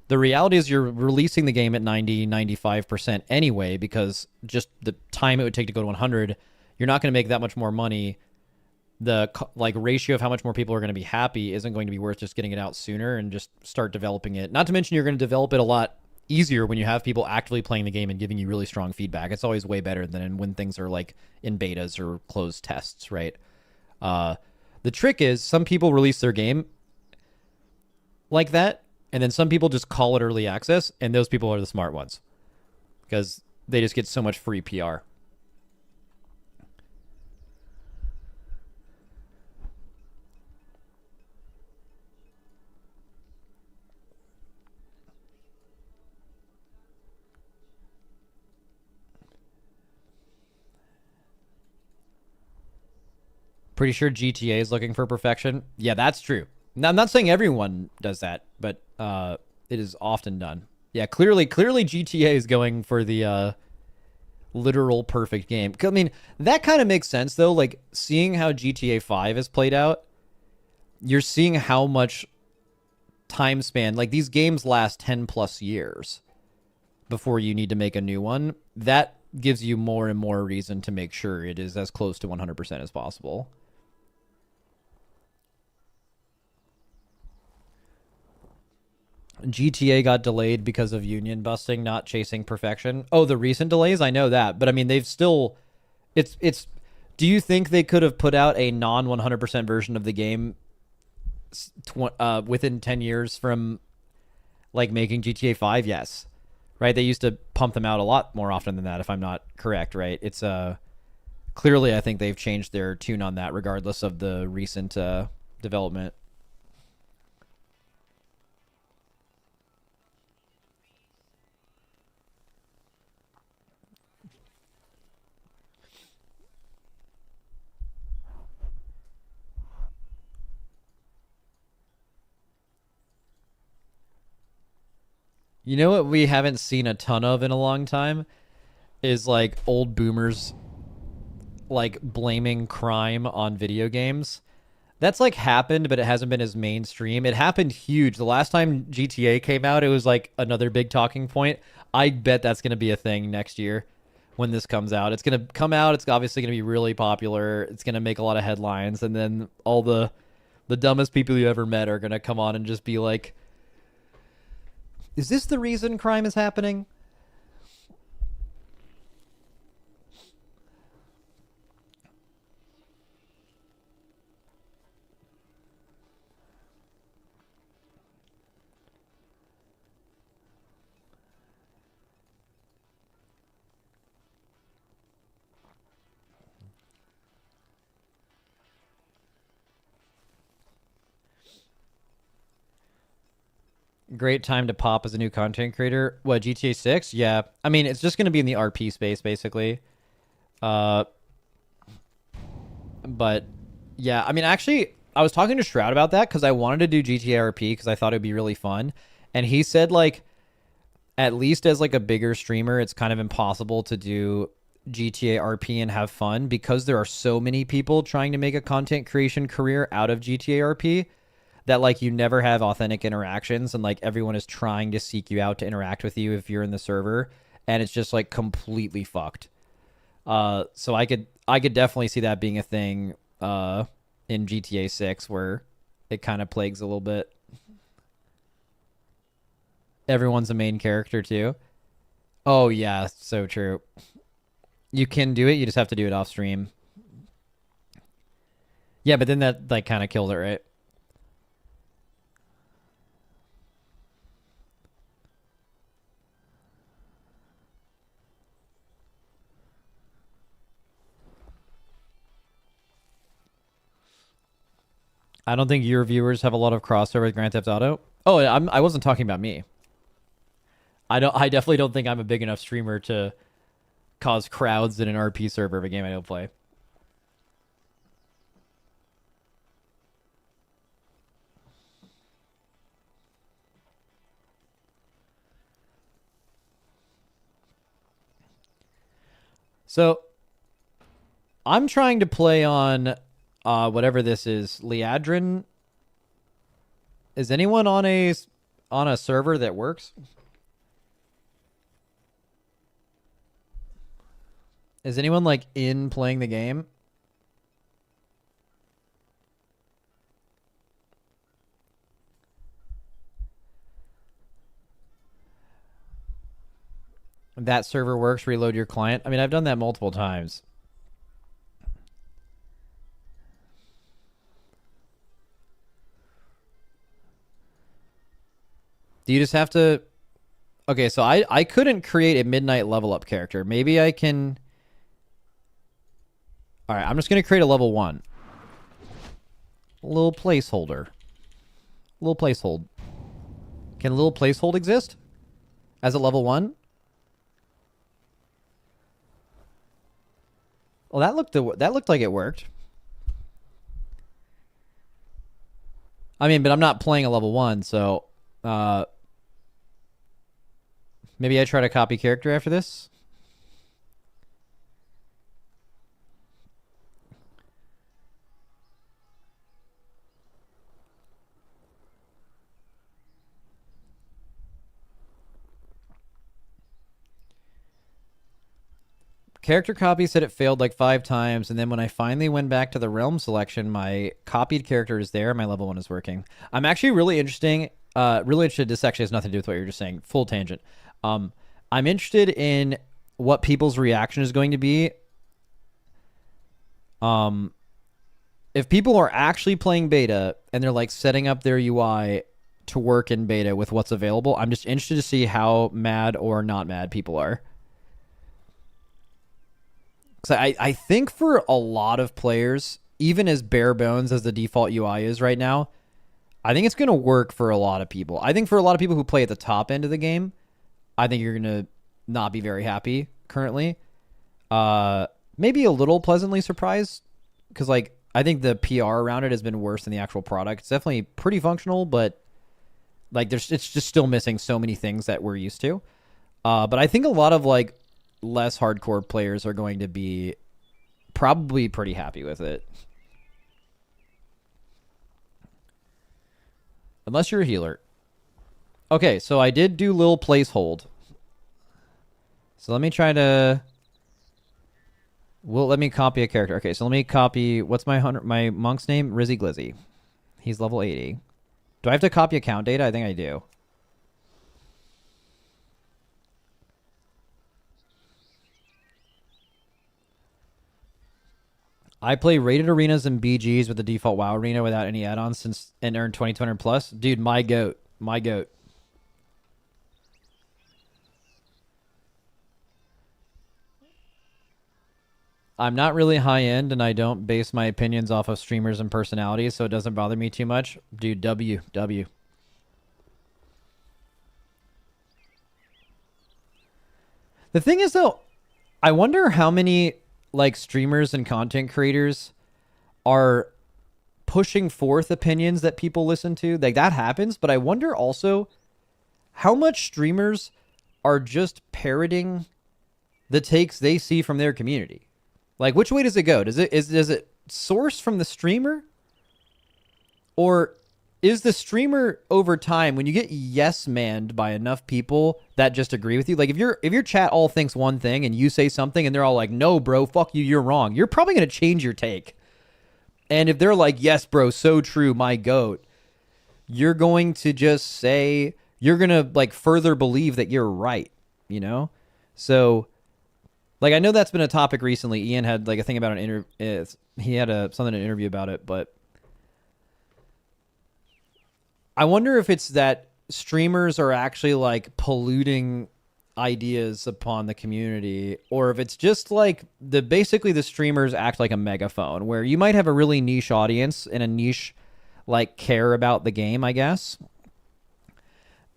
the reality is you're releasing the game at 90, 95% anyway, because just the time it would take to go to 100, you're not going to make that much more money. The like ratio of how much more people are going to be happy isn't going to be worth just getting it out sooner and just start developing it. Not to mention you're going to develop it a lot easier when you have people actively playing the game and giving you really strong feedback. It's always way better than when things are like in betas or closed tests, right? The trick is some people release their game like that, and then some people just call it early access, and those people are the smart ones because they just get so much free PR. Pretty sure GTA is looking for perfection. Yeah, that's true. Now, I'm not saying everyone does that, but it is often done. Yeah, clearly GTA is going for the literal perfect game. I mean, that kind of makes sense, though. Like, seeing how GTA 5 is played out, you're seeing how much time span. Like, these games last 10 plus years before you need to make a new one. That gives you more and more reason to make sure it is as close to 100% as possible. GTA got delayed because of union busting, not chasing perfection. Oh, the recent delays? I know that. But I mean, they've still... It's Do you think they could have put out a non 100% version of the game within 10 years from like making GTA 5? Yes. Right? They used to pump them out a lot more often than that, if I'm not correct, right? It's clearly I think they've changed their tune on that regardless of the recent development. You know what we haven't seen a ton of in a long time is like old boomers like blaming crime on video games. That's like happened, but it hasn't been as mainstream. It happened huge. The last time GTA came out, it was like another big talking point. I bet that's going to be a thing next year when this comes out. It's going to come out. It's obviously going to be really popular. It's going to make a lot of headlines. And then all the dumbest people you ever met are going to come on and just be like, is this the reason crime is happening? Great time to pop as a new content creator. What, GTA 6? Yeah. I mean, it's just going to be in the RP space, basically. But, yeah. I mean, actually, I was talking to Shroud about that because I wanted to do GTA RP because I thought it would be really fun. And he said, like, at least as, like, a bigger streamer, it's kind of impossible to do GTA RP and have fun because there are so many people trying to make a content creation career out of GTA RP. That like you never have authentic interactions and like everyone is trying to seek you out to interact with you if you're in the server and it's just like completely fucked. So I could definitely see that being a thing in GTA 6 where it kind of plagues a little bit. Everyone's a main character too. Oh yeah, so true. You can do it, you just have to do it off stream. Yeah, but then that like kind of kills it, right? I don't think your viewers have a lot of crossover with Grand Theft Auto. Oh, I wasn't talking about me. I definitely don't think I'm a big enough streamer to cause crowds in an RP server of a game I don't play. So I'm trying to play on whatever this is, Liadrin. Is anyone on a server that works? Is anyone like in playing the game? That server works, reload your client. I mean, I've done that multiple times. Do you just have to... Okay, so I couldn't create a midnight level up character. Maybe I can... Alright, I'm just going to create a level 1. A little placeholder. Little placehold. Can a little placehold exist? As a level 1? Well, that looked like it worked. I mean, but I'm not playing a level 1, so... maybe I try to copy character after this. Character copy said it failed like 5 times, and then when I finally went back to the realm selection, my copied character is there, my level 1 is working. I'm actually really interested. This actually has nothing to do with what you're just saying. Full tangent. I'm interested in what people's reaction is going to be If people are actually playing beta and they're like setting up their UI to work in beta with what's available, I'm just interested to see how mad or not mad people are. Because I think for a lot of players, even as bare bones as the default UI is right now, I think it's going to work for a lot of people. I think for a lot of people who play at the top end of the game, I think you're going to not be very happy currently. Maybe a little pleasantly surprised because like I think the PR around it has been worse than the actual product. It's definitely pretty functional, but like it's just still missing so many things that we're used to. But I think a lot of like less hardcore players are going to be probably pretty happy with it. Unless you're a healer. Okay, so I did do little place hold. So let me try to... Well, let me copy a character. Okay, so let me copy... What's my monk's name? Rizzy Glizzy. He's level 80. Do I have to copy account data? I think I do. I play rated arenas and BGs with the default WoW arena without any add-ons since and earned 2200 plus. Dude, my goat. My goat. I'm not really high end and I don't base my opinions off of streamers and personalities, so it doesn't bother me too much. Dude, W. The thing is though, I wonder how many like streamers and content creators are pushing forth opinions that people listen to. Like that happens, but I wonder also how much streamers are just parroting the takes they see from their community. Like which way does it go? Does it source from the streamer? Or is the streamer over time, when you get yes-manned by enough people that just agree with you, like if your chat all thinks one thing and you say something and they're all like, no, bro, fuck you, you're wrong, you're probably going to change your take. And if they're like, yes, bro, so true, my goat, you're going to just say, you're going to like further believe that you're right, you know? So, like, I know that's been a topic recently. Ian had like a thing about an interview. He had something to interview about it, but I wonder if it's that streamers are actually like polluting ideas upon the community, or if it's just like basically the streamers act like a megaphone where you might have a really niche audience and a niche like care about the game, I guess.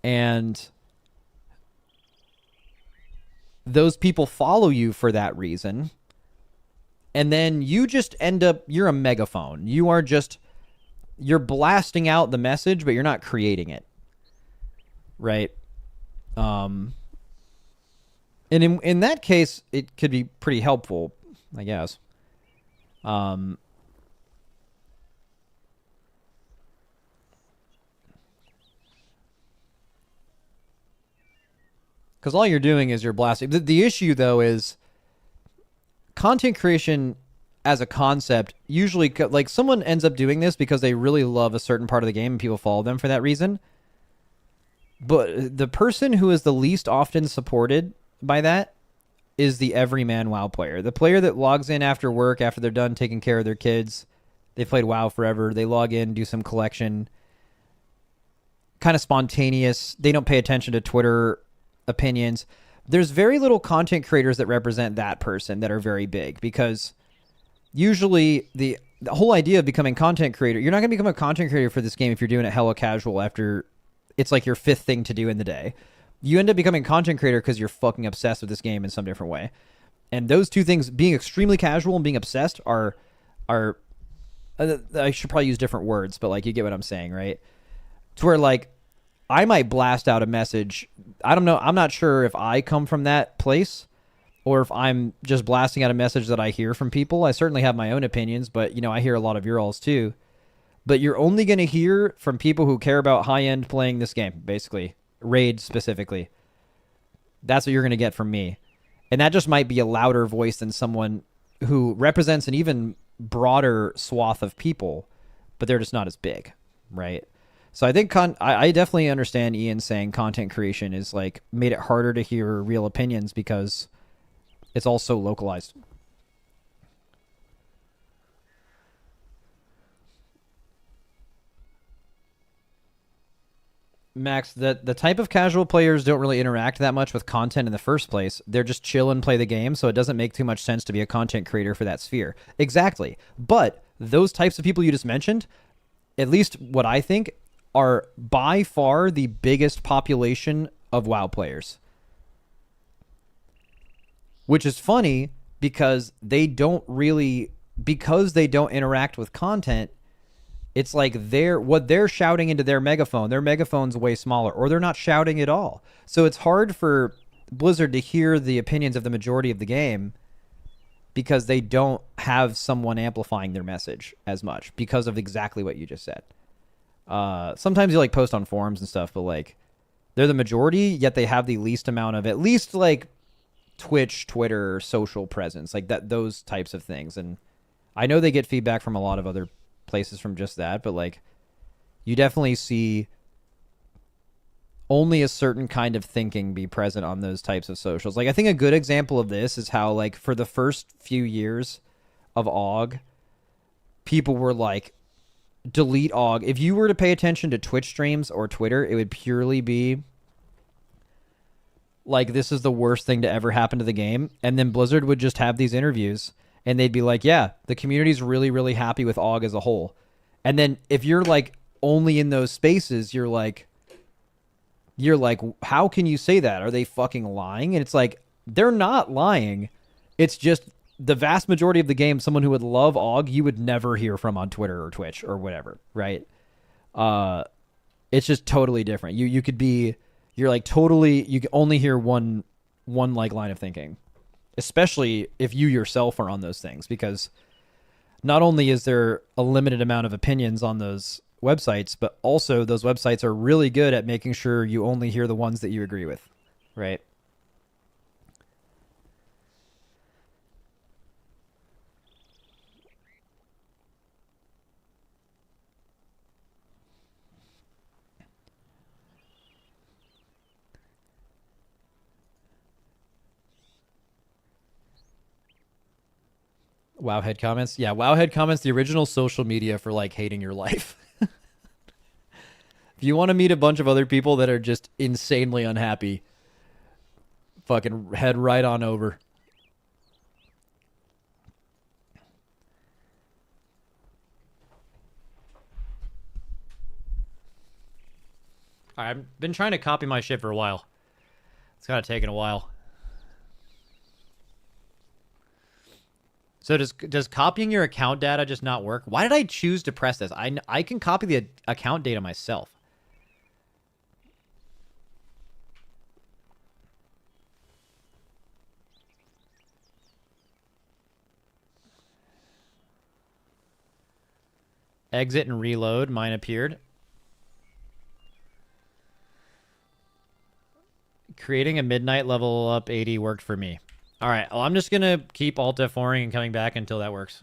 And those people follow you for that reason. And then you just end up, you're a megaphone. You're blasting out the message, but you're not creating it. Right? And in that case, it could be pretty helpful, I guess. Because all you're doing is you're blasting. The issue, though, is content creation as a concept, usually, like, someone ends up doing this because they really love a certain part of the game and people follow them for that reason. But the person who is the least often supported by that is the everyman WoW player. The player that logs in after work, after they're done taking care of their kids, they've played WoW forever, they log in, do some collection, kind of spontaneous, they don't pay attention to Twitter opinions. There's very little content creators that represent that person that are very big, because usually the whole idea of becoming content creator, you're not going to become a content creator for this game if you're doing it hella casual after it's like your fifth thing to do in the day. You end up becoming content creator because you're fucking obsessed with this game in some different way. And those two things, being extremely casual and being obsessed, are I should probably use different words, but like you get what I'm saying, right? To where like I might blast out a message. I don't know. I'm not sure if I come from that place or if I'm just blasting out a message that I hear from people. I certainly have my own opinions, but, you know, I hear a lot of your alls too. But you're only going to hear from people who care about high-end playing this game, basically. Raid specifically. That's what you're going to get from me. And that just might be a louder voice than someone who represents an even broader swath of people, but they're just not as big, right? So I think I definitely understand Ian saying content creation is like made it harder to hear real opinions because it's all so localized. Max, the type of casual players don't really interact that much with content in the first place. They're just chill and play the game, so it doesn't make too much sense to be a content creator for that sphere. Exactly. But those types of people you just mentioned, at least what I think, are by far the biggest population of WoW players. Which is funny because they don't interact with content. It's like what they're shouting into their megaphone's way smaller, or they're not shouting at all. So it's hard for Blizzard to hear the opinions of the majority of the game because they don't have someone amplifying their message as much because of exactly what you just said. Sometimes you like post on forums and stuff, but like they're the majority, yet they have the least amount of at least like Twitch, Twitter, social presence, like those types of things. And I know they get feedback from a lot of other places from just that, but like you definitely see only a certain kind of thinking be present on those types of socials. Like I think a good example of this is how like for the first few years of AUG, people were like, delete AUG. If you were to pay attention to Twitch streams or Twitter, it would purely be like, this is the worst thing to ever happen to the game. And then Blizzard would just have these interviews and they'd be like, yeah, the community's really, really happy with AUG as a whole. And then if you're like only in those spaces, you're like, how can you say that? Are they fucking lying? And it's like, they're not lying. It's just the vast majority of the game, someone who would love AUG, you would never hear from on Twitter or Twitch or whatever, right? It's just totally different. You could be, you're like totally, you can only hear one like line of thinking, especially if you yourself are on those things, because not only is there a limited amount of opinions on those websites, but also those websites are really good at making sure you only hear the ones that you agree with, right? Wowhead comments. Yeah, Wowhead comments, the original social media for like hating your life. If you want to meet a bunch of other people that are just insanely unhappy, fucking head right on over. All right, I've been trying to copy my shit for a while. It's kind of taken a while. So does copying your account data just not work? Why did I choose to press this? I can copy the account data myself. Exit and reload. Mine appeared. Creating a midnight level up 80 worked for me. All right, well, I'm just going to keep Alt F4ing and coming back until that works.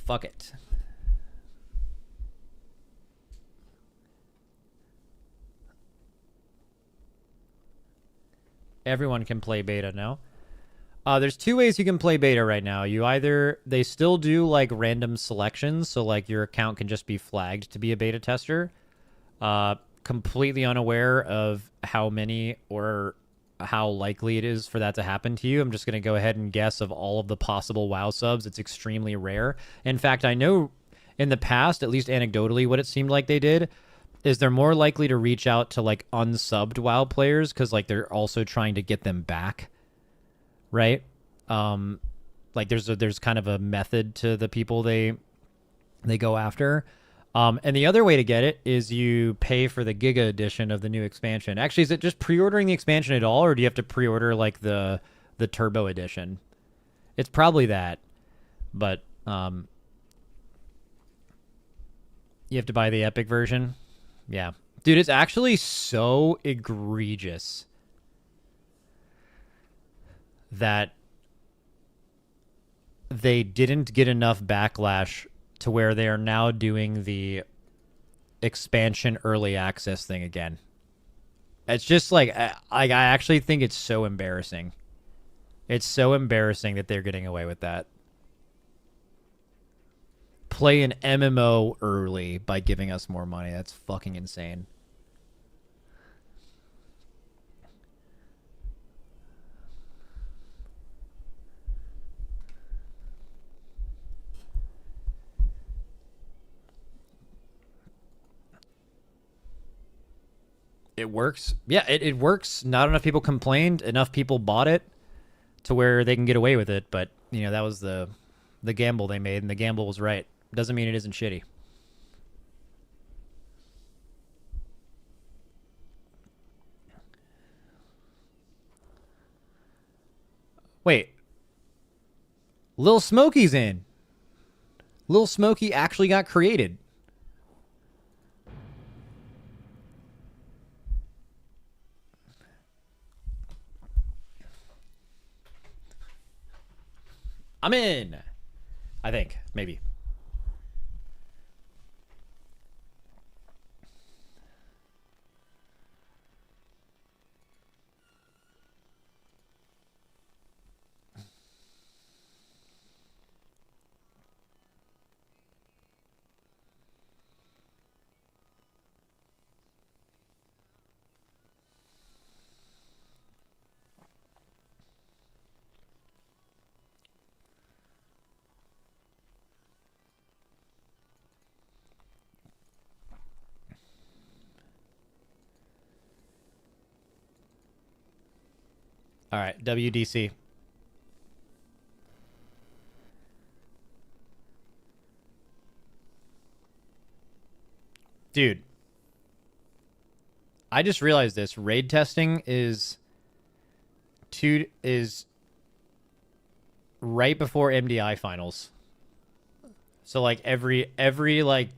Fuck it. Everyone can play beta now. There's two ways you can play beta right now. They still do like random selections, so like your account can just be flagged to be a beta tester. Completely unaware of how many or how likely it is for that to happen to you. I'm just going to go ahead and guess of all of the possible WoW subs. It's extremely rare. In fact, I know in the past, at least anecdotally, what it seemed like they did is they're more likely to reach out to like unsubbed WoW players because like they're also trying to get them back. Right? Like there's kind of a method to the people they go after. And the other way to get it is you pay for the Giga edition of the new expansion. Actually, is it just pre-ordering the expansion at all, or do you have to pre-order like the Turbo edition? It's probably that, but you have to buy the Epic version. Yeah. Dude, it's actually so egregious that they didn't get enough backlash to where they are now doing the expansion early access thing again. It's just like I actually think it's so embarrassing. It's so embarrassing that they're getting away with that. Play an MMO early by giving us more money. That's fucking insane. It works. Yeah, it works. Not enough people complained. Enough people bought it to where they can get away with it. But, you know, that was the gamble they made, and the gamble was right. Doesn't mean it isn't shitty. Wait. Lil Smokey's in. Lil Smokey actually got created. I'm in. I think. Maybe. All right, WDC. Dude, I just realized this. Raid testing is right before MDI finals. So like every like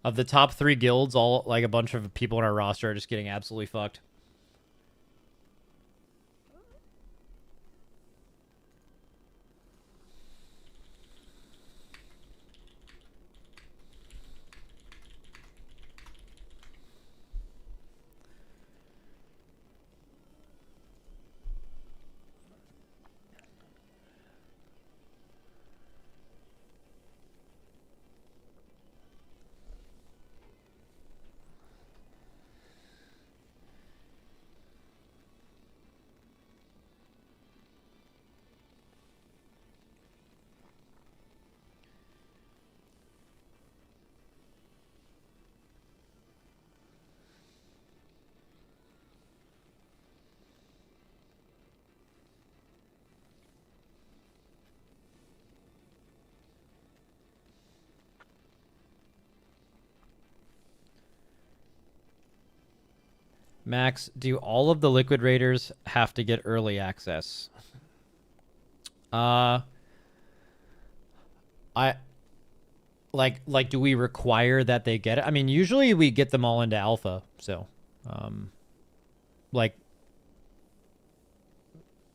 of the top 3 guilds, all like a bunch of people in our roster are just getting absolutely fucked. Max, do all of the Liquid Raiders have to get early access? I like do we require that they get it? I mean, usually we get them all into alpha, so like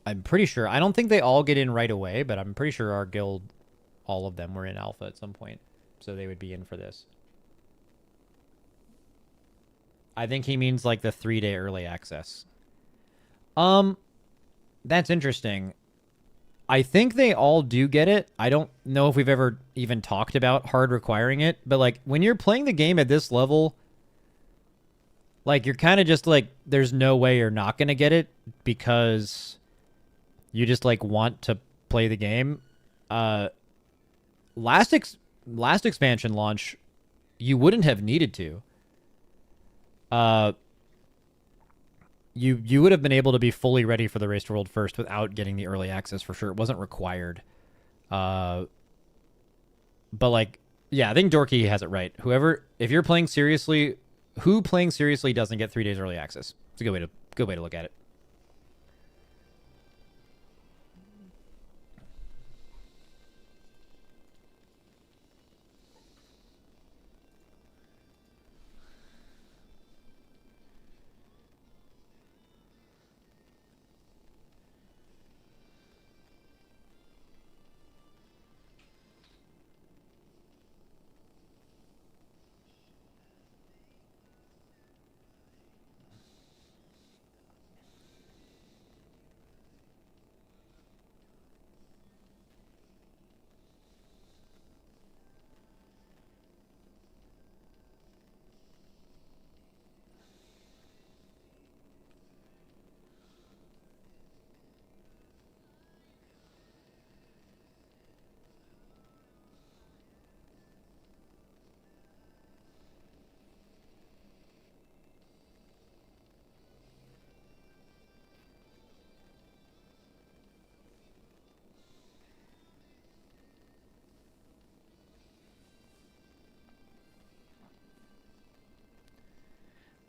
I'm pretty sure. I don't think they all get in right away, but I'm pretty sure our guild, all of them were in alpha at some point, so they would be in for this. I think he means like the 3-day early access. That's interesting. I think they all do get it. I don't know if we've ever even talked about hard requiring it, but like when you're playing the game at this level, like you're kind of just like there's no way you're not going to get it because you just like want to play the game. Last expansion launch, you wouldn't have needed to. You would have been able to be fully ready for the Race to World first without getting the early access for sure. It wasn't required. But like, yeah, I think Dorky has it right. If you're playing seriously, who playing seriously doesn't get 3 days early access? It's a good way to look at it.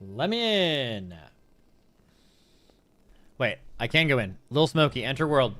Let me in. Wait, I can go in. Lil Smokey, enter world.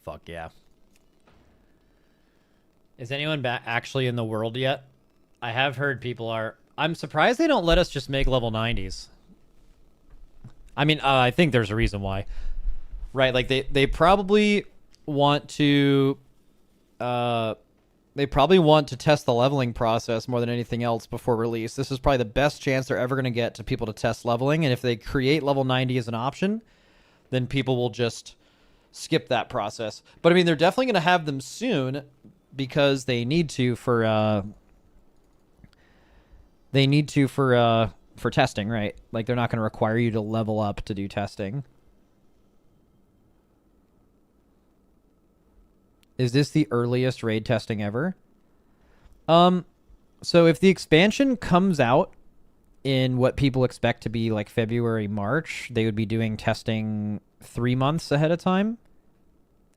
Fuck yeah. Is anyone actually in the world yet? I have heard people are. I'm surprised they don't let us just make level 90s. I mean, I think there's a reason why. Right, like they probably want to they probably want to test the leveling process more than anything else before release. This is probably the best chance they're ever going to get to people to test leveling, and if they create level 90 as an option, then people will just skip that process. But I mean, they're definitely going to have them soon because they need to for testing, right? Like they're not going to require you to level up to do testing. Is this the earliest raid testing ever? So if the expansion comes out in what people expect to be like February, March, they would be doing testing 3 months ahead of time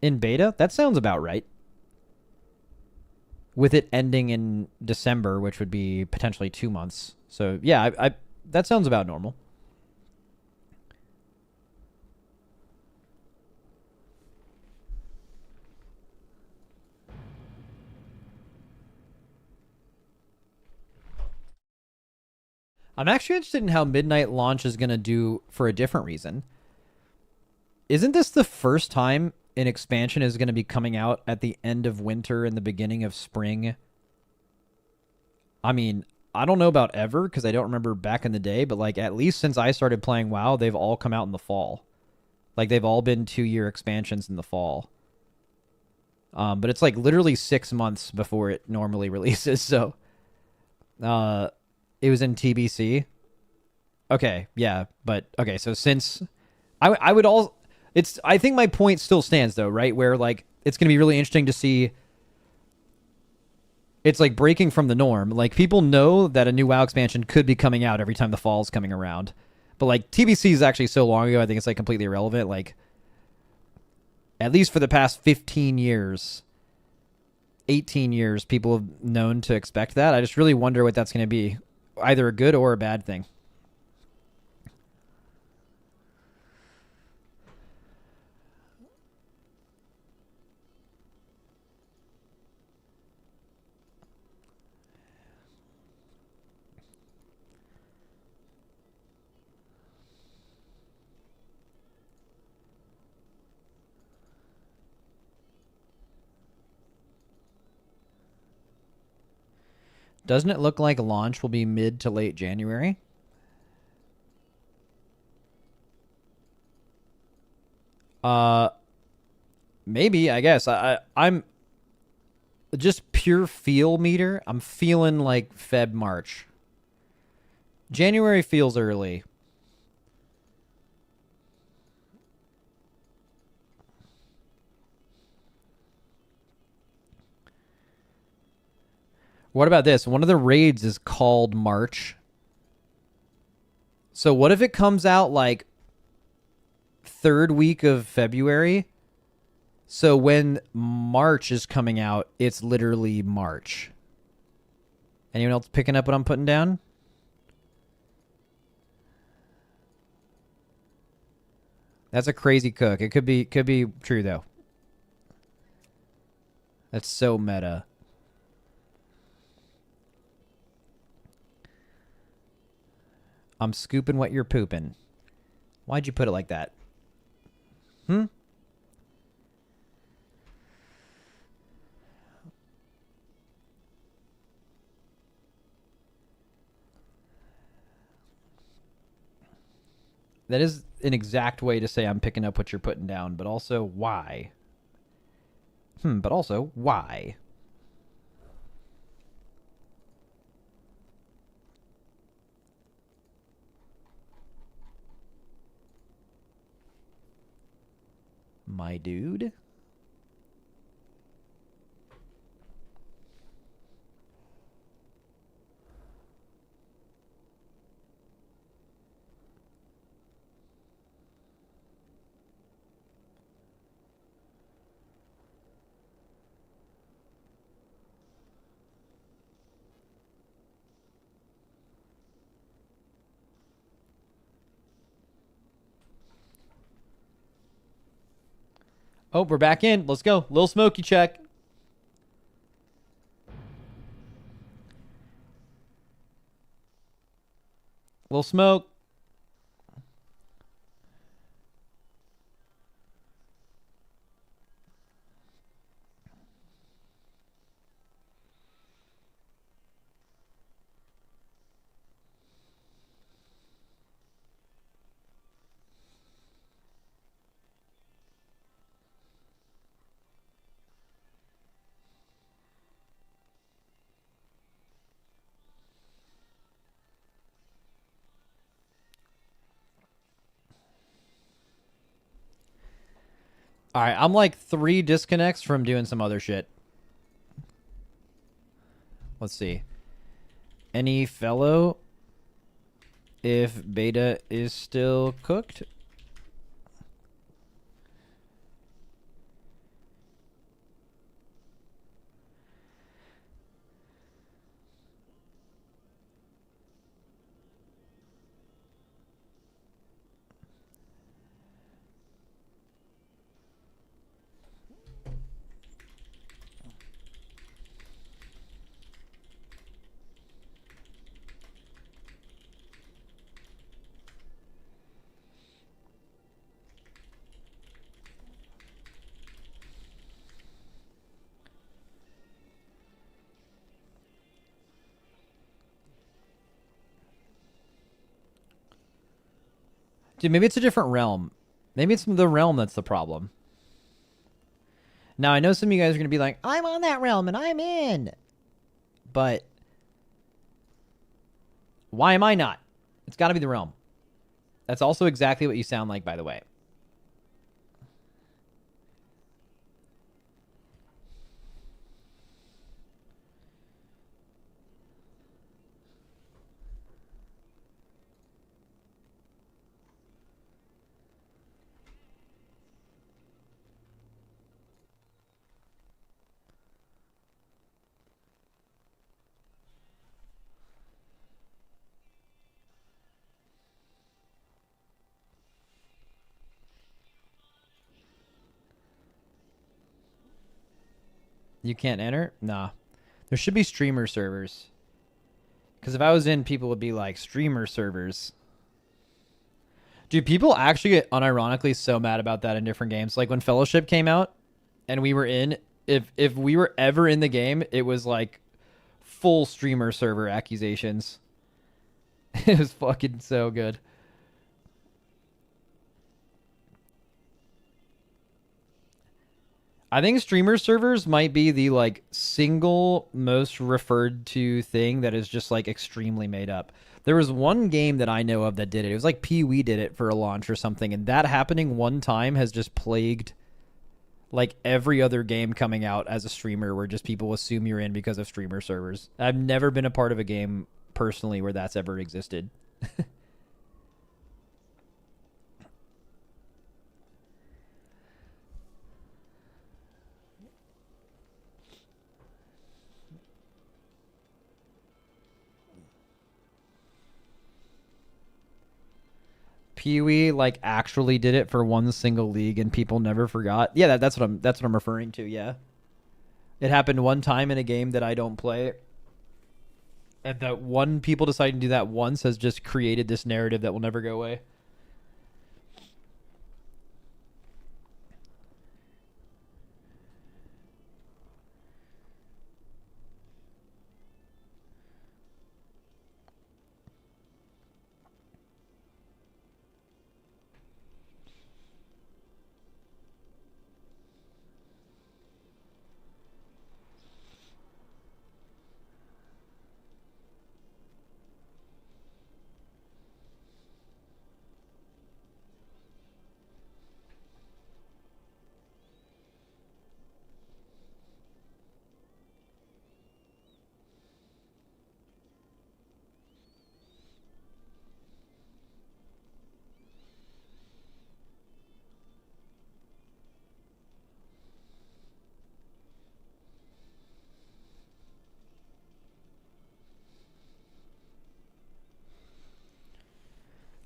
in beta. That sounds about right. With it ending in December, which would be potentially 2 months. So yeah, I that sounds about normal. I'm actually interested in how Midnight Launch is going to do for a different reason. Isn't this the first time an expansion is going to be coming out at the end of winter and the beginning of spring? I mean, I don't know about ever because I don't remember back in the day, but like at least since I started playing WoW, they've all come out in the fall. Like they've all been 2-year expansions in the fall. But it's like literally 6 months before it normally releases, so it was in TBC. Okay, yeah, but okay, so since I would all it's I think my point still stands though, right? Where like it's going to be really interesting to see it's like breaking from the norm. Like people know that a new WoW expansion could be coming out every time the fall's coming around. But like TBC is actually so long ago, I think it's like completely irrelevant. Like at least for the past 15 years, 18 years, people have known to expect that. I just really wonder what that's going to be. Either a good or a bad thing. Doesn't it look like launch will be mid to late January? Maybe, I guess. I'm just pure feel meter. I'm feeling like Feb, March. January feels early. What about this? One of the raids is called March. So what if it comes out like 3rd week of February? So when March is coming out, it's literally March. Anyone else picking up what I'm putting down? That's a crazy cook. It could be true though. That's so meta. I'm scooping what you're pooping. Why'd you put it like that? That is an exact way to say I'm picking up what you're putting down, but also why? But also why? My dude? Oh, we're back in. Let's go. Little Smoky check. Little smoke. All right, I'm like 3 disconnects from doing some other shit. Let's see. Any fellow if beta is still cooked? Dude, maybe it's a different realm. Maybe it's the realm that's the problem. Now, I know some of you guys are going to be like, I'm on that realm and I'm in. But why am I not? It's got to be the realm. That's also exactly what you sound like, by the way. You can't enter? Nah. There should be streamer servers. Because if I was in, people would be like, streamer servers. Dude, people actually get unironically so mad about that in different games. Like when Fellowship came out and we were in, if we were ever in the game, it was like full streamer server accusations. It was fucking so good. I think streamer servers might be the like single most referred to thing that is just like extremely made up. There was one game that I know of that did it. It was like Pee-wee did it for a launch or something, and that happening one time has just plagued like every other game coming out as a streamer where just people assume you're in because of streamer servers. I've never been a part of a game personally where that's ever existed. Pee-wee like actually did it for one single league and people never forgot. Yeah, that's what I'm referring to, yeah. It happened one time in a game that I don't play. And that one people deciding to do that once has just created this narrative that will never go away.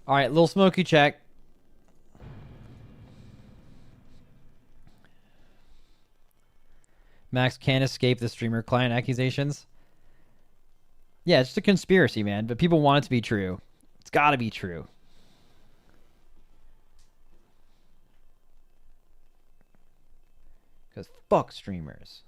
All right, little smoky check. Max can't escape the streamer client accusations. Yeah, it's just a conspiracy, man. But people want it to be true. It's got to be true. Because fuck streamers.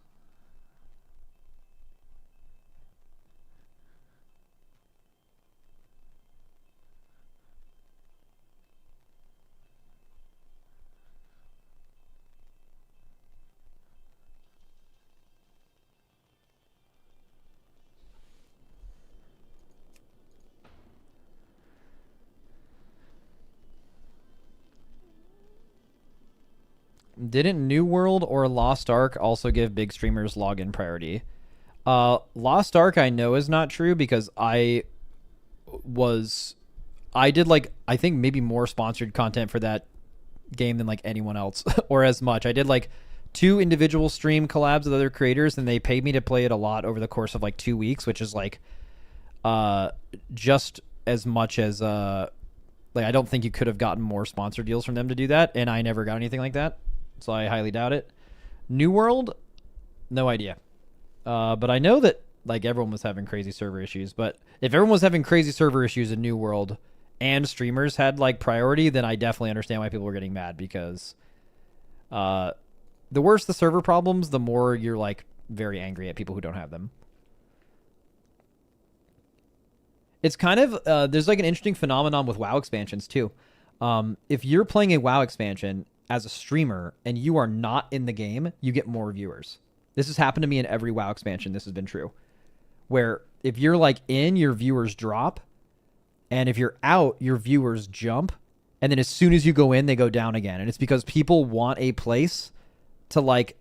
Didn't New World or Lost Ark also give big streamers login priority? Lost Ark I know is not true because I did like I think maybe more sponsored content for that game than like anyone else or as much. I did like 2 individual stream collabs with other creators and they paid me to play it a lot over the course of like 2 weeks, which is like just as much as like I don't think you could have gotten more sponsor deals from them to do that, and I never got anything like that. So I highly doubt it. New World, no idea. But I know that like everyone was having crazy server issues. But if everyone was having crazy server issues in New World and streamers had like priority, then I definitely understand why people were getting mad because the worse the server problems, the more you're like very angry at people who don't have them. It's kind of there's like an interesting phenomenon with WoW expansions too. If you're playing a WoW expansion as a streamer and you are not in the game, you get more viewers. This has happened to me in every WoW expansion. This has been true. Where if you're like in, your viewers drop, and if you're out, your viewers jump, and then as soon as you go in, they go down again. And it's because people want a place to like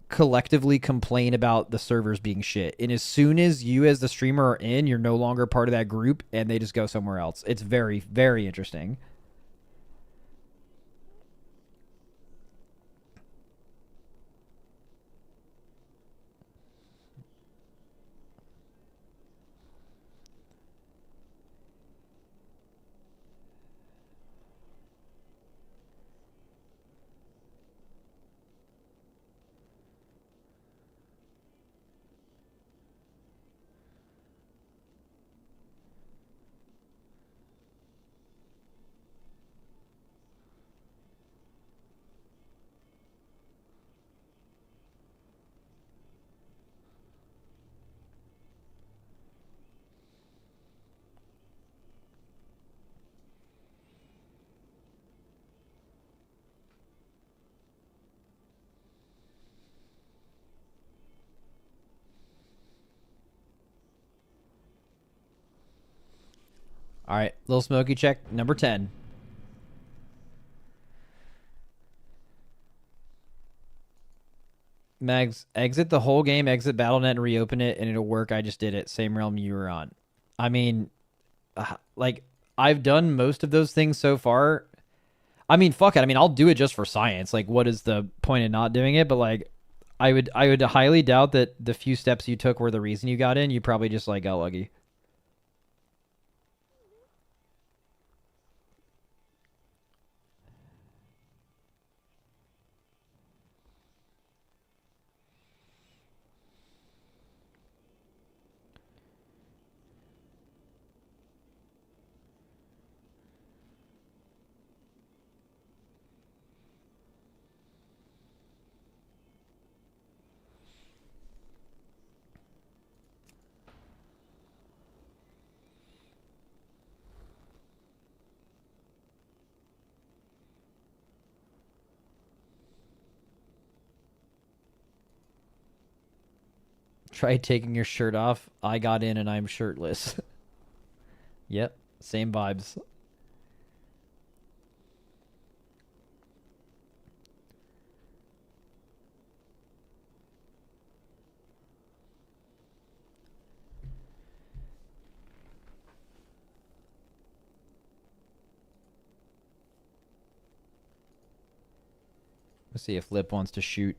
collectively complain about the servers being shit. And as soon as you as the streamer are in, you're no longer part of that group and they just go somewhere else. It's very, very interesting. All right, little smoky check number 10. Mags, exit the whole game, exit BattleNet, and reopen it, and it'll work. I just did it. Same realm you were on. I mean, like, I've done most of those things so far. I mean, fuck it. I mean, I'll do it just for science. Like, what is the point in not doing it? But, like, I would highly doubt that the few steps you took were the reason you got in. You probably just, like, got lucky. Try taking your shirt off. I got in and I'm shirtless. Yep, same vibes. Let's see if Lip wants to shoot.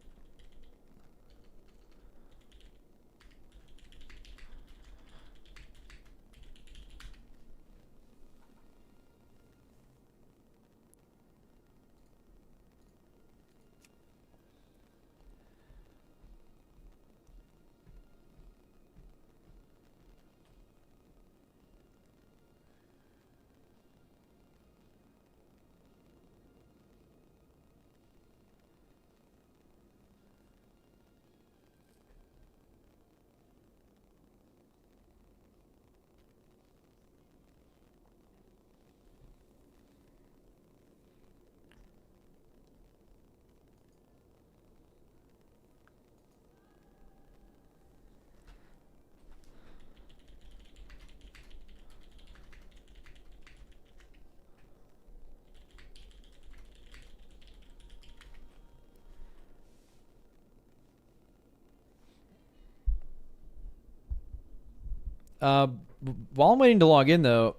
While I'm waiting to log in though,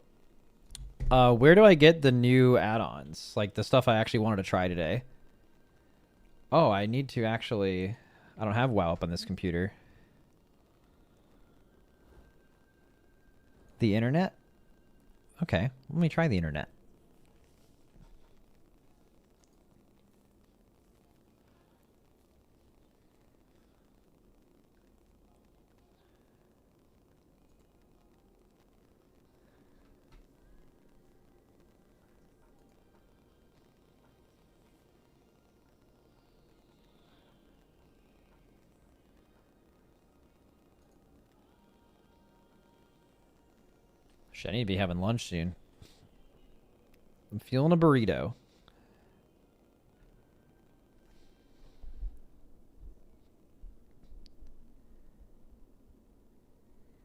where do I get the new add-ons? Like the stuff I actually wanted to try today. Oh, I need to actually... I don't have WoW up on this computer. The internet? Okay, let me try the internet. Shit, I need to be having lunch soon. I'm feeling a burrito.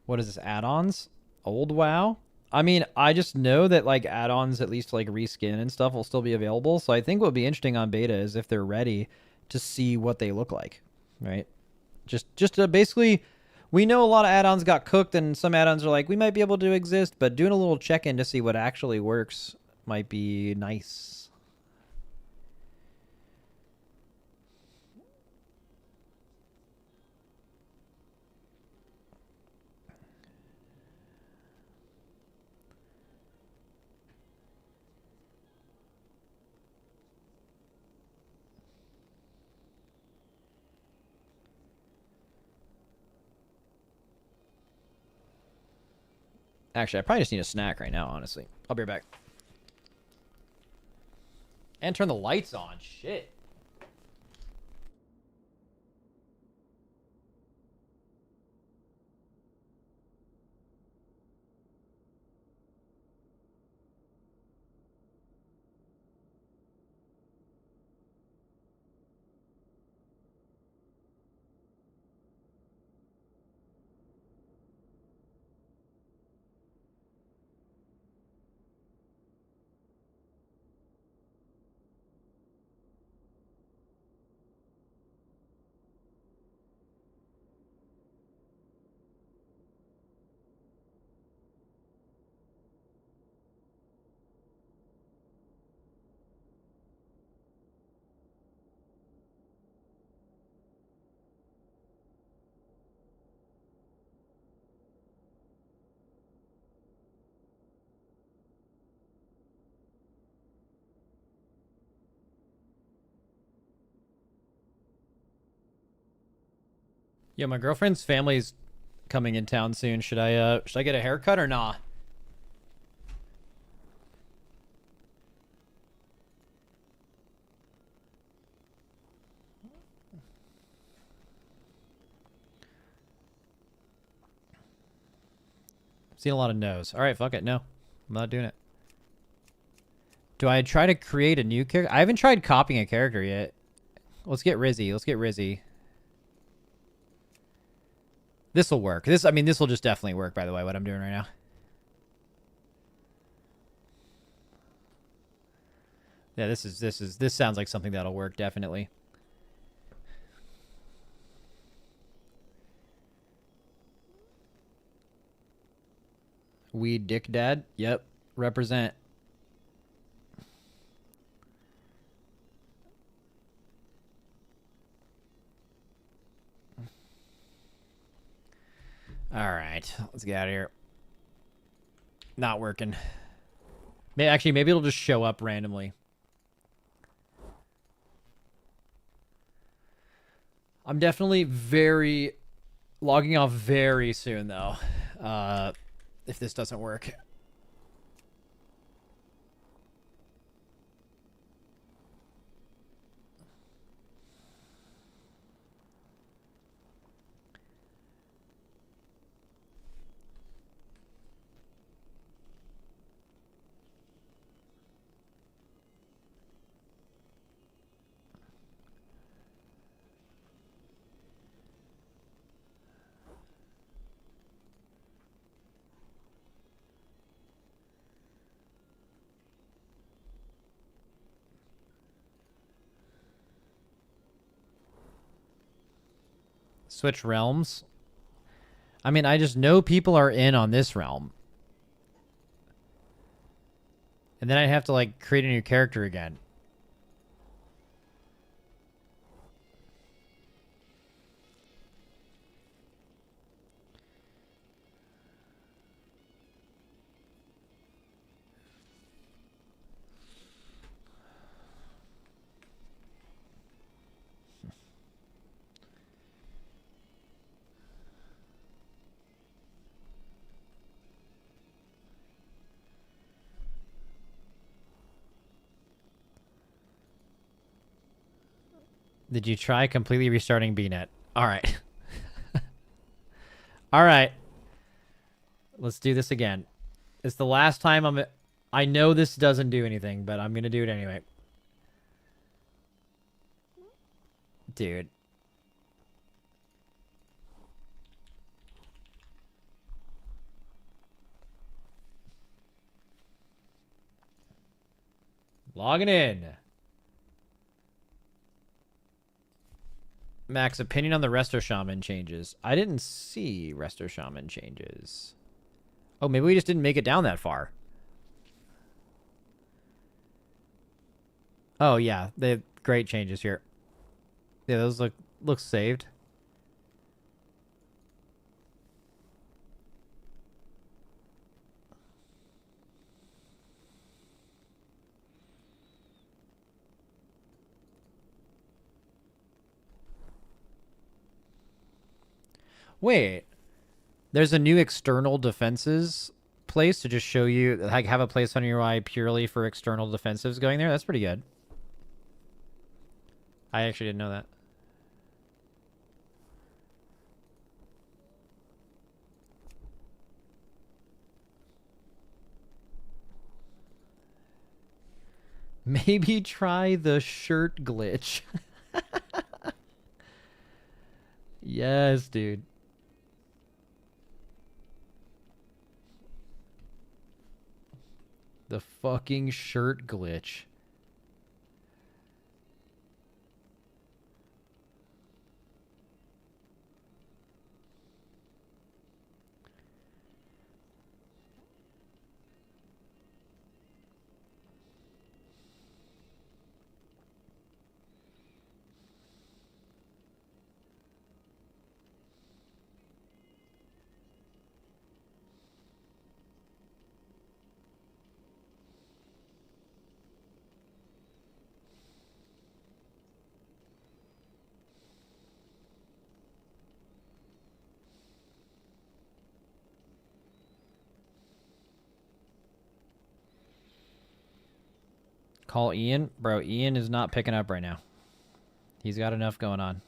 What is this, add-ons? Old WoW? I mean, I just know that like add-ons, at least like reskin and stuff, will still be available. So I think what would be interesting on beta is if they're ready to see what they look like, right? Just to basically, we know a lot of add-ons got cooked, and some add-ons are like we might be able to exist, but doing a little check-in to see what actually works might be nice. Actually, I probably just need a snack right now, honestly. I'll be right back. And turn the lights on. Shit. Yeah, my girlfriend's family's coming in town soon. Should I get a haircut or nah? Seen a lot of no's. All right, fuck it. No, I'm not doing it. Do I try to create a new character? I haven't tried copying a character yet. Let's get Rizzy. Let's get Rizzy. This will work. I mean, this will just definitely work, by the way, what I'm doing right now. Yeah, this sounds like something that'll work, definitely. Weed dick dad? Yep. Represent. Alright, let's get out of here. Not working. Actually, maybe it'll just show up randomly. I'm definitely logging off very soon, though. If this doesn't work. Switch realms. I mean, I just know people are in on this realm. And then I have to, like, create a new character again. Did you try completely restarting BNet? All right. All right. Let's do this again. It's the last time I know this doesn't do anything, but I'm going to do it anyway. Dude. Logging in. Max, opinion on the Resto Shaman changes. I didn't see Resto Shaman changes. Oh, maybe we just didn't make it down that far. Oh, yeah. They have great changes here. Yeah, those look saved. Wait. There's a new external defenses place to just show you, like, have a place on your UI purely for external defensives going there. That's pretty good. I actually didn't know that. Maybe try the shirt glitch. Yes, dude. The fucking shirt glitch. Call Ian? Bro, Ian is not picking up right now. He's got enough going on.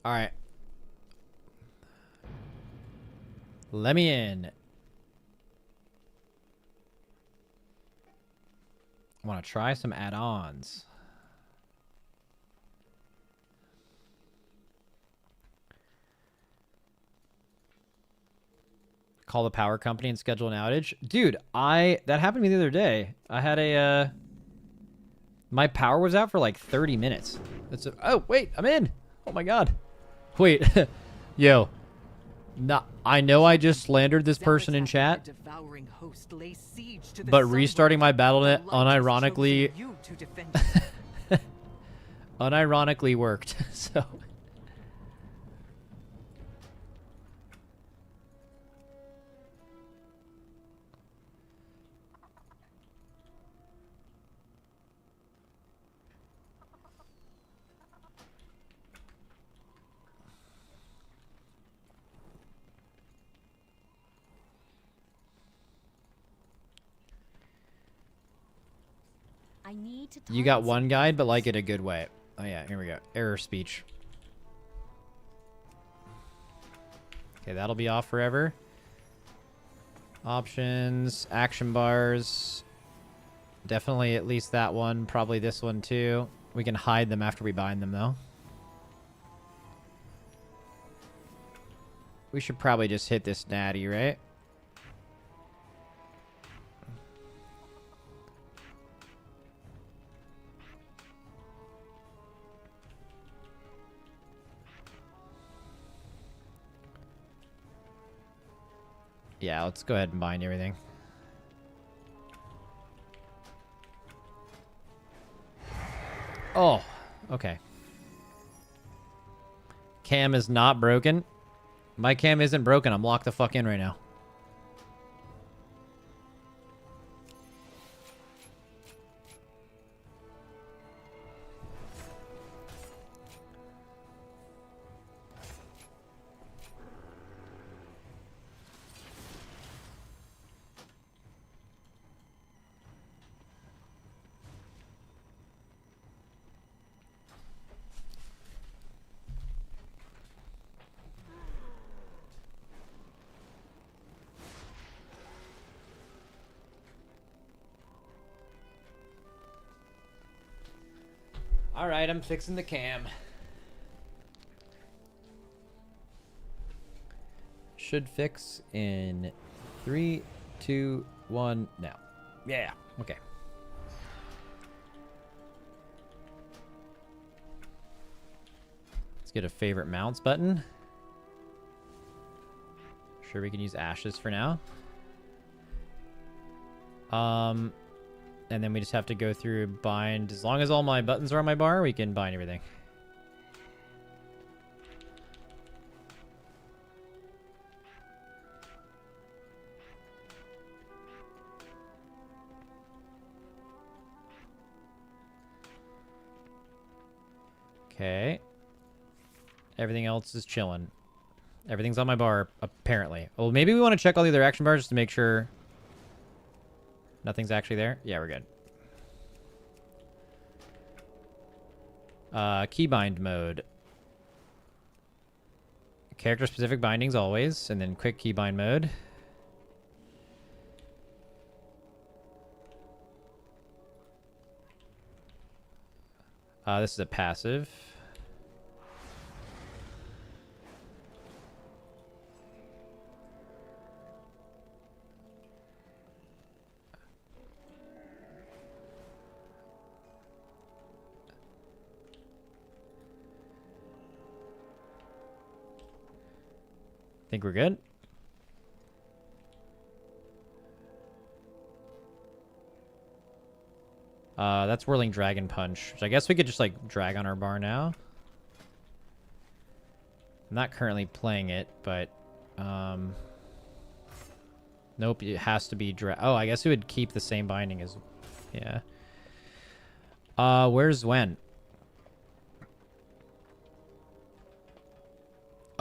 All right. Let me in. I want to try some add-ons. Call the power company and schedule an outage. Dude, that happened to me the other day. I had my power was out for like 30 minutes. Oh, wait, I'm in. Oh my god. Wait. Yo. I know I just slandered this person in chat, but restarting my Battle.net unironically worked. So I need to You got target one guide, but like it a good way. Oh yeah, here we go. Error speech. Okay, that'll be off forever. Options, action bars. Definitely at least that one. Probably this one too. We can hide them after we bind them though. We should probably just hit this natty, right? Yeah, let's go ahead and bind everything. Oh, okay. Cam is not broken. My cam isn't broken. I'm locked the fuck in right now. All right, I'm fixing the cam. Should fix in 3, 2, 1, now. Yeah, okay. Let's get a favorite mounts button. Sure, we can use ashes for now. And then we just have to go through bind. As long as all my buttons are on my bar, we can bind everything. Okay. Everything else is chilling. Everything's on my bar, apparently. Well, maybe we want to check all the other action bars just to make sure nothing's actually there. Yeah, we're good. Keybind mode. Character specific bindings always, and then quick keybind mode. This is a passive. Think we're good? That's Whirling Dragon Punch, which I guess we could just, like, drag on our bar now. I'm not currently playing it, but, nope, it has to be oh, I guess it would keep the same binding as, yeah. Where's Wen?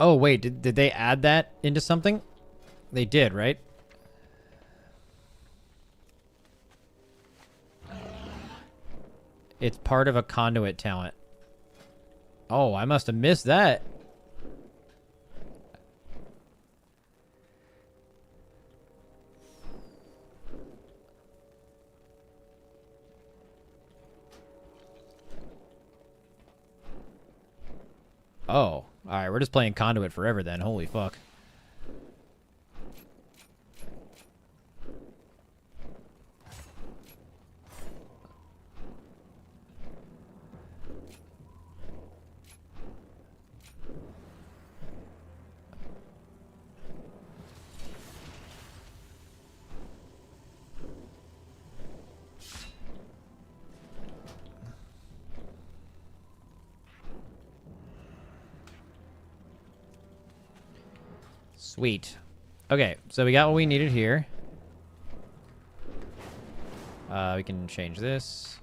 Oh, wait, did they add that into something? They did, right? It's part of a conduit talent. Oh, I must have missed that. Oh, alright, we're just playing conduit forever then. Holy fuck. Sweet. Okay, so we got what we needed here. We can change this.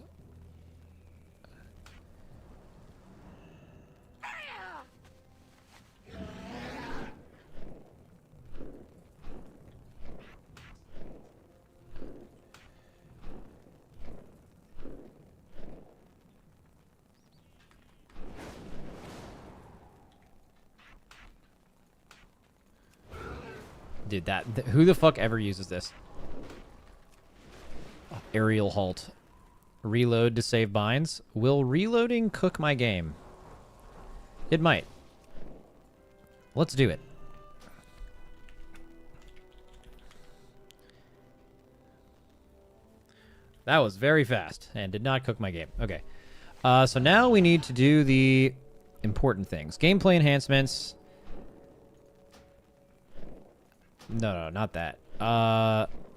Dude, who the fuck ever uses this? Aerial halt. Reload to save binds. Will reloading cook my game? It might. Let's do it. That was very fast and did not cook my game. Okay. So now we need to do the important things. Gameplay enhancements. No, not that.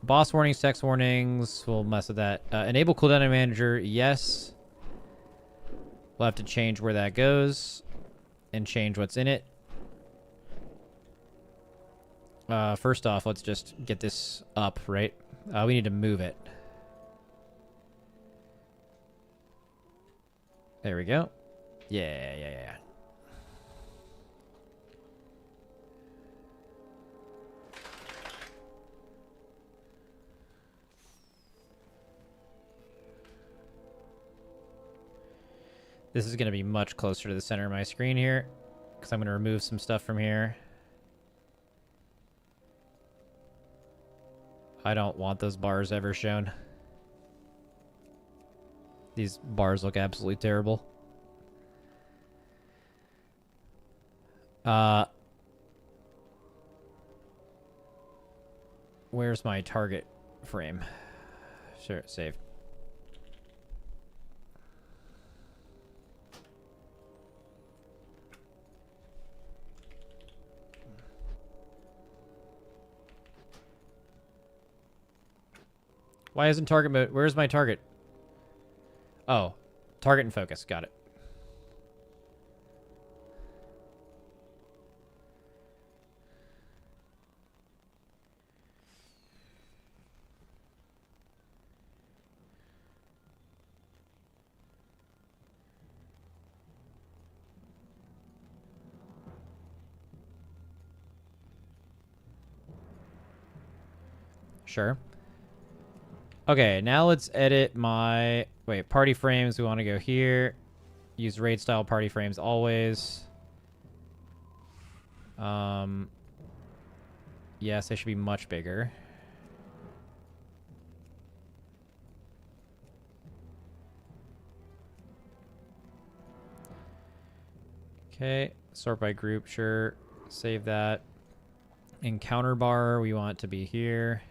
Boss warnings, text warnings. We'll mess with that. Enable cooldown manager. Yes. We'll have to change where that goes and change what's in it. First off, let's just get this up, right? We need to move it. There we go. Yeah. This is going to be much closer to the center of my screen here, because I'm going to remove some stuff from here. I don't want those bars ever shown. These bars look absolutely terrible. Where's my target frame? Sure, save. Why isn't target mode? Where's my target? Oh, target and focus. Got it. Sure. Okay, now let's edit my... Wait, party frames. We want to go here. Use raid style party frames always. Yes, they should be much bigger. Okay, sort by group, sure. Save that. Encounter bar, we want it to be here.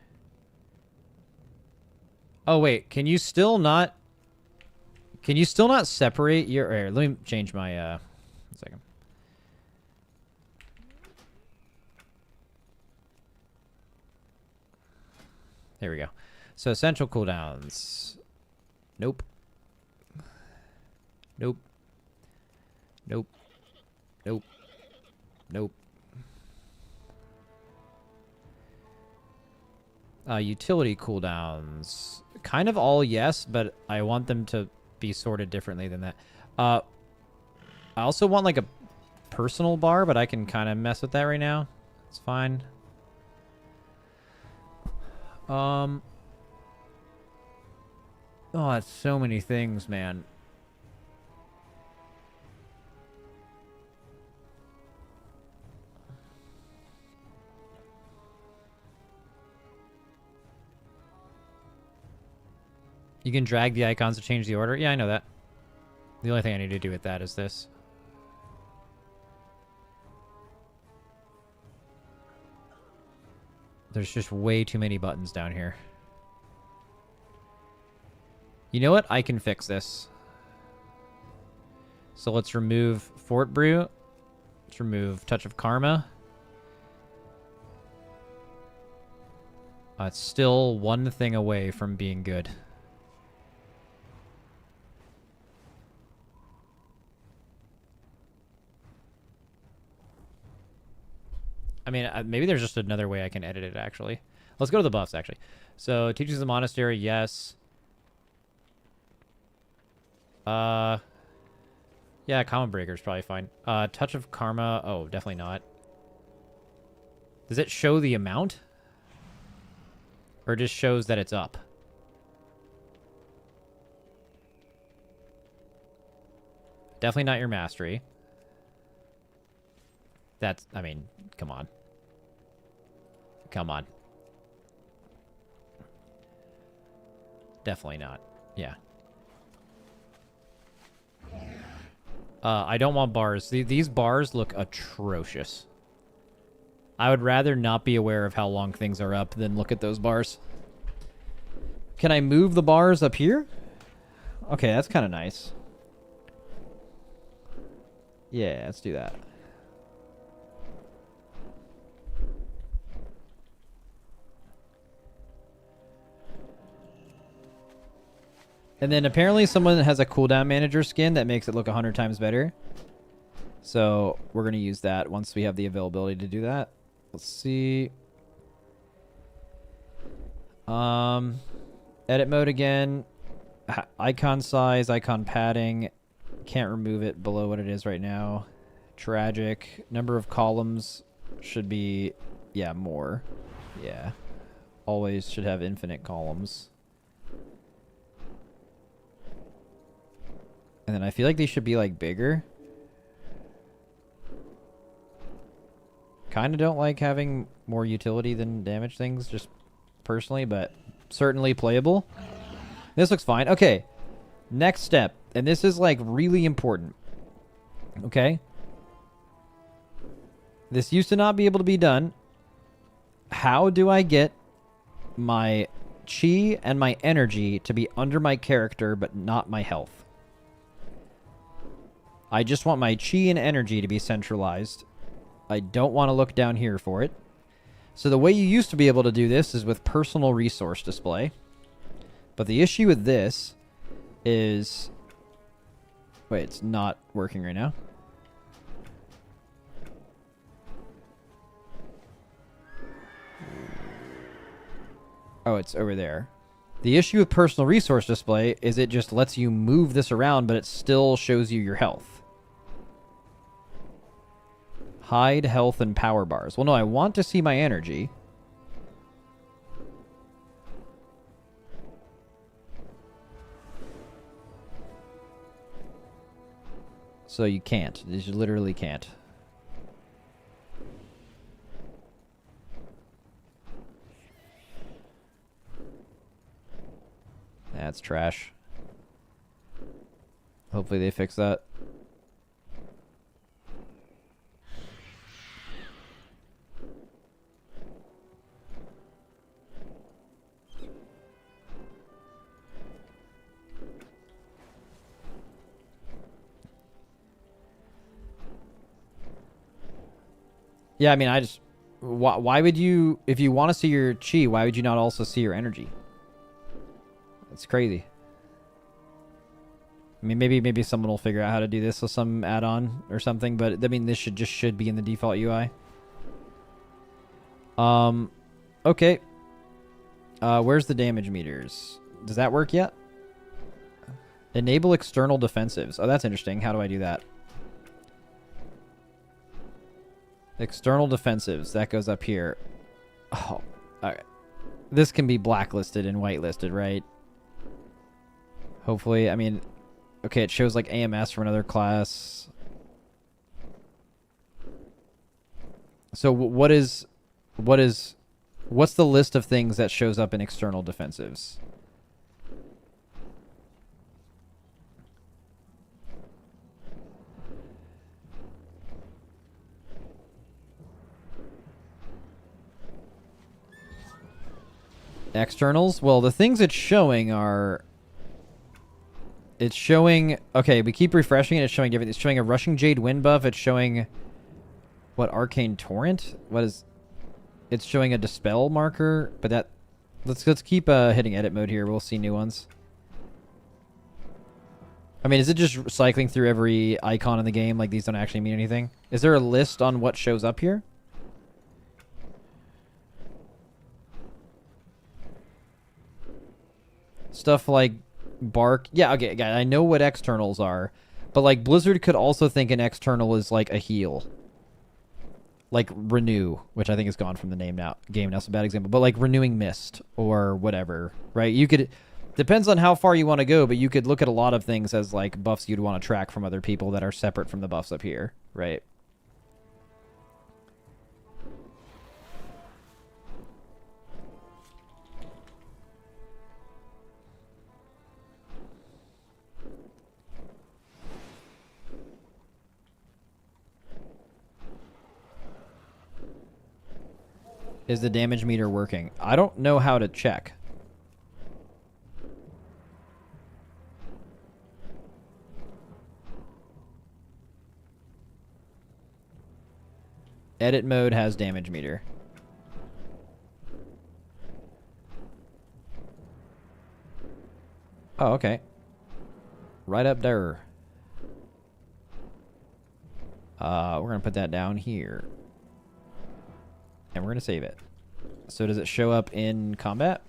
Oh wait, can you still not separate your... Here, let me change my one second. There we go. So essential cooldowns. Nope. Nope. Nope. Nope. Nope. Utility cooldowns. Kind of all yes, but I want them to be sorted differently than that. I also want like a personal bar, but I can kind of mess with that right now. It's fine. Oh, that's so many things, man. You can drag the icons to change the order. Yeah, I know that. The only thing I need to do with that is this. There's just way too many buttons down here. You know what? I can fix this. So let's remove Fort Brew. Let's remove Touch of Karma. It's still one thing away from being good. I mean, maybe there's just another way I can edit it, actually. Let's go to the buffs, actually. So, Teachings of the Monastery, yes. Yeah, Common Breaker is probably fine. Touch of Karma, oh, definitely not. Does it show the amount? Or just shows that it's up? Definitely not your mastery. That's, I mean, come on. Come on. Definitely not. Yeah. I don't want bars. These bars look atrocious. I would rather not be aware of how long things are up than look at those bars. Can I move the bars up here? Okay, that's kind of nice. Yeah, let's do that. And then apparently someone has a cooldown manager skin that makes it look 100 times better. So we're going to use that once we have the availability to do that. Let's see. Edit mode again. Icon size, icon padding. Can't remove it below what it is right now. Tragic. Number of columns should be, yeah, more. Yeah. Always should have infinite columns. And then I feel like they should be like bigger. Kind of don't like having more utility than damage things, just personally, but certainly playable. This looks fine. Okay, next step, and this is like really important. Okay, this used to not be able to be done. How do I get my chi and my energy to be under my character but not my health? I just want my chi and energy to be centralized. I don't want to look down here for it. So the way you used to be able to do this is with personal resource display. But the issue with this is... Wait, it's not working right now. Oh, it's over there. The issue with personal resource display is it just lets you move this around, but it still shows you your health. Hide health and power bars. Well, no, I want to see my energy. So you can't. You literally can't. That's trash. Hopefully they fix that. Yeah, I mean, I just... Why would you... If you want to see your chi, why would you not also see your energy? It's crazy. I mean, maybe someone will figure out how to do this with some add-on or something, but I mean, this should be in the default UI. Okay. Where's the damage meters? Does that work yet? Enable external defensives. Oh, that's interesting. How do I do that? External defensives. That goes up here. Oh, alright. This can be blacklisted and whitelisted, right? Hopefully. I mean, okay, it shows like AMS from another class. So what's the list of things that shows up in external defensives? Externals? Well, the things it's showing are... It's showing... Okay, we keep refreshing it. It's showing different... It's showing a Rushing Jade Wind buff. It's showing... What? Arcane Torrent? What is... It's showing a Dispel marker, but that... Let's keep hitting edit mode here. We'll see new ones. I mean, is it just cycling through every icon in the game? Like, these don't actually mean anything? Is there a list on what shows up here? Stuff like bark. Yeah, okay, I know what externals are. But, like, Blizzard could also think an external is, like, a heal. Like, Renew, which I think is gone from the game now. It's a bad example. But, like, Renewing Mist or whatever, right? You could... Depends on how far you want to go, but you could look at a lot of things as, like, buffs you'd want to track from other people that are separate from the buffs up here, right? Is the damage meter working? I don't know how to check. Edit mode has damage meter. Oh, okay. Right up there. We're going to put that down here. And we're going to save it. So does it show up in combat?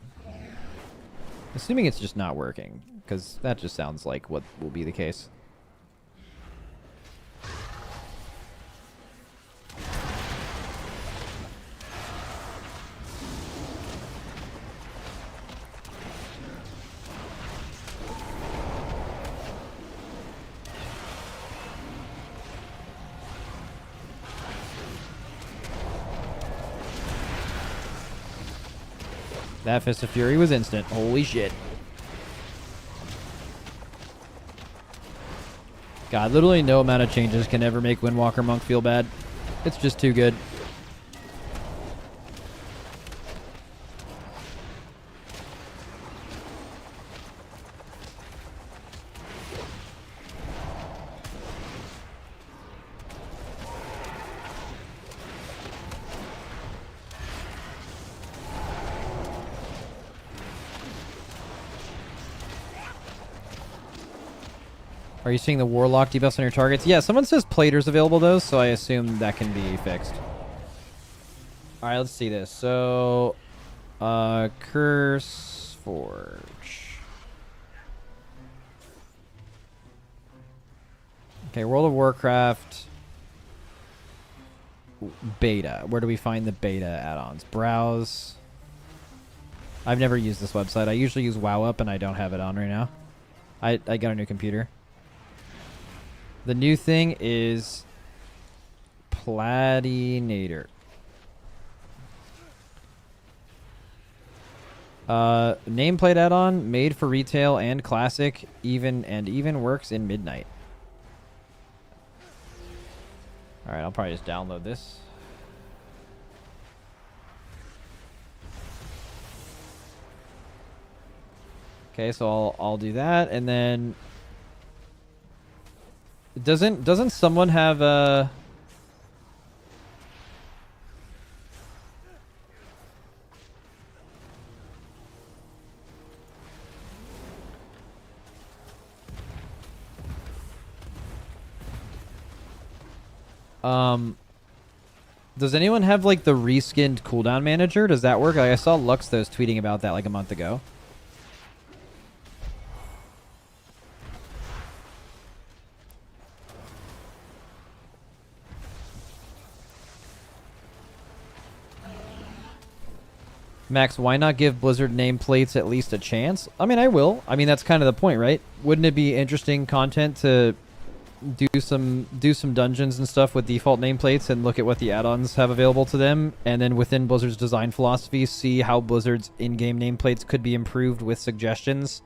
Assuming it's just not working, because that just sounds like what will be the case. That Fist of Fury was instant. Holy shit. God, literally no amount of changes can ever make Windwalker Monk feel bad. It's just too good. Are you seeing the Warlock debuffs on your targets? Yeah, someone says Plater's available though, so I assume that can be fixed. Alright, let's see this. So, Curse Forge. Okay, World of Warcraft. Beta. Where do we find the beta add-ons? Browse. I've never used this website. I usually use WowUp and I don't have it on right now. I got a new computer. The new thing is Platinator. Nameplate add-on made for retail and classic, even works in Midnight. All right, I'll probably just download this. Okay, so I'll do that, and then doesn't someone have a does anyone have like the reskinned cooldown manager? Does that work? Like, I saw Luxthos tweeting about that like a month ago. Max, why not give Blizzard nameplates at least a chance? I mean, I will. I mean, that's kind of the point, right? Wouldn't it be interesting content to do some dungeons and stuff with default nameplates and look at what the add-ons have available to them, and then within Blizzard's design philosophy, see how Blizzard's in-game nameplates could be improved with suggestions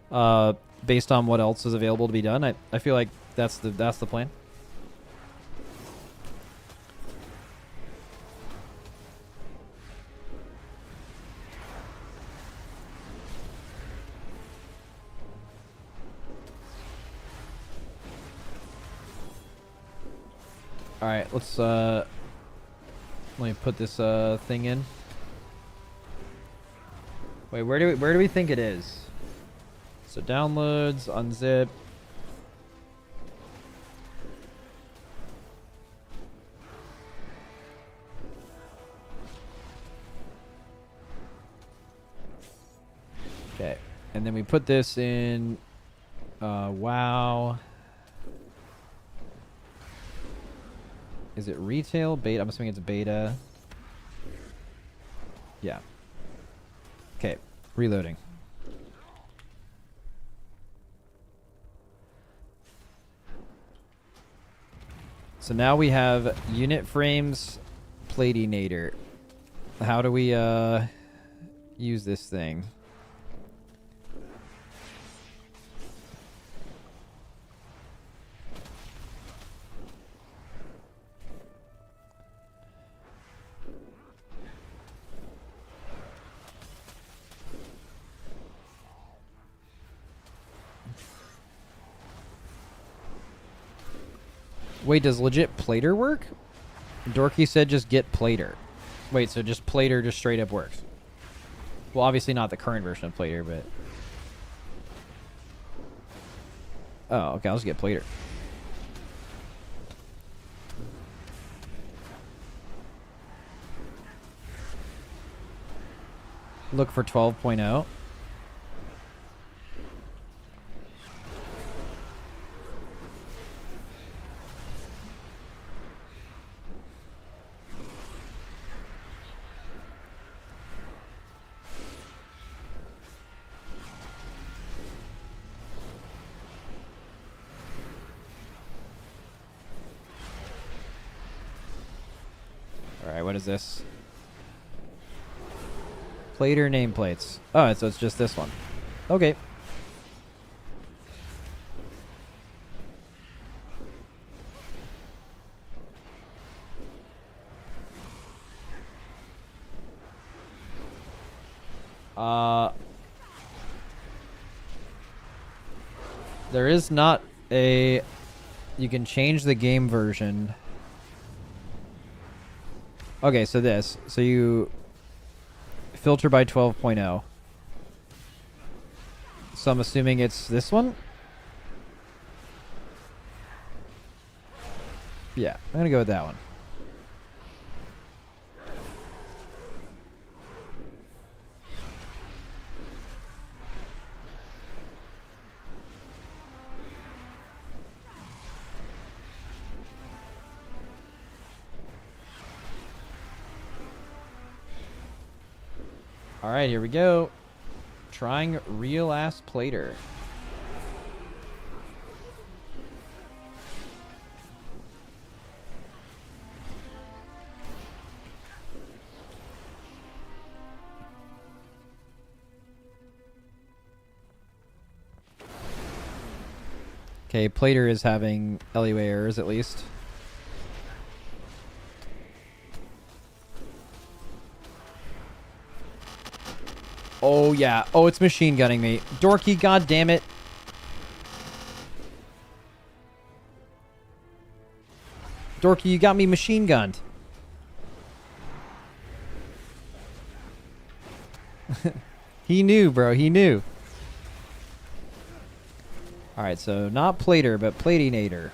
based on what else is available to be done? I feel like that's the plan. All right, let's let me put this thing in. Wait, where do we think it is? So downloads, unzip. Okay, and then we put this in WoW. Is it retail? Beta? I'm assuming it's beta. Yeah. Okay, reloading. So now we have unit frames, Platinator. How do we use this thing? Wait, does legit Plater work? Dorky said just get Plater. Wait, so just Plater just straight up works. Well, obviously not the current version of Plater, but... Oh, okay, I'll just get Plater. Look for 12.0. Alright, what is this? Plater nameplates. Oh, so it's just this one. Okay. There is not a... You can change the game version. Okay, so this. So you... Filter by 12.0. So I'm assuming it's this one? Yeah, I'm gonna go with that one. Alright, here we go. Trying real ass Plater. Okay, Plater is having LUA errors at least. Oh, yeah. Oh, it's machine gunning me. Dorky, god damn it. Dorky, you got me machine gunned. He knew, bro. He knew. Alright, so not Plater, but Platinator.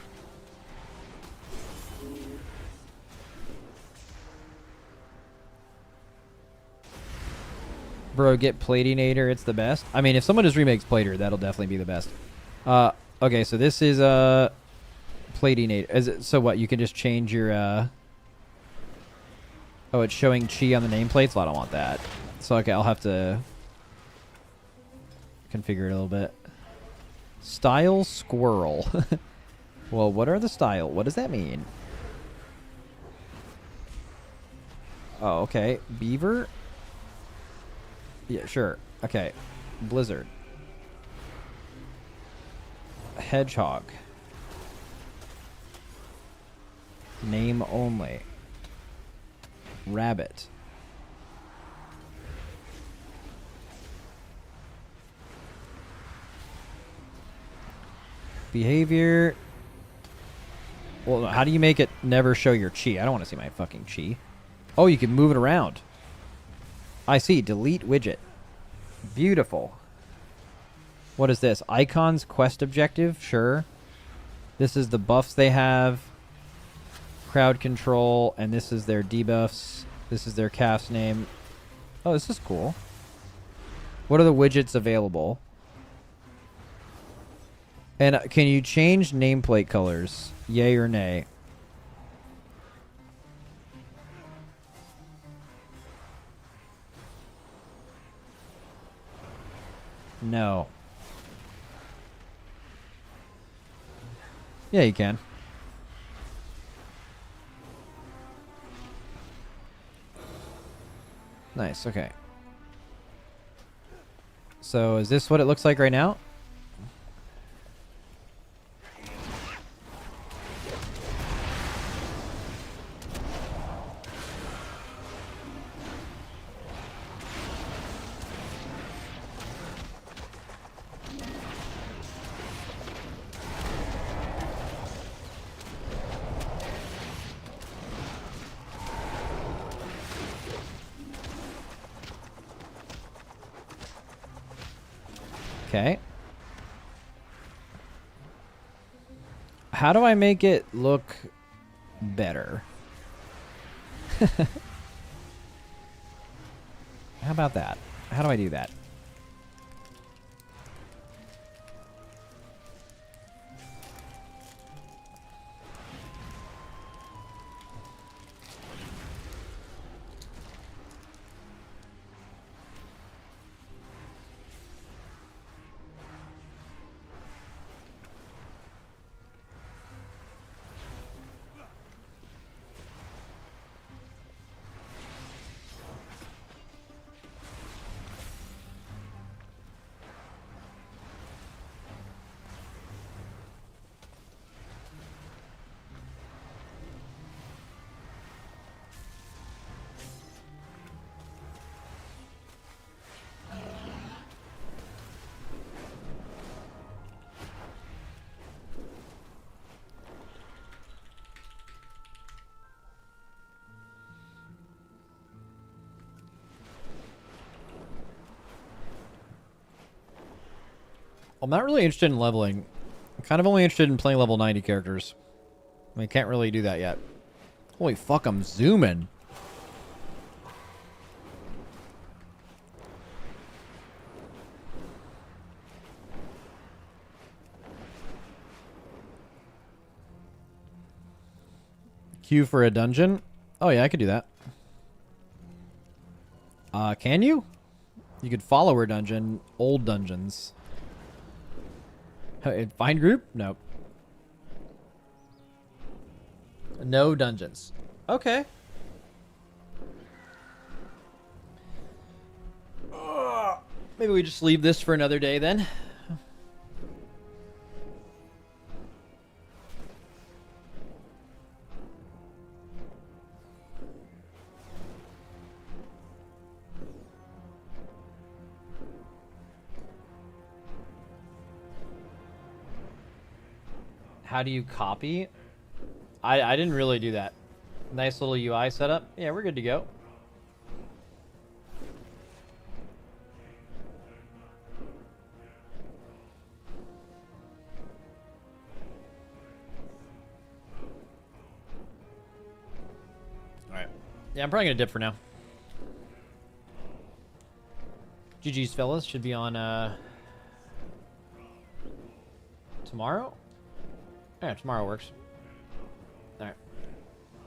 Bro, get Platinator, it's the best. I mean, if someone just remakes Plater, that'll definitely be the best. Okay, so this is Platinator. Is it, so what, you can just change your Oh, it's showing Chi on the nameplates? Well, I don't want that. So okay, I'll have to configure it a little bit. Style squirrel. Well, what are the style? What does that mean? Oh, okay. Beaver? Yeah, sure. Okay. Blizzard. Hedgehog. Name only. Rabbit. Behavior. Well, how do you make it never show your chi? I don't want to see my fucking chi. Oh, you can move it around. I see. Delete widget. Beautiful. What is this? Icons quest objective? Sure. This is the buffs they have. Crowd control. And this is their debuffs. This is their cast name. Oh, this is cool. What are the widgets available? And can you change nameplate colors? Yay or nay? No. Yeah, you can. Nice, okay. So is this what it looks like right now? Okay. How do I make it look better? How about that? How do I do that? I'm not really interested in leveling. I'm kind of only interested in playing level 90 characters. I can't really do that yet. Holy fuck, I'm zooming. Queue for a dungeon? Oh yeah, I could do that. Can you? You could follow a dungeon. Old dungeons. Find group? Nope. No dungeons. Okay. Maybe we just leave this for another day then. How do you copy? I didn't really do that. Nice little UI setup. Yeah, we're good to go. Alright. Yeah, I'm probably gonna dip for now. GG's fellas should be on tomorrow? Yeah, tomorrow works.